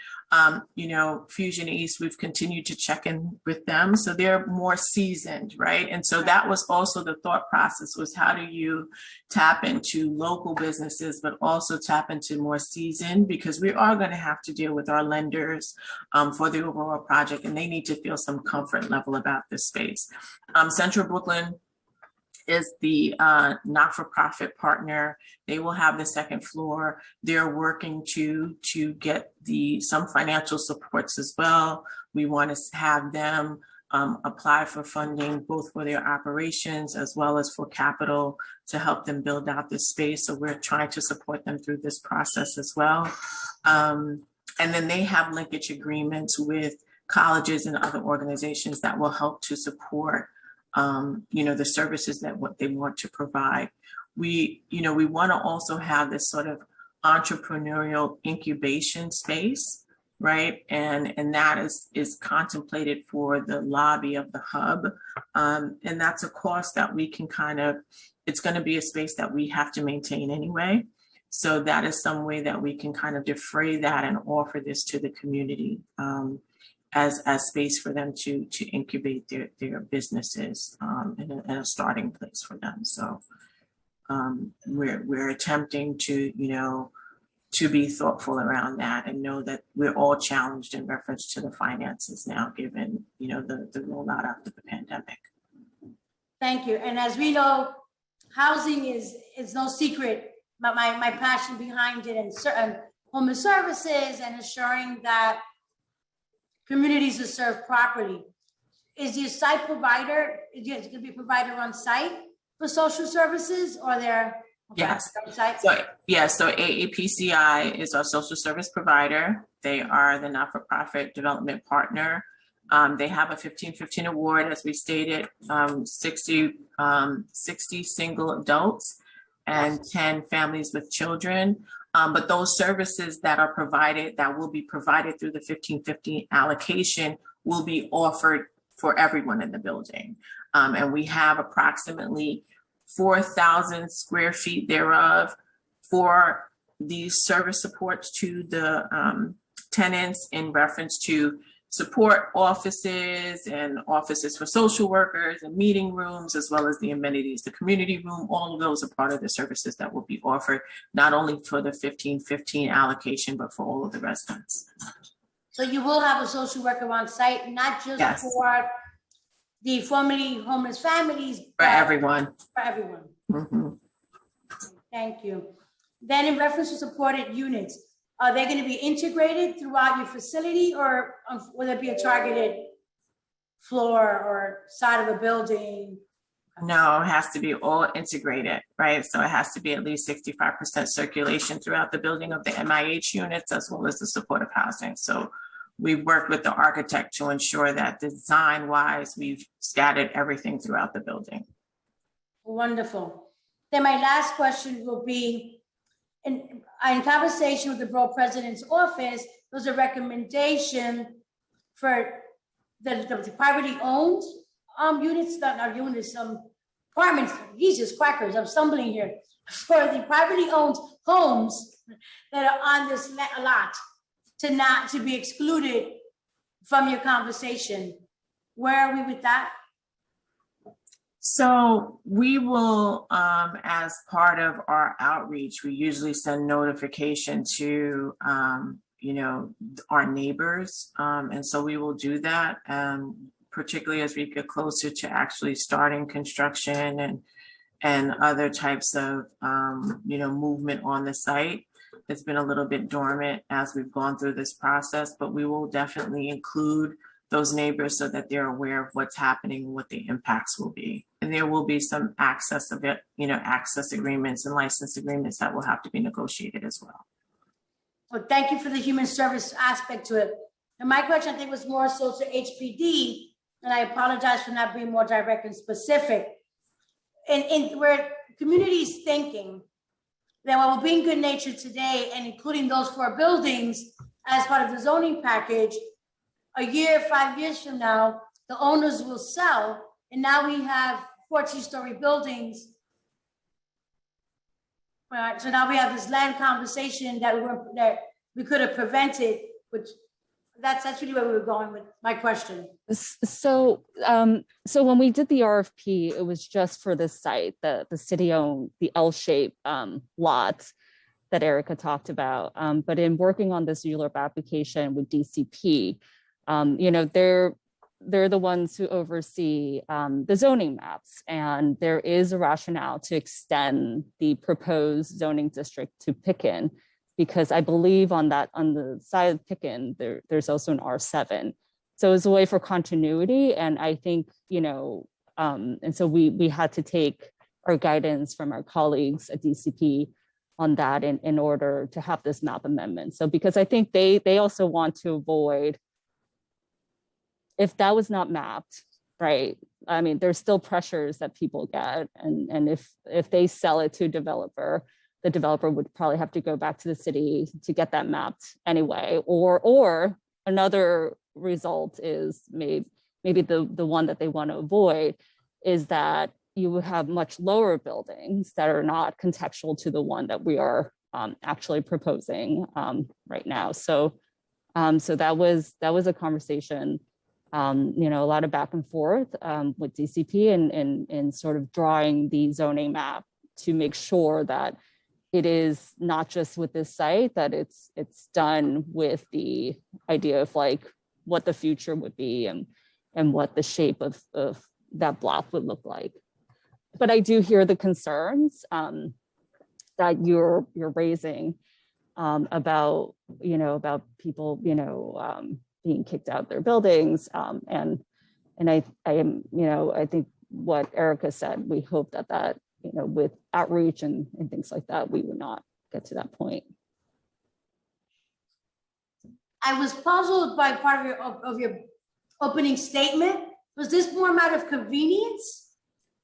You know, Fusion East, we've continued to check in with them. So they're more seasoned, right? And so that was also the thought process, was how do you tap into local businesses, but also tap into more seasoned, because we are going to have to deal with our lenders for the overall project, and they need to feel some comfort level about this space. Central Brooklyn is the not-for-profit partner. They will have the second floor. They're working to get some financial supports as well. We want to have them apply for funding, both for their operations as well as for capital to help them build out this space. So we're trying to support them through this process as well. And then they have linkage agreements with colleges and other organizations that will help to support you know, the services that what they want to provide. We want to also have this sort of entrepreneurial incubation space, right? And that is contemplated for the lobby of the hub. And that's a cost that we can it's going to be a space that we have to maintain anyway. So that is some way that we can kind of defray that and offer this to the community as space for them to incubate their businesses and a starting place for them. So we're attempting to be thoughtful around that and know that we're all challenged in reference to the finances now, given the rollout after the pandemic. Thank you. And as we know, housing is no secret, but my passion behind it, and certain homeless services and ensuring that communities are served properly. Is your site provider, is it going to be a provider on site for social services, or they're Yes. site? So AAPCI is our social service provider. They are the not-for-profit development partner. They have a 1515 award, as we stated, 60 single adults and 10 families with children. But those services that are provided, that will be provided through the 1515 allocation, will be offered for everyone in the building. And we have approximately 4,000 square feet thereof for these service supports to the tenants in reference to support offices and offices for social workers and meeting rooms, as well as the amenities, the community room. All of those are part of the services that will be offered, not only for the 1515 allocation, but for all of the residents. So you will have a social worker on site, not just Yes. for the formerly homeless families, For but everyone. For everyone. Mhm. Thank you. Then in reference to supported units, are they going to be integrated throughout your facility, or will there be a targeted floor or side of a building? No, it has to be all integrated, right? So it has to be at least 65% circulation throughout the building of the MIH units, as well as the supportive housing. So we've worked with the architect to ensure that design-wise, we've scattered everything throughout the building. Wonderful. Then my last question will be, in conversation with the Borough President's office, there was a recommendation for the privately owned units, not units, apartments, Jesus crackers, I'm stumbling here, for the privately owned homes that are on this lot to be excluded from your conversation. Where are we with that? So we will, as part of our outreach, we usually send notification to, our neighbors. And so we will do that, particularly as we get closer to actually starting construction and other types of, movement on the site. It's been a little bit dormant as we've gone through this process, but we will definitely include those neighbors so that they're aware of what's happening and what the impacts will be. And there will be some access agreements and license agreements that will have to be negotiated as well. Well, thank you for the human service aspect to it. And my question, I think, was more so to HPD, and I apologize for not being more direct and specific. And where communities thinking that while we're being good natured today and including those 4 buildings as part of the zoning package, a year, 5 years from now, the owners will sell, and now we have 14-story buildings. All right, so now we have this land conversation that we could have prevented, which that's really where we were going with my question. So when we did the RFP, it was just for this site, the city-owned, the L-shaped lot that Erica talked about. But in working on this ULURP application with DCP, they're the ones who oversee the zoning maps, and there is a rationale to extend the proposed zoning district to Picken, because I believe on the side of Picken, there's also an R7. So it's a way for continuity. And I think, and so we had to take our guidance from our colleagues at DCP on that in order to have this map amendment. So because I think they also want to avoid, if that was not mapped, right? I mean, there's still pressures that people get. And if they sell it to a developer, the developer would probably have to go back to the city to get that mapped anyway. Or another result is maybe the one that they want to avoid is that you would have much lower buildings that are not contextual to the one that we are actually proposing right now. So that was a conversation, a lot of back and forth with DCP and sort of drawing the zoning map to make sure that it is not just with this site, that it's done with the idea of like what the future would be and what the shape of that block would look like. But I do hear the concerns that you're raising about people being kicked out of their buildings, and I think what Erica said, we hope that with outreach and things like that, we would not get to that point. I was puzzled by part of your opening statement. Was this more a matter of convenience?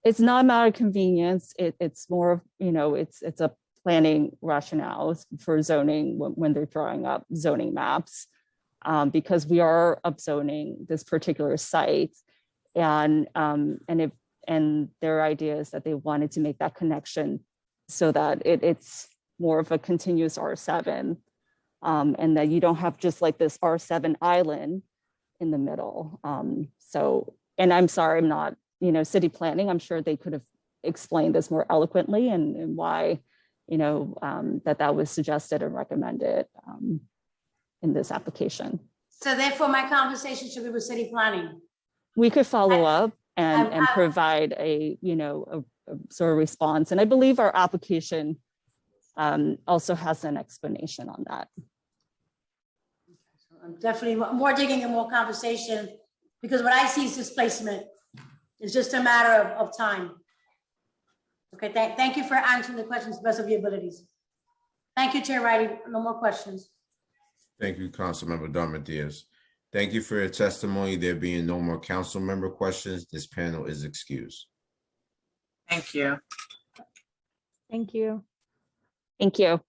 It's not a matter of convenience. It's more of, it's a planning rationale for zoning when they're drawing up zoning maps, because we are upzoning this particular site, and their idea is that they wanted to make that connection so that it's more of a continuous R7, and that you don't have just like this R7 island in the middle. And I'm sorry, I'm not, city planning, I'm sure they could have explained this more eloquently and why, that was suggested and recommended in this application. So therefore my conversation should be with city planning. We could follow up and provide a sort of response. And I believe our application also has an explanation on that. I'm definitely more digging and more conversation, because what I see is displacement. It's just a matter of time. Okay, thank you for answering the questions to the best of your abilities. Thank you, Chair Riley. No more questions. Thank you, Councilmember Darma Diaz. Thank you for your testimony. There being no more council member questions, this panel is excused. Thank you. Thank you. Thank you.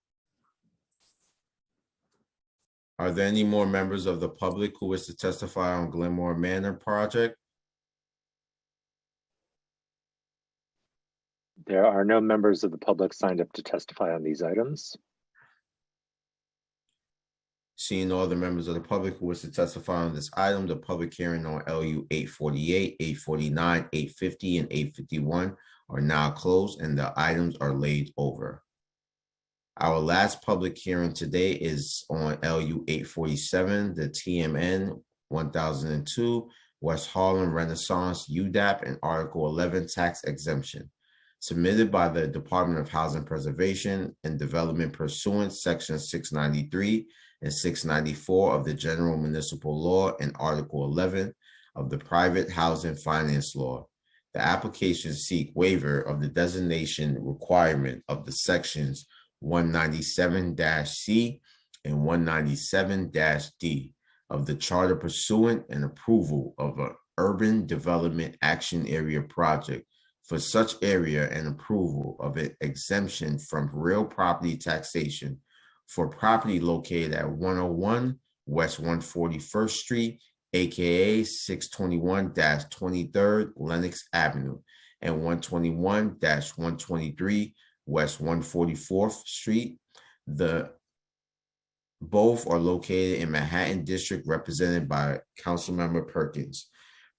Are there any more members of the public who wish to testify on Glenmore Manor project? There are no members of the public signed up to testify on these items. Seeing all the members of the public who wish to testify on this item, the public hearing on LU 848, 849, 850, and 851 are now closed and the items are laid over. Our last public hearing today is on LU 847, the TMN 1002, West Harlem Renaissance UDAP and Article 11 tax exemption, submitted by the Department of Housing Preservation and Development pursuant Section 693 and 694 of the General Municipal Law and Article 11 of the Private Housing Finance Law. The applications seek waiver of the designation requirement of the sections 197-C and 197-D of the Charter pursuant and approval of an Urban Development Action Area project for such area and approval of an exemption from real property taxation for property located at 101 West 141st Street AKA 621-23rd Lenox Avenue and 121-123 West 144th Street. Both are located in Manhattan District, represented by Councilmember Perkins.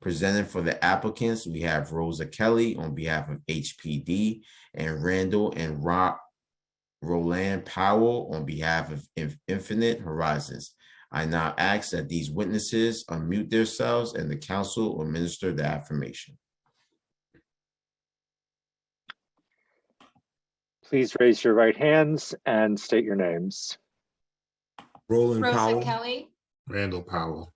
Presenting for the applicants, we have Rosa Kelly on behalf of HPD and Randall and Roland Powell on behalf of Infinite Horizons. I now ask that these witnesses unmute themselves and the council will administer the affirmation. Please raise your right hands and state your names. Roland Rosa Powell. Kelly. Randall Powell.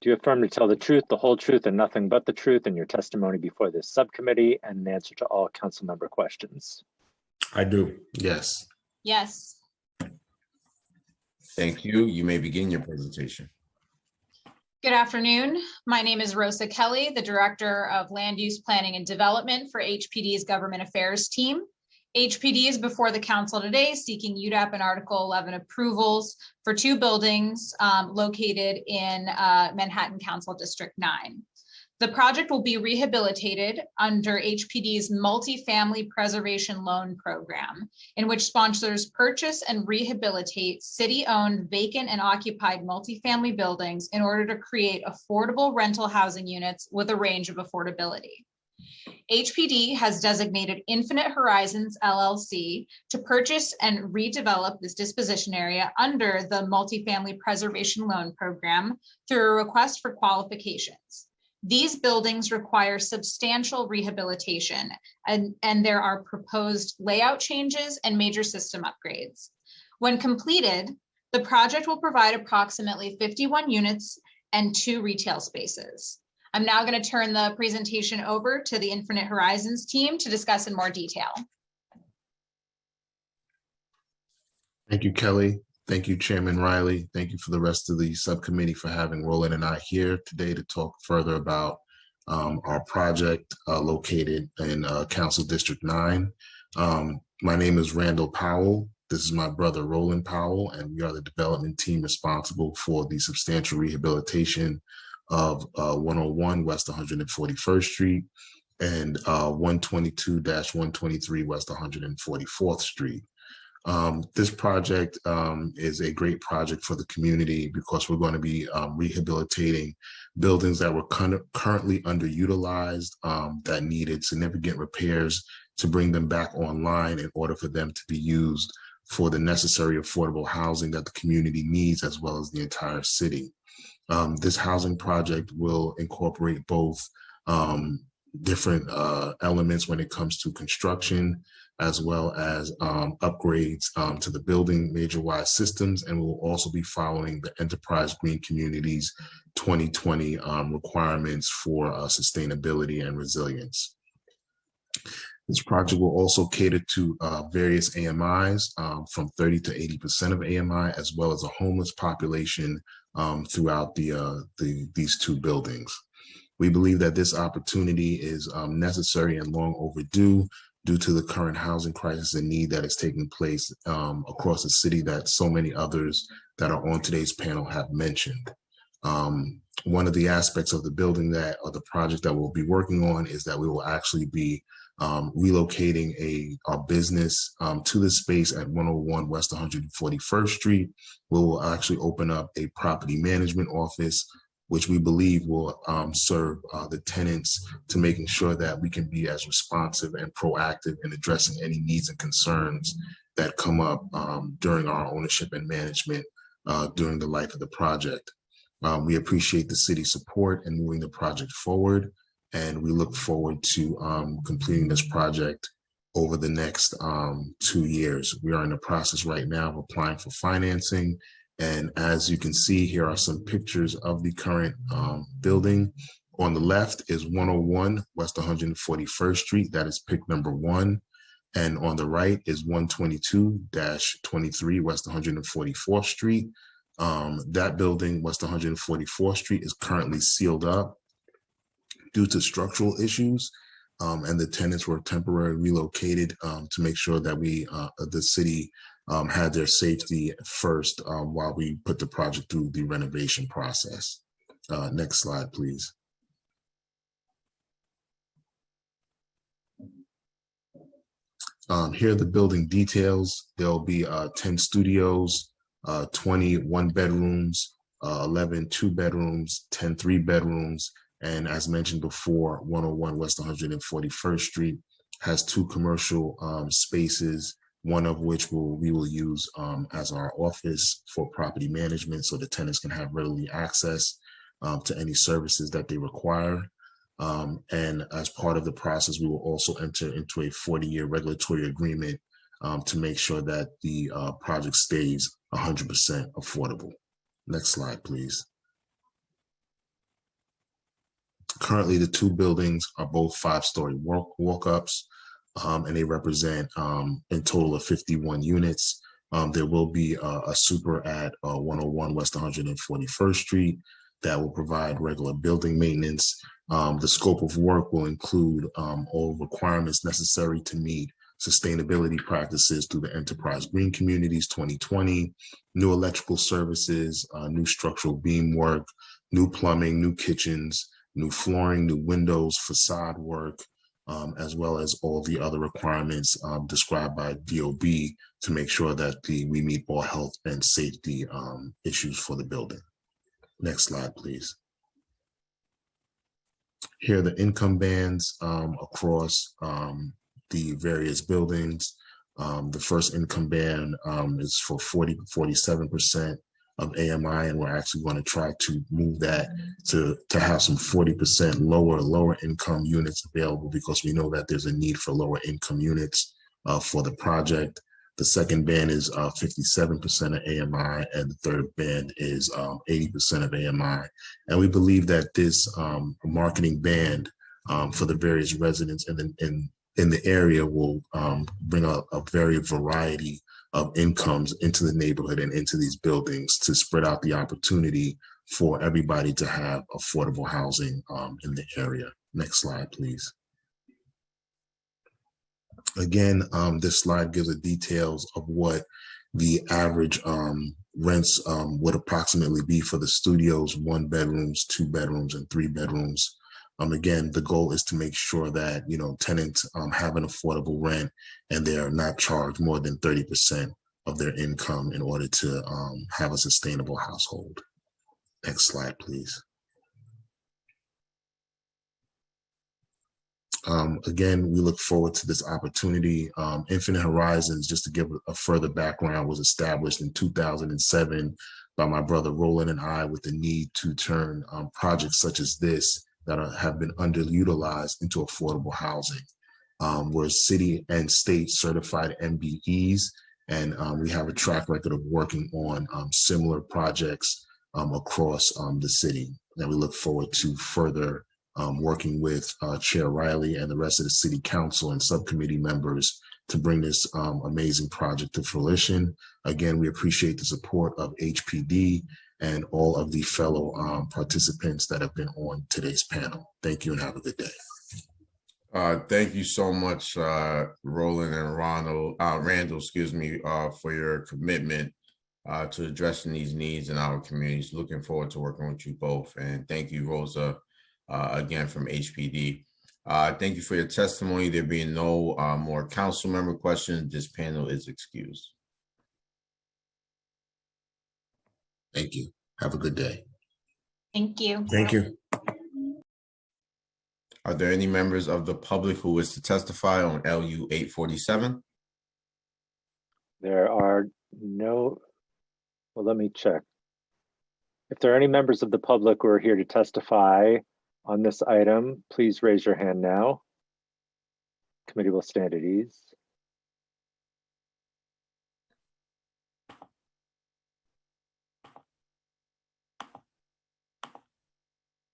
Do you affirm to tell the truth, the whole truth, and nothing but the truth in your testimony before this subcommittee and in answer to all council member questions? I do. Yes. Yes. Thank you. You may begin your presentation. Good afternoon. My name is Rosa Kelly, the Director of Land Use Planning and Development for HPD's Government Affairs team. HPD is before the council today seeking UDAP and Article 11 approvals for two buildings located in Manhattan Council District 9. The project will be rehabilitated under HPD's Multifamily Preservation Loan Program, in which sponsors purchase and rehabilitate city-owned vacant and occupied multifamily buildings in order to create affordable rental housing units with a range of affordability. HPD has designated Infinite Horizons LLC to purchase and redevelop this disposition area under the Multifamily Preservation Loan Program through a request for qualifications. These buildings require substantial rehabilitation, and there are proposed layout changes and major system upgrades. When completed, the project will provide approximately 51 units and 2 retail spaces. I'm now going to turn the presentation over to the Infinite Horizons team to discuss in more detail. Thank you, Kelly. Thank you, Chairman Riley. Thank you for the rest of the subcommittee for having Roland and I here today to talk further about our project located in Council District 9. My name is Randall Powell. This is my brother, Roland Powell, and we are the development team responsible for the substantial rehabilitation of 101 West 141st Street and 122-123 West 144th Street. This project is a great project for the community because we're going to be rehabilitating buildings that were currently underutilized, that needed significant repairs to bring them back online in order for them to be used for the necessary affordable housing that the community needs, as well as the entire city. This housing project will incorporate both different elements when it comes to construction, as well as upgrades to the building major-wide systems, and we'll also be following the Enterprise Green Communities 2020 requirements for sustainability and resilience. This project will also cater to various AMIs, from 30 to 80% of AMI, as well as a homeless population throughout these two buildings. We believe that this opportunity is necessary and long overdue due to the current housing crisis and need that is taking place across the city that so many others that are on today's panel have mentioned. One of the aspects of the building or the project that we'll be working on is that we will actually be relocating our business to the space at 101 West 141st Street. We will actually open up a property management office, which we believe will serve the tenants to making sure that we can be as responsive and proactive in addressing any needs and concerns that come up during our ownership and management during the life of the project. We appreciate the city's support in moving the project forward, and we look forward to completing this project over the next 2 years. We are in the process right now of applying for financing. And as you can see, here are some pictures of the current building. On the left is 101 West 141st Street. That is pick number 1. And on the right is 122-23 West 144th Street. That building, West 144th Street, is currently sealed up due to structural issues. And the tenants were temporarily relocated to make sure that the city had their safety first while we put the project through the renovation process. Next slide, please. Here are the building details. There'll be 10 studios, 20 one-bedrooms, 11 two-bedrooms, 10 three-bedrooms, and as mentioned before, 101 West 141st Street has 2 commercial spaces, one of which we will use as our office for property management so the tenants can have readily access to any services that they require. And as part of the process, we will also enter into a 40-year regulatory agreement to make sure that the project stays 100% affordable. Next slide, please. Currently, the 2 buildings are both 5-story walk-ups, and they represent a total of 51 units. There will be a super at 101 West 141st Street that will provide regular building maintenance. The scope of work will include all requirements necessary to meet sustainability practices through the Enterprise Green Communities 2020, new electrical services, new structural beam work, new plumbing, new kitchens, new flooring, new windows, facade work, as well as all the other requirements described by DOB to make sure that we meet all health and safety issues for the building. Next slide, please. Here are the income bands across the various buildings. The first income band is for 47% of AMI, and we're actually going to try to move that to have some 40% lower income units available because we know that there's a need for lower income units for the project. The second band is 57% of AMI, and the third band is 80% of AMI. And we believe that this marketing band for the various residents in the area will bring a very variety of incomes into the neighborhood and into these buildings to spread out the opportunity for everybody to have affordable housing in the area. Next slide, please. Again, this slide gives the details of what the average rents would approximately be for the studios, 1 bedrooms, 2 bedrooms, and 3 bedrooms. Again, the goal is to make sure that tenants have an affordable rent and they are not charged more than 30% of their income in order to have a sustainable household. Next slide, please. Again, we look forward to this opportunity. Infinite Horizons, just to give a further background, was established in 2007 by my brother Roland and I with the need to turn projects such as this that have been underutilized into affordable housing. We're city and state certified MBEs, and we have a track record of working on similar projects across the city. And we look forward to further working with Chair Riley and the rest of the City Council and subcommittee members to bring this amazing project to fruition. Again, we appreciate the support of HPD and all of the fellow participants that have been on today's panel. Thank you and have a good day. Thank you so much, Roland and Randall, for your commitment to addressing these needs in our communities. Looking forward to working with you both. And thank you, Rosa, again from HPD. Thank you for your testimony. There being no more council member questions, this panel is excused. Thank you. Have a good day. Thank you. Thank you. Are there any members of the public who wish to testify on LU 847? There are no, well, let me check. If there are any members of the public who are here to testify on this item, please raise your hand now. Committee will stand at ease.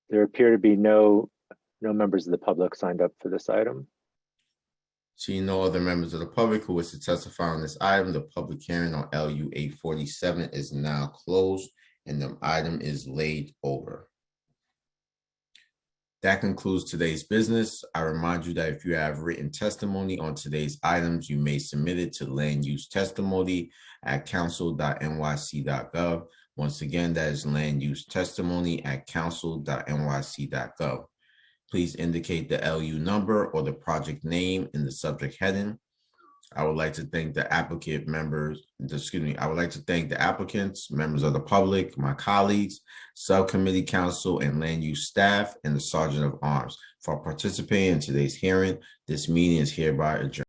There appear to be no members of the public signed up for this item. Seeing no other members of the public who wish to testify on this item, the public hearing on LU 847 is now closed and the item is laid over. That concludes today's business. I remind you that if you have written testimony on today's items, you may submit it to landusetestimony@council.nyc.gov. Once again, that is landusetestimony@council.nyc.gov. Please indicate the LU number or the project name in the subject heading. I would like to thank the applicant members, I would like to thank the applicants, members of the public, my colleagues, subcommittee council, and land use staff, and the Sergeant of Arms for participating in today's hearing. This meeting is hereby adjourned.